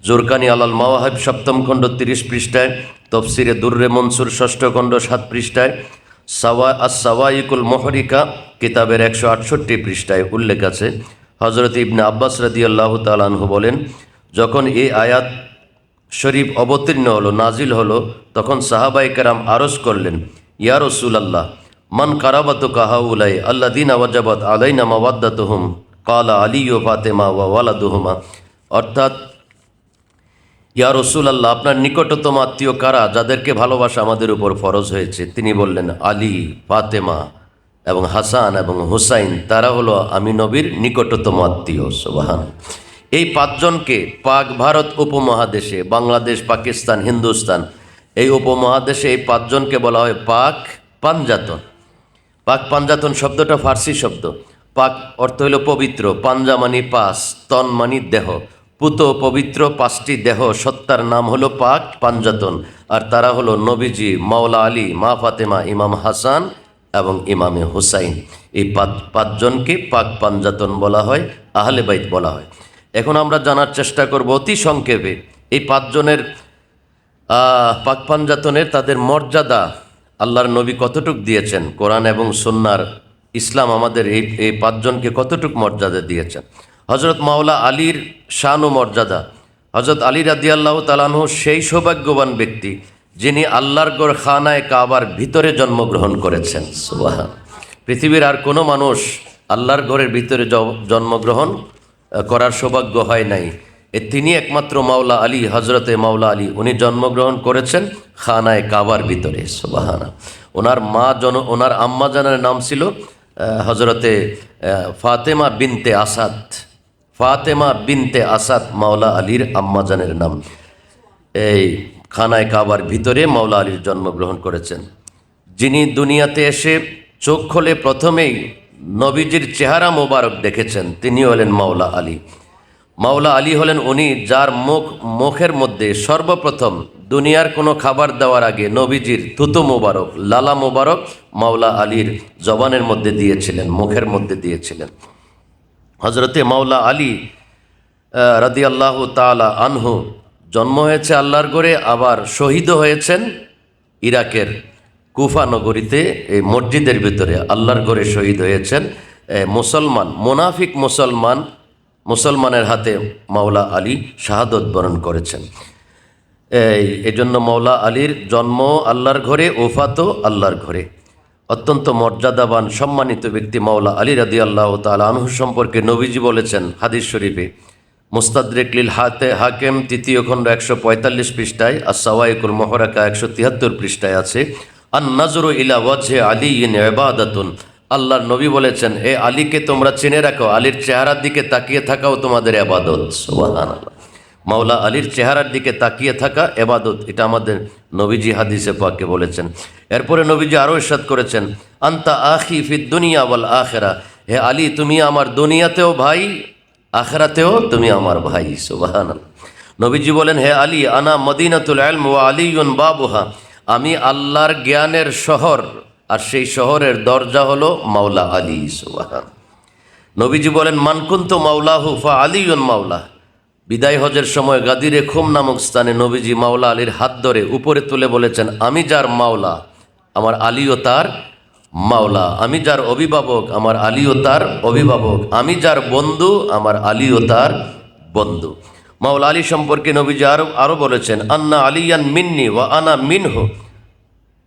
জুরকানি আলাল মাওয়াহিব 7ম খণ্ড 30 পৃষ্ঠায়, তফসিরে দুররে মনসুর 6ষ্ঠ খণ্ড 7 পৃষ্ঠায়, সাওয়াইকুল মুহরিকা কিতাবের 168 পৃষ্ঠায় উল্লেখ আছে। হযরত ইবনে আব্বাস রাদিয়াল্লাহু তাআলা আনহু বলেন, যখন এই আয়াত শরীফ অবতীর্ণ হলো, নাজিল হলো, তখন সাহাবায়ে কেরাম আরজ করলেন, ইয়া রাসূলুল্লাহ, মান কারাবাতুকা হাউলাই আল্লাযীনা ওয়াজাবাত আলাইনা মাওয়াদ্দাতুহুম, ক্বালা আলী ও ফাতেমা ওয়া ওয়ালাদুহুমা। অর্থাৎ ইয়া রাসূলুল্লাহ, আপনার নিকটতম আত্মীয় কারা, যাদেরকে ভালোবাসা আমাদের উপর ফরজ হয়েছে? তিনি বললেন, আলী, ফাতেমা এবং হাসান এবং হুসাইন, তারা হলো আমি নবীর নিকটতম আত্মীয়। সুবহানাল্লাহ। এই পাঁচজনকে পাক ভারত উপমহাদেশে, বাংলাদেশ, পাকিস্তান, হিন্দুস্তান, এই উপমহাদেশে এই পাঁচজনকে বলা হয় পাক পাঞ্জাতন। পাক পাঞ্জাতন শব্দটা ফার্সি শব্দ। পাক অর্থ হইল পবিত্র, পাঞ্জা মানি পাঁচ, তন মানি দেহ। পুত পবিত্র 5টি দেহ সত্তার নাম হলো পাক পাঞ্জাতন। আর তারা হলো নবীজি, মাওলা আলী, মা ফাতেমা, ইমাম হাসান এবং ইমামে হুসাইন। এই পাঁচজনকে পাক পাঞ্জাতন বলা হয়, আহলে বাইত বলা হয়। এখন আমরা জানার চেষ্টা করব অতি সংক্ষেপে এই পাঁচজনের পাক পাঞ্জাতনের তাদের মর্যাদা আল্লাহর নবী কতটুক দিয়েছেন, কোরআন এবং সুন্নাহর ইসলাম আমাদের এই পাঁচজনকে কতটুক মর্যাদা দিয়েছেন। হযরত মাওলা আলীর শান ও মর্যাদা। হযরত আলী রাদিয়াল্লাহু তাআলা আনহু সেই সৌভাগ্যবান ব্যক্তি যিনি আল্লাহর গড় খানায়ে কাবার ভিতরে জন্মগ্রহণ করেছেন। সুবহান। পৃথিবীর আর কোনো মানুষ আল্লাহর ঘরের ভিতরে জন্মগ্রহণ করার সৌভাগ্য হয় নাই। তিনি একমাত্র মাওলা আলী, হজরতে মাওলা আলী, উনি জন্মগ্রহণ করেছেন খানায়ে কাবার ভিতরে। সুবহানাল্লাহ। ওনার আম্মা জানের নাম ছিল হজরতে ফাতেমা বিনতে আসাদ। ফাতেমা বিনতে আসাদ মাওলা আলীর আম্মা জানের নাম। এই খানায়ে কাবার ভিতরে মাওলা আলীর জন্মগ্রহণ করেছেন। যিনি দুনিয়াতে এসে চোখ খুলে প্রথমেই নবীজির চেহারা মোবারক দেখেছেন, তিনি হলেন মাওলা আলী। মাওলা আলী হলেন উনি যার মুখের মধ্যে সর্বপ্রথম দুনিয়ার কোনো খাবার দেওয়ার আগে নবীজির থুতু মোবারক, লালা মোবারক মাওলা আলীর জবানের মধ্যে দিয়েছিলেন, মুখের মধ্যে দিয়েছিলেন। হজরতে মাওলা আলী রাদিয়াল্লাহু তাআলা আনহু জন্ম হয়েছে আল্লাহর ঘরে, আবার শহীদও হয়েছেন ইরাকের কুফা নগরীতে, এই মসজিদের ভিতরে আল্লাহর ঘরে শহীদ হয়েছেন। মুসলমান মুনাফিক মুসলমানের হাতে মাওলা আলী শাহাদত বরণ করেছেন। এই জন্য মাওলা আলীর জন্ম আল্লাহর ঘরে, ওফাতও আল্লাহর ঘরে। অত্যন্ত মর্যাদাবান সম্মানিত ব্যক্তি মাওলা আলী রাদিয়াল্লাহু তাআলা আনহু সম্পর্কে নবীজি বলেছেন হাদিস শরীফে, মুস্তাদরিক লিল হাকিম 3য় খণ্ড 145 পৃষ্ঠায়, as-সাওয়াইকুল মুহরাকা 173 পৃষ্ঠায় আছে, আন নাজরু ইলা ওয়াজহি আলিয়্যিন ইবাদাতুন। আল্লাহর নবী বলেছেন, এ আলীকে তোমরা চিনে রাখো, আলীর চেহারার দিকে তাকিয়ে থাকাও তোমাদের ইবাদত। সুবহানাল্লাহ। মাওলা আলীর চেহারার দিকে তাকিয়ে থাকা ইবাদত, এটা আমাদের নবীজি হাদিসে পাকে বলেছেন। এরপরে নবীজি আরও ইরশাদ করেছেন, আনতা আখি ফিদ দুনিয়া ওয়াল আখিরা। হে আলী, তুমি আমার দুনিয়াতেও ভাই, আখিরাতেও তুমি আমার ভাই। সুবহানাল্লাহ। নবীজি বলেন, হে আলী, আনা মদিনাতুল ইলম ওয়া আলিয়ুন বাবুহা। আমি আল্লাহর জ্ঞানের শহর, আর সেই শহরের দরজা হলো মাওলা আলী। সুবহানাল্লাহ। নবীজি বলেন, মান কুনতু মাওলাহু ফা আলিয়ুন মাওলা। বিদায় হজের সময় গাদিরে খুম নামক স্থানে নবীজি মাওলা আলীর হাত ধরে উপরে তুলে বলেছেন, আমি যার মাওলা, আমার আলীও তার মাওলা। আমি যার অভিভাবক, আমার আলীও তার অভিভাবক। আমি যার বন্ধু, আমার আলীও তার বন্ধু। মাওলা আলী সম্পর্কে নবীজি আরও বলেছেন, আন্না আলিয়ান মিন্নি ওয়া আনা মিনহু,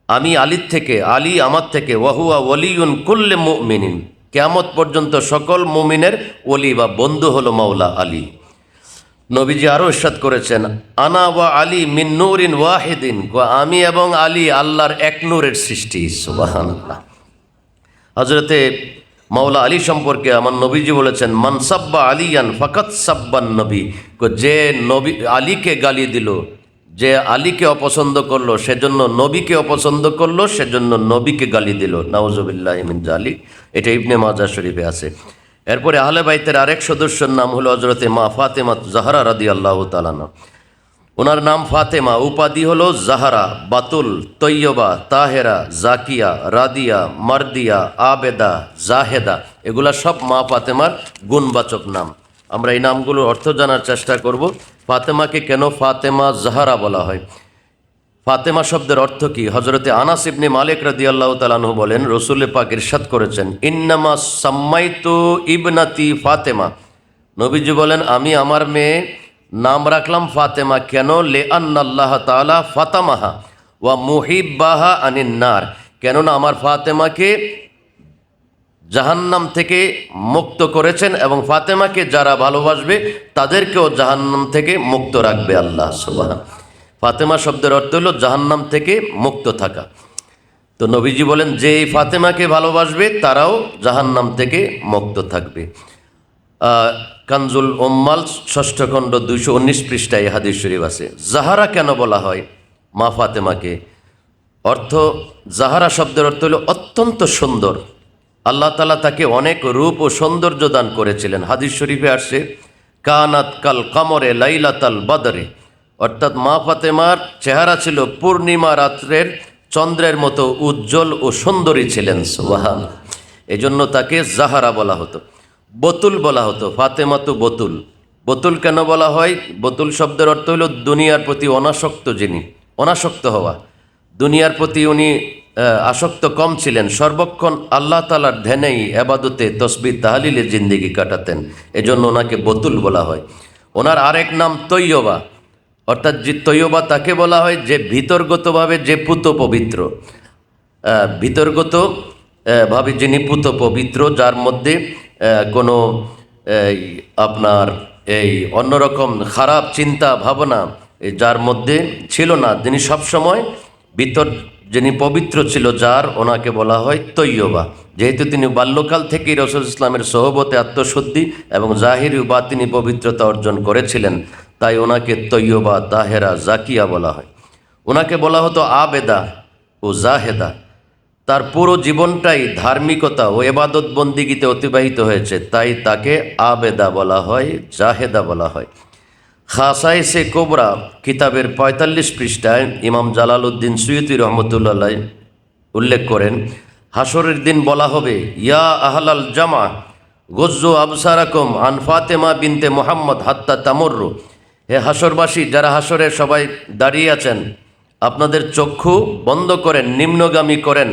আমি আলীর থেকে, আলী আমার থেকে, ওয়াহুয়া ওয়ালিউন কুল্লে মুমিনিন, কিয়ামত পর্যন্ত সকল মুমিনের ওলি বা বন্ধু হলো মাওলা আলী। নবীজি আরও ইরশাদ করেছেন, আনা ওয়া আলী মিন নূরিন ওয়াহিদিন, আমি এবং আলী আল্লাহর এক নূরের সৃষ্টি। সুবহানাল্লাহ। হযরতে মাওলা আলী সম্পর্কে আমার নবীজি বলেছেন, মান সাব্বা আলিয়ান ফাকাত সাব্বান নবী, যে নবী আলীকে গালি দিল, যে আলীকে অপছন্দ করলো সেজন্য নবীকে অপছন্দ করলো, সেজন্য নবীকে গালি দিল। নাউজুবিল্লাহি মিন যালিক। এটা ইবনে মাজাহ শরীফে আছে। এরপরে আহলে বাইতের আরেক সদস্যর নাম হলো হযরতে মা ফাতেমা জাহরা রাদিয়াল্লাহু তাআলা আনহা। ওনার নাম ফাতেমা, উপাধি হলো জাহারা, বাতুল, তৈয়বা, তাহেরা, জাকিয়া, রাদিয়া, মারদিয়া, আবেদা, জাহেদা, এগুলা সব মা ফাতেমার গুণবাচক নাম। আমরা এই নামগুলোর অর্থ জানার চেষ্টা করব। ফাতেমাকে কেন ফাতেমা জাহারা বলা হয়? ফাতেমা শব্দের অর্থ কি? হযরতে আনাস ইবনে মালিক রাদিয়াল্লাহু তাআলা আনহু বলেন, রাসূল পাক ইরশাদ করেছেন, ইন্নামা সাম্মাইতু ইবনাতি ফাতেমা, নবীজি বলেন, আমি আমার মেয়ে নাম রাখলাম ফাতেমা। কেন? লিআন্নাল্লাহ তাআলা ফাতামাহা ওয়া মুহিব্বাহা আনিন নার, কেননা আমার ফাতেমাকে জাহান্নাম থেকে মুক্ত করেছেন এবং ফাতেমাকে যারা ভালোবাসবে তাদেরকেও জাহান্নাম থেকে মুক্ত রাখবে আল্লাহ সুবহানাহু। ফাতেমা শব্দের অর্থ হলো জাহান্নাম থেকে মুক্ত থাকা। তো নবীজি বলেন, যে এই ফাতেমাকে ভালোবাসবে তারাও জাহান্নাম থেকে মুক্ত থাকবে। কানজুল উম্মাল 6ষ্ঠ খণ্ড 219 পৃষ্ঠায় হাদিস শরীফ আছে। জাহারা কেন বলা হয় মা ফাতেমাকে? অর্থ, জাহারা শব্দের অর্থ হলো অত্যন্ত সুন্দর। আল্লাহ তাআলা তাকে অনেক রূপ ও সৌন্দর্য দান করেছিলেন। হাদিস শরীফে আসছে, কানাত কাল কামরে লাইলাতাল বদরে, অর্থাৎ মা ফাতেমার চেহারা ছিল পূর্ণিমা রাত্রের চন্দ্রের মতো উজ্জ্বল ও সুন্দরী ছিলেন। সুবহানাল্লাহ। এজন্য তাকে জাহারা বলা হতো। বতুল বলা হতো, ফাতেমা তো বতুল। বতুল কেন বলা হয়? বতুল শব্দের অর্থ হলো দুনিয়ার প্রতি অনাসক্ত, যিনি অনাসক্ত হওয়া। দুনিয়ার প্রতি উনি আসক্ত কম ছিলেন, সর্বক্ষণ আল্লাহ তাআলার ধ্যানেই, এবাদতে, তসবিহ তাহলিলে জিন্দেগি কাটাতেন, এজন্য ওনাকে বতুল বলা হয়। ওনার আরেক নাম তৈয়বা, অর্থাৎ যে তৈয়বা তাকে বলা হয় যে ভিতরগতভাবে যে পুত পবিত্র, ভিতরগত ভাবে যিনি পুত পবিত্র, যার মধ্যে কোনো আপনার এই অন্যরকম খারাপ চিন্তা ভাবনা যার মধ্যে ছিল না, যিনি সবসময় যিনি পবিত্র ছিল, যার, ওনাকে বলা হয় তৈয়বা। যেহেতু তিনি বাল্যকাল থেকেই রাসূল ইসলামের সোহবতে আত্মশুদ্ধি এবং জাহিরি ও বাতিনি পবিত্রতা অর্জন করেছিলেন, তাই ওনাকে তৈয়বা, তাহেরা, জাকিয়া বলা হয়। ওনাকে বলা হতো আবেদা ও জাহেদা। তার পুরো জীবনটাই ধার্মিকতা ও এবাদত বন্দিগিতে অতিবাহিত হয়েছে, তাই তাকে আবেদা বলা হয়, জাহেদা বলা হয়। খাসাইসে কোবরা কিতাবের 45 পৃষ্ঠায় ইমাম জালালউদ্দিন সুয়ুতি রহমতুল্লাহ আলাইহি উল্লেখ করেন, হাসরের দিন বলা হবে, ইয়া আহলাল জামা গজ্জু আবসারাকুম আন ফাতেমা বিনতে মুহাম্মদ হাত্তা তামুররু, হে হাসরবাসী, যারা হাসরে সবাই দাঁড়িয়ে আছেন, আপনাদের চক্ষু বন্ধ করেন, নিম্নগামী করেন,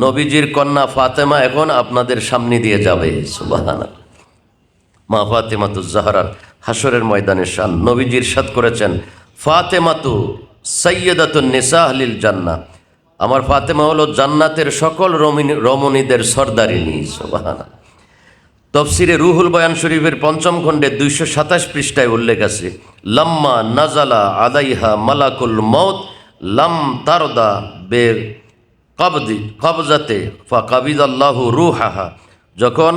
নবীজির কন্যা ফাতেমা এখন আপনাদের সামনে দিয়ে যাবে। সুবহানাল্লাহ। মা ফাতেমাতু জাহরার হাসরের ময়দানের শান। নবীজি ইরশাদ করেছেন, ফাতেমাতু সাইয়্যিদাতুন নিসা আহলিল জান্নাহ, আমার ফাতেমা হলো জান্নাতের সকল রমণীদের সর্দারিনী। সুবহানাল্লাহ। তফসিরে রুহুল বয়ান শরীফের 5ম খণ্ডে 227 পৃষ্ঠায় উল্লেখ আছে, লাম্মা নাজালা আলাইহা মালাকুল মউত লাম তারদা বে কবজাতে ফাকাবিদাল্লাহু রূহাহা, যখন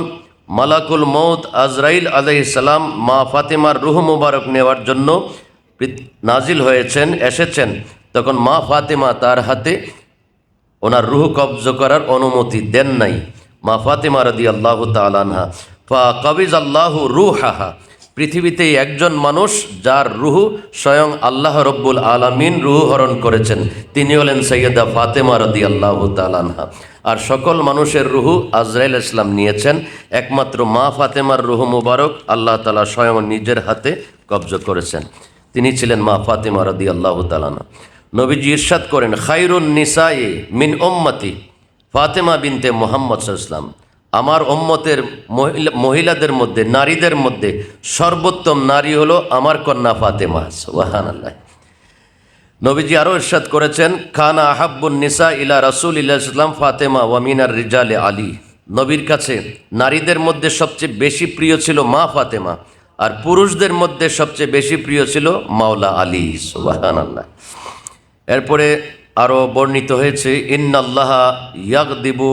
মালাকুল মউত আজরাইল আলাইহিস সালাম মা ফাতেমার রূহ মুবারক নেওয়ার জন্য নাজিল হয়েছেন, এসেছেন, তখন মা ফাতেমা তার হাতে ওনার রূহ কবজ করার অনুমতি দেন নাই। মা ফাতেমা রাদিয়াল্লাহু তাআলা আনহা ফাকাবিজাল্লাহু রূহাহা, পৃথিবীতে একজন মানুষ যার রূহ স্বয়ং আল্লাহ রব্বুল আলামিন রূহ হরণ করেছেন, তিনি হলেন সাইয়্যিদা ফাতেমা রাদিয়াল্লাহু তাআলা আনহা। আর সকল মানুষের রূহ আজরাইল ইসলাম নিয়েছেন, একমাত্র মা ফাতেমার রূহ মুবারক আল্লাহ তাআলা স্বয়ং নিজের হাতে কবজ করেছেন, তিনি ছিলেন মা ফাতেমা রাদিয়াল্লাহু তাআলা আনহা। নবীজি ইরশাদ করেন, খায়রুন নিসায়ে মিন উম্মতি ফাতেমা বিনতে মুহাম্মদ সাল্লাল্লাহু আলাইহি ওয়াসাল্লাম, আমার উম্মতের মহিলাদের মধ্যে, নারীদের মধ্যে সর্বোত্তম নারী হলো আমার কন্যা ফাতেমা। সুবহানাল্লাহ। নবীজি আরও ইরশাদ করেছেন, খানা আহাব্বুন নিসা ইলা রাসূলিল্লাহ সাল্লাল্লাহু আলাইহি ওয়াসাল্লাম ফাতেমা ওয়া মিনার রিজালে আলী। নবীর কাছে নারীদের মধ্যে সবচেয়ে বেশি প্রিয় ছিল মা ফাতেমা, আর পুরুষদের মধ্যে সবচেয়ে বেশি প্রিয় ছিল মাওলা আলী। সুবহানাল্লাহ। এরপরে আরও বর্ণিত হয়েছে, ইন্নাল্লাহা ইয়াগদিবু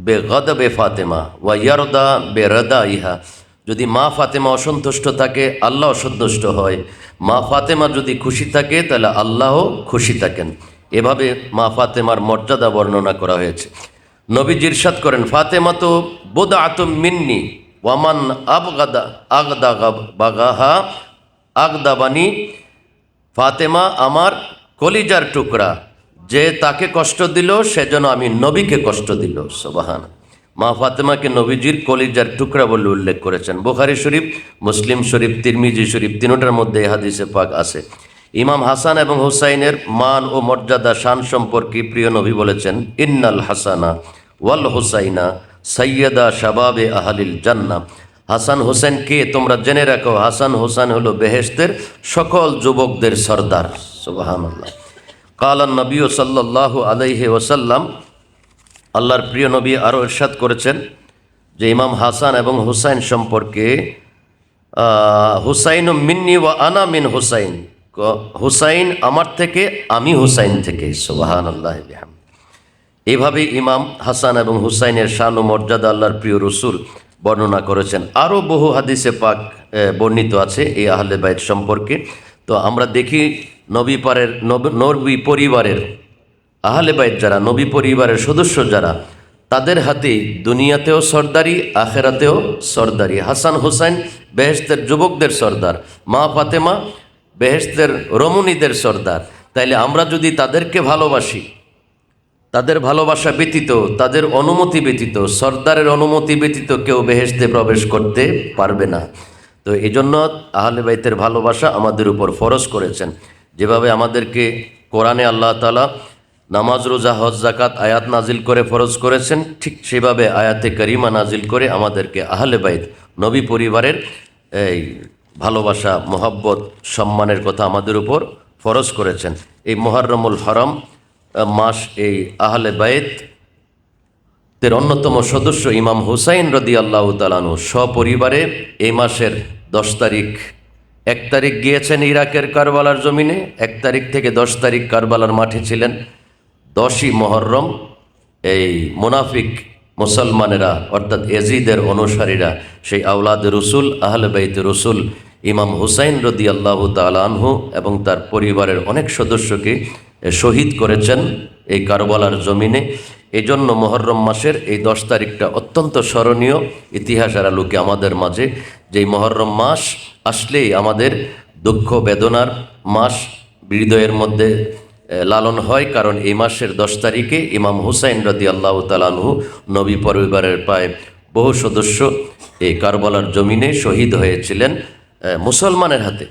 বেগদবে ফাতেমা ওয়া ইয়ারদা বেরদা ইহা। যদি মা ফাতেমা অসন্তুষ্ট থাকে, আল্লাহ অসন্তুষ্ট হয়। মা ফাতেমা যদি খুশি থাকে, তাহলে আল্লাহও খুশি থাকেন। এভাবে মা ফাতেমার মর্যাদা বর্ণনা করা হয়েছে। নবীজি ইরশাদ করেন, ফাতেমা তো বুদআতুম মিন্নি ওয়ামান আগদা বাগাহা আগদাবানি। ফাতেমা আমার কলিজার টুকরা, যে তাকে কষ্ট দিল সেজন্য আমি নবীকে কষ্ট দিল। সুবহান। মা ফাতেমাকে নবীজির কলিজার টুকরা বলে উল্লেখ করেছেন। বুখারী শরীফ, মুসলিম শরীফ, তিরমিজি শরীফ, তিনটার মধ্যে এই হাদিসে পাক আছে। ইমাম হাসান এবং হুসাইনের মান ও মর্যাদা শান সম্পর্কে প্রিয় নবী বলেছেন, ইন্নাল হাসানা ওয়াল হুসাইনা সাইয়্যিদা শাবাবে আহলিল জান্নাহ। হাসান হোসেন কে তোমরা জেনে রাখো, হাসান হোসেন হলো বেহেশতের সকল যুবকদের সর্দার। সুবহানাল্লাহ। কালান নবী সাল্লাল্লাহু আলাইহি ওয়াসাল্লাম, আল্লাহর প্রিয় নবী আরও ইরশাদ করেছেন যে ইমাম হাসান এবং হুসাইন সম্পর্কে, হুসাইন মিন্নি ওয়া আনা মিন হুসাইন। হুসাইন আমার থেকে, আমি হুসাইন থেকে। সুবহানাল্লাহ। এইভাবে ইমাম হাসান এবং হুসাইনের শান ও মর্যাদা আল্লাহর প্রিয় রসুল বর্ণনা করেছেন। আরও বহু হাদিসে পাক বর্ণিত আছে এই আহলে বাইত সম্পর্কে। তো আমরা দেখি নবী পরিবারের আহলে বাইত যারা, নবী পরিবারের সদস্য যারা, তাদের হাতে দুনিয়াতেও সর্দারি, আখেরাতেও সর্দারি। হাসান হুসাইন বেহেশতের যুবকদের সর্দার, মা ফাতেমা বেহেশতের রমণীদের সর্দার। তাইলে আমরা যদি তাদেরকে ভালোবাসি, তাদের ভালোবাসা ব্যতীত, তাদের অনুমতি ব্যতীত, সর্দারের অনুমতি ব্যতীত কেউ বেহেশতে প্রবেশ করতে পারবে না। তো এই জন্য আহলে বাইতের ভালোবাসা আমাদের উপর ফরজ করেছেন। যেভাবে আমাদেরকে কোরআনে আল্লাহ তাআলা নামাজ, রোজা, হজ, যাকাত আয়াত নাজিল করে ফরজ করেছেন, ঠিক সেভাবে আয়াতে কারিমা নাজিল করে আমাদেরকে আহলে বাইত, নবী পরিবারের এই ভালোবাসা, মোহাব্বত, সম্মানের কথা আমাদের উপর ফরজ করেছেন। এই মুহররমুল হরম মাস, এই আহলে বাইতের অন্যতম সদস্য ইমাম হুসাইন রাদিয়াল্লাহু তাআলা আনহু সপরিবারে এই মাসের 10 তারিখ, 1 তারিখ গিয়েছেন ইরাকের কারবালার জমিনে, 1 তারিখ থেকে 10 তারিখ কারবালার মাঠে ছিলেন। 10ই মুহররম এই মুনাফিক মুসলমানেরা, অর্থাৎ এজিদের অনুসারীরা, সেই আওলাদ রসুল, আহলে বাইত রসুল ইমাম হুসাইন রাদিয়াল্লাহু তাআলা আনহু এবং তার পরিবারের অনেক সদস্যকে শহীদ করেছেন এই কারবালার জমিনে। এই জন্য মুহররম মাসের এই 10 তারিখটা অত্যন্ত স্মরণীয়, ইতিহাসের আলোকে আমাদের মাঝে। যেই মুহররম মাস আসলেই আমাদের দুঃখ বেদনার মাস হৃদয়ের মধ্যে লালন হয়, কারণ এই মাসের 10 তারিখে ইমাম হুসাইন রাদিয়াল্লাহু তাআলা আনহু নবী পরিবারের প্রায় বহু সদস্য এই কারবালার জমিনে শহীদ হয়েছিলেন মুসলমানের হাতে।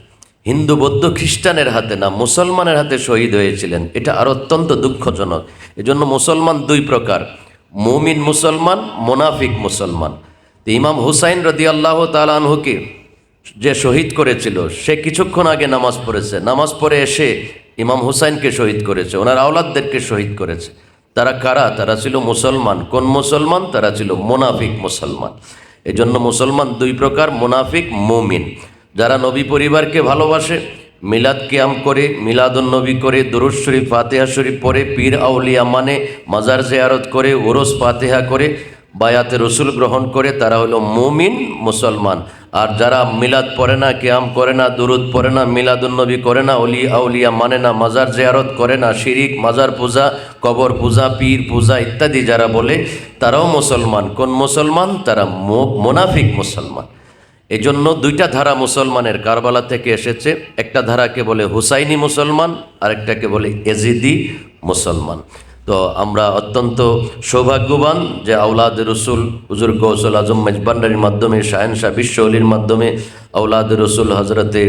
হিন্দু, বৌদ্ধ, খ্রিস্টানের হাতে না, মুসলমানের হাতে শহীদ হয়েছিলেন। এটা আর অত্যন্ত দুঃখজনক। এজন্য মুসলমান 2 প্রকার, মুমিন মুসলমান, মুনাফিক মুসলমান। তো ইমাম হুসাইন রাদিয়াল্লাহু তাআলা আনহুকে যে শহীদ করেছিল, সে কিছুক্ষণ আগে নামাজ পড়েছে, নামাজ পড়ে এসে ইমাম হুসাইনকে শহীদ করেছে, ওনার আওলাদদেরকে শহীদ করেছে। তারা কারা? তারা ছিল মুসলমান। কোন মুসলমান? তারা ছিল মুনাফিক মুসলমান। এজন্য মুসলমান 2 প্রকার, মুনাফিক, মুমিন। যারা নবী পরিবারকে ভালোবাসে, মিলাদ কিয়াম করে, মিলাদুন নবী করে, দুরূদ শরীফ, ফাতিহা শরীফ পড়ে, পীর আউলিয়া মানে, মাজার জিয়ারত করে, উরুস ফাতিহা করে, বায়াতে রসুল গ্রহণ করে, তারা হলো মুমিন মুসলমান। আর যারা মিলাদ পড়ে না, কিয়াম করে না, দুরুদ পড়ে না, মিলাদুন নবী করে না, অলি আউলিয়া মানে না, মাজার জিয়ারত করে না, শিরিক, মাজার পূজা, কবর পূজা, পীর পূজা ইত্যাদি যারা বলে, তারাও মুসলমান। কোন মুসলমান? তারা মুনাফিক মুসলমান। এই জন্য 2টা ধারা মুসলমানের কারবালা থেকে এসেছে। একটা ধারাকে বলে হুসাইনি মুসলমান, আরেকটাকে বলে এজিদি মুসলমান। তো আমরা অত্যন্ত সৌভাগ্যবান যে আওলাদ রসুল হুজুর গৌসুল আজম মেজবান্ডারির মাধ্যমে, শাহেনশাহ বিশ্ব অলির মাধ্যমে, আওলাদ রসুল হজরতে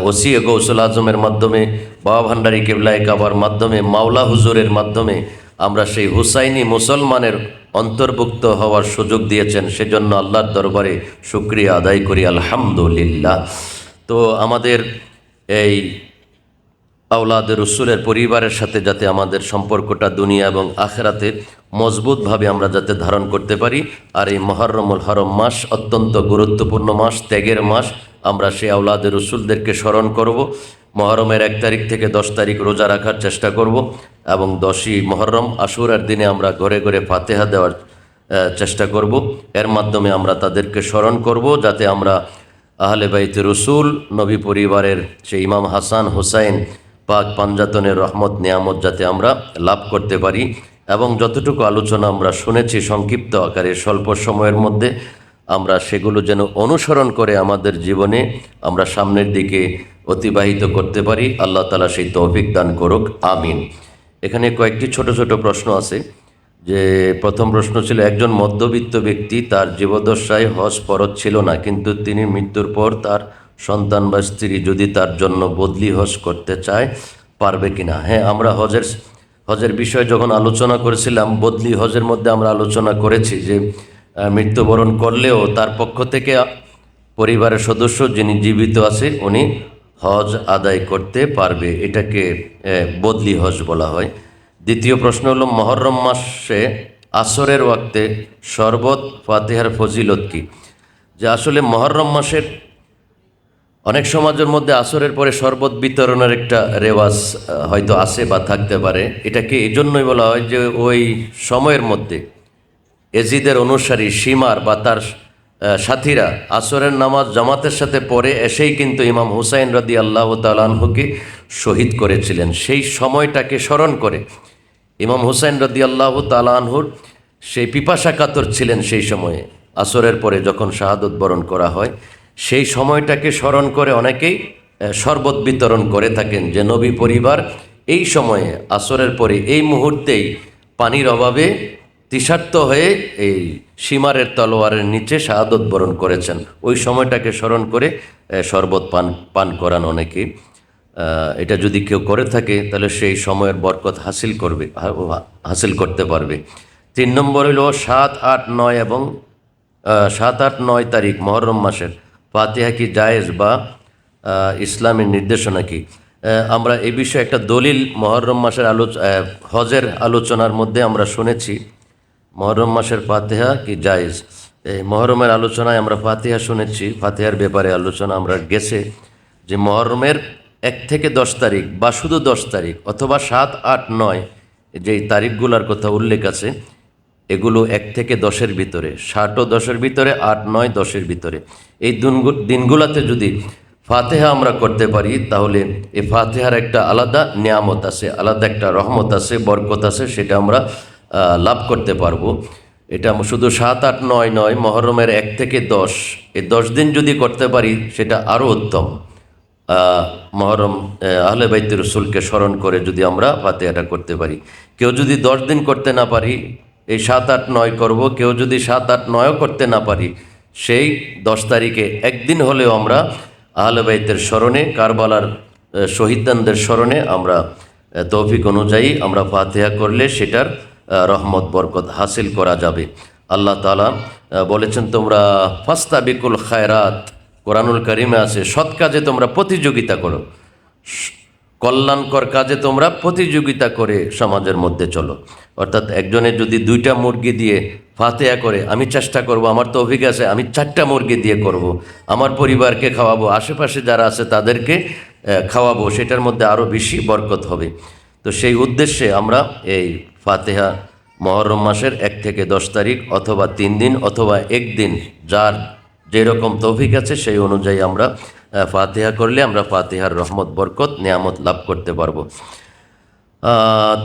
ওসিয়ে গৌসুল আজমের মাধ্যমে, বাবা ভান্ডারী কেবলায়ে কাবার মাধ্যমে, মাওলা হুজুরের মাধ্যমে আমরা সেই হুসাইনি মুসলমানের অন্তর্ভুক্ত হওয়ার সুযোগ দিয়েছেন, সেজন্য আল্লাহর দরবারে শুকরিয়া আদায় করি, আলহামদুলিল্লাহ। তো আমাদের এই আওলাদের রসুলের পরিবারের সাথে যাতে আমাদের সম্পর্কটা দুনিয়া এবং আখেরাতে মজবুতভাবে আমরা যাতে ধারণ করতে পারি, আর এই মুহররমুল হরম মাস অত্যন্ত গুরুত্বপূর্ণ মাস, ত্যাগের মাস। আমরা সেই আওলাদের রসুলদেরকে স্মরণ করব। মহরমের 1 তারিখ থেকে 10 তারিখ রোজা রাখার চেষ্টা করব, এবং 10ই মুহররম আশুরার দিনে আমরা ঘরে ঘরে ফাতেহা দেওয়ার চেষ্টা করব। এর মাধ্যমে আমরা তাদেরকে স্মরণ করব, যাতে আমরা আহলে বাইতে রসুল, নবী পরিবারের সেই ইমাম হাসান হুসাইন পাক পাঞ্জাতনের রহমত নিয়ামত যাতে আমরা লাভ করতে পারি। এবং যতটুকু আলোচনা আমরা শুনেছি সংক্ষিপ্ত আকারে স্বল্প সময়ের মধ্যে, আমরা সেগুলো যেন অনুসরণ করে আমাদের জীবনে আমরা সামনের দিকে অতিবাহিত করতে পারি। আল্লাহ তাআলা সেই তৌফিক দান করুক, আমিন। এখানে কয়েকটি ছোট ছোট প্রশ্ন আছে। যে প্রথম প্রশ্ন ছিল, একজন মধ্যবিত্ত ব্যক্তি, তার জীবদ্দশায় হজ ফরজ ছিল না, কিন্তু তিনি মৃত্যুর পর তার সন্তান বা স্ত্রী যদি তার জন্য বদলি হজ করতে চায়, পারবে কিনা? হ্যাঁ, আমরা হজের বিষয়ে যখন আলোচনা করেছিলাম, বদলি হজের মধ্যে আমরা আলোচনা করেছি যে মৃত্যুবরণ করলেও তার পক্ষ থেকে পরিবারের সদস্য যিনি জীবিত আছে উনি হজ আদায় করতে পারবে। এটাকে বদলি হজ বলা হয়। দ্বিতীয় প্রশ্ন হলো, মুহররম মাসে আসরের ওয়াক্তে শরবত ফাতিহার ফজিলত কি? যে আসলে মুহররম মাসের অনেক সমাজের মধ্যে আসরের পরে শরবত বিতরণের একটা রেওয়াজ হয়তো আছে বা থাকতে পারে। এটাকে এই জন্যই বলা হয় যে ওই সময়ের মধ্যে এজিদের অনুসারী সীমার বা তার সাথীরা আসরের নামাজ জামাতের সাথে পড়ে এসেই কিন্তু ইমাম হুসাইন রাদিয়াল্লাহু তাআলা আনহুকে শহীদ করেছিলেন। সেই সময়টাকে স্মরণ করে ইমাম হুসাইন রাদিয়াল্লাহু তাআলা আনহুর সেই পিপাসা কাতর ছিলেন সেই সময়ে, আসরের পরে যখন শাহাদত বরণ করা হয়, সেই সময়টাকে স্মরণ করে অনেকেই শরবত বিতরণ করে থাকেন, যে নবী পরিবার এই সময়ে আসরের পরে এই মুহূর্তেই পানির অভাবে তৃষার্ত হয়ে এই সীমারের তলোয়ারের নিচে শাহাদত বরণ করেছেন। ওই সময়টাকে স্মরণ করে শরবত পান করান অনেকে। এটা যদি কেউ করে থাকে তাহলে সেই সময়ের বরকত হাসিল করতে পারবে। 3 নম্বর হলো 7, 8, 9 এবং 7, 8, 9 তারিখ মুহররম মাসের ফাতিহা কি জায়েজ বা ইসলামের নির্দেশনা কি? আমরা এই বিষয়ে একটা দলিল মুহররম মাসের হজের আলোচনার মধ্যে আমরা শুনেছি, মুহররম মাসের ফাতিহা কি জায়েজ। এই মুহররমের আলোচনায় আমরা ফাতিহা শুনেছি, ফাতিহার ব্যাপারে আলোচনা আমরা গেছে যে মুহররমের 1 থেকে 10 তারিখ বা শুধু 10 তারিখ অথবা 7, 8, 9 যেই তারিখগুলোর কথা উল্লেখ আছে, এগুলো 1 থেকে 10-এর ভিতরে, 7 ও 10-এর ভিতরে, 8, 9, 10-এর ভিতরে। এই দিনগুলোতে যদি ফাতিহা আমরা করতে পারি, তাহলে এই ফাতিহার একটা আলাদা নিয়ামত আছে, আলাদা একটা রহমত আছে, বরকত আছে, সেটা আমরা লাভ করতে পারবো। এটা শুধু 7, 8, 9 নয়, মুহররমের 1 থেকে 10, এই 10 দিন যদি করতে পারি সেটা আরও উত্তম। মুহররম আহলে বাইতে রসুলকে স্মরণ করে যদি আমরা ফাতিহাটা করতে পারি। কেউ যদি 10 দিন করতে না পারি, এই 7, 8, 9 করব। কেউ যদি 7, 8, 9ও করতে না পারি, সেই 10 তারিখে একদিন হলেও আমরা আহলে বাইতের স্মরণে, কারবালার শহীদদের স্মরণে আমরা তৌফিক অনুযায়ী আমরা ফাতিহা করলে সেটার রহমত বরকত হাসিল করা যাবে। আল্লাহ তাআলা বলেছেন, তোমরা ফাস্তাবিকুল খায়রাত, কোরআনুল কারিমে আছে, সৎ কাজে তোমরা প্রতিযোগিতা করো, কল্যাণকর কাজে তোমরা প্রতিযোগিতা করে সমাজের মধ্যে চলো। অর্থাৎ একজনের যদি 2টা মুরগি দিয়ে ফাতিহা করে, আমি চেষ্টা করব, আমার তৌফিক আছে, আমি 4টা মুরগি দিয়ে করব, আমার পরিবারকে খাওয়াবো, আশেপাশে যারা আছে তাদেরকে খাওয়াবো, সেটার মধ্যে আরও বেশি বরকত হবে। তো সেই উদ্দেশ্যে আমরা এই ফাতিহা মুহররম মাসের 1 থেকে 10 তারিখ অথবা 3 দিন অথবা 1 দিন, যার যেরকম তৌফিক আছে সেই অনুযায়ী আমরা ফাতিহা করলে আমরা ফাতিহার রহমত বরকত নিয়ামত লাভ করতে পারবো।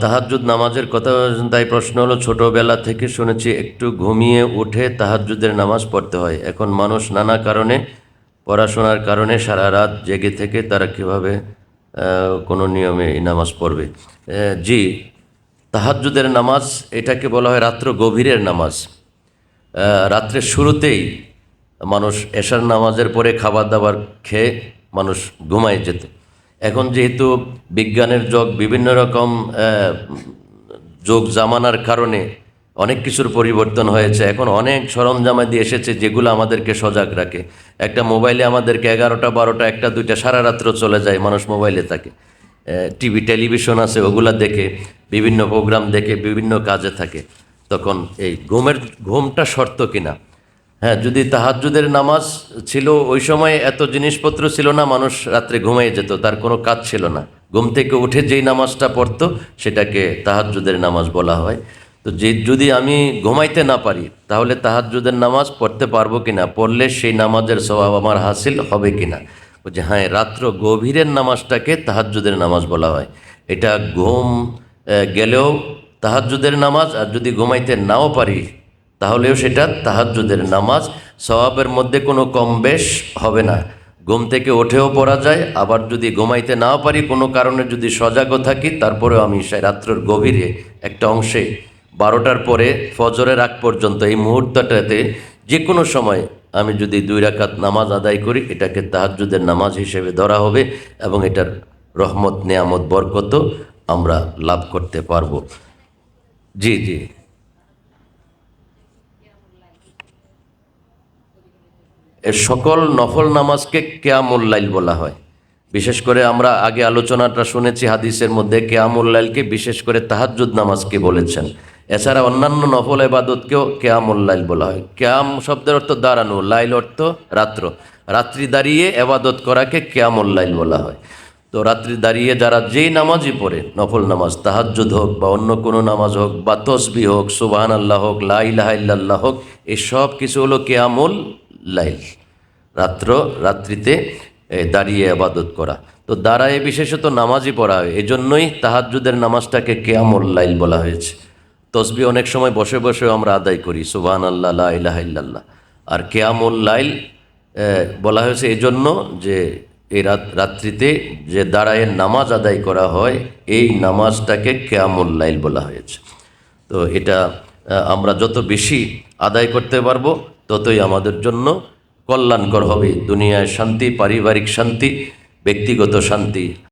তাহাজ্জুদ নামাজের কথা, তাই প্রশ্ন হলো, ছোটোবেলা থেকে শুনেছি একটু ঘুমিয়ে উঠে তাহাজ্জুদের নামাজ পড়তে হয়। এখন মানুষ নানা কারণে, পড়াশোনার কারণে সারা রাত জেগে থেকে তারা কীভাবে কোনো নিয়মে এই নামাজ পড়বে? জি, তাহাজ্জুদের নামাজ এটাকে বলা হয় রাত্র গভীরের নামাজ। রাত্রের শুরুতেই মানুষ এশার নামাজের পরে খাবার দাবার খেয়ে মানুষ ঘুমায় যেত। এখন যেহেতু বিজ্ঞানের যুগ, বিভিন্ন রকম যোগ জামানার কারণে অনেক কিছুর পরিবর্তন হয়েছে। এখন অনেক সরঞ্জামাদি এসেছে যেগুলো আমাদেরকে সজাগ রাখে। একটা মোবাইলে আমাদেরকে 11টা 12টা 1টা 2টা সারা রাত্র চলে যায়, মানুষ মোবাইলে থাকে। টিভি টেলিভিশন আছে, ওগুলা দেখে, বিভিন্ন প্রোগ্রাম দেখে, বিভিন্ন কাজে থাকে। তখন এই ঘুমটা শর্ত কিনা? হ্যাঁ, যদি তাহাজ্জুদের নামাজ ছিল, ওই সময় এত জিনিসপত্র ছিল না, মানুষ রাত্রে ঘুমিয়ে যেত, তার কোনো কাজ ছিল না। ঘুম থেকে উঠে যেই নামাজটা পড়তো সেটাকে তাহাজ্জুদের নামাজ বলা হয়। তো যদি আমি ঘুমাইতে না পারি তাহলে তাহাজ্জুদের নামাজ পড়তে পারবো কিনা, পড়লে সেই নামাজের সওয়াব আমার হাসিল হবে কিনা? বলছে হ্যাঁ, রাত্র গভীরের নামাজটাকে তাহাজ্জুদের নামাজ বলা হয়। এটা ঘুম গেলেও তাহাজ্জুদের নামাজ, আর যদি ঘুমাইতে নাও পারি তাহলেও সেটা তাহাজ্জুদের নামাজ। সওয়াবের মধ্যে কোনো কম বেশ হবে না। ঘুম থেকে উঠেও পড়া যায়, আবার যদি ঘুমাইতে নাও পারি, কোনো কারণে যদি সজাগও থাকি, তারপরেও আমি সেই রাত্রের গভীরে একটা অংশে 12টার পরে ফজরের আগ পর্যন্ত এই মুহূর্তটাতে যে কোনো সময় আমি যদি 2 রাকাত নামাজ আদায় করি, এটাকে তাহাজ্জুদের নামাজ হিসেবে ধরা হবে এবং এটার রহমত, নেয়ামত, বরকত আমরা লাভ করতে পারবো। জি জি। এর সকল নফল নামাজকে কিয়ামুল লাইল বলা হয়। বিশেষ করে আমরা আগে আলোচনাটা শুনেছি, হাদিসের মধ্যে কিয়ামুল লাইলকে বিশেষ করে তাহাজ্জুদ নামাজকে বলেছেন। এছাড়া অন্যান্য নফল ইবাদতকেও কিয়ামুল লাইল বলা হয়। কিয়াম শব্দের অর্থ দাঁড়ানো, লাইল অর্থ রাত্র। রাত্রি দাঁড়িয়ে ইবাদত করাকে কিয়ামুল লাইল বলা হয়। তো রাত্রি দাঁড়িয়ে যারা যেই নামাজই পড়ে, নফল নামাজ, তাহাজ্জুদ হোক বা অন্য কোনো নামাজ হোক, বা তসবিহ হোক, সুবহানাল্লাহ হোক, লা ইলাহা ইল্লাল্লাহ হোক, এই সব কিছু হলো কিয়ামুল লাইল, রাত্রিতে দাঁড়িয়ে আবাদত করা। তো দাঁড়ায় বিশেষত নামাজই পড়া হয়, এজন্যই তাহাজ্জুদের নামাজটাকে কিয়ামুল লাইল বলা হয়েছে। তসবিহ অনেক সময় বসে বসেও আমরা আদায় করি, সুবহানাল্লাহ, লা ইলাহা ইল্লাল্লাহ। আর কিয়ামুল লাইল বলা হয়েছে এজন্য যে এই রাত্রিতে যে দাঁড়ায় নামাজ আদায় করা হয়, এই নামাজটাকে কিয়ামুল লাইল বলা হয়েছে। তো এটা আমরা যত বেশি আদায় করতে পারবো ততই আমাদের জন্য কল্যাণকর হবে। দুনিয়ায় শান্তি, পারিবারিক শান্তি, ব্যক্তিগত শান্তি।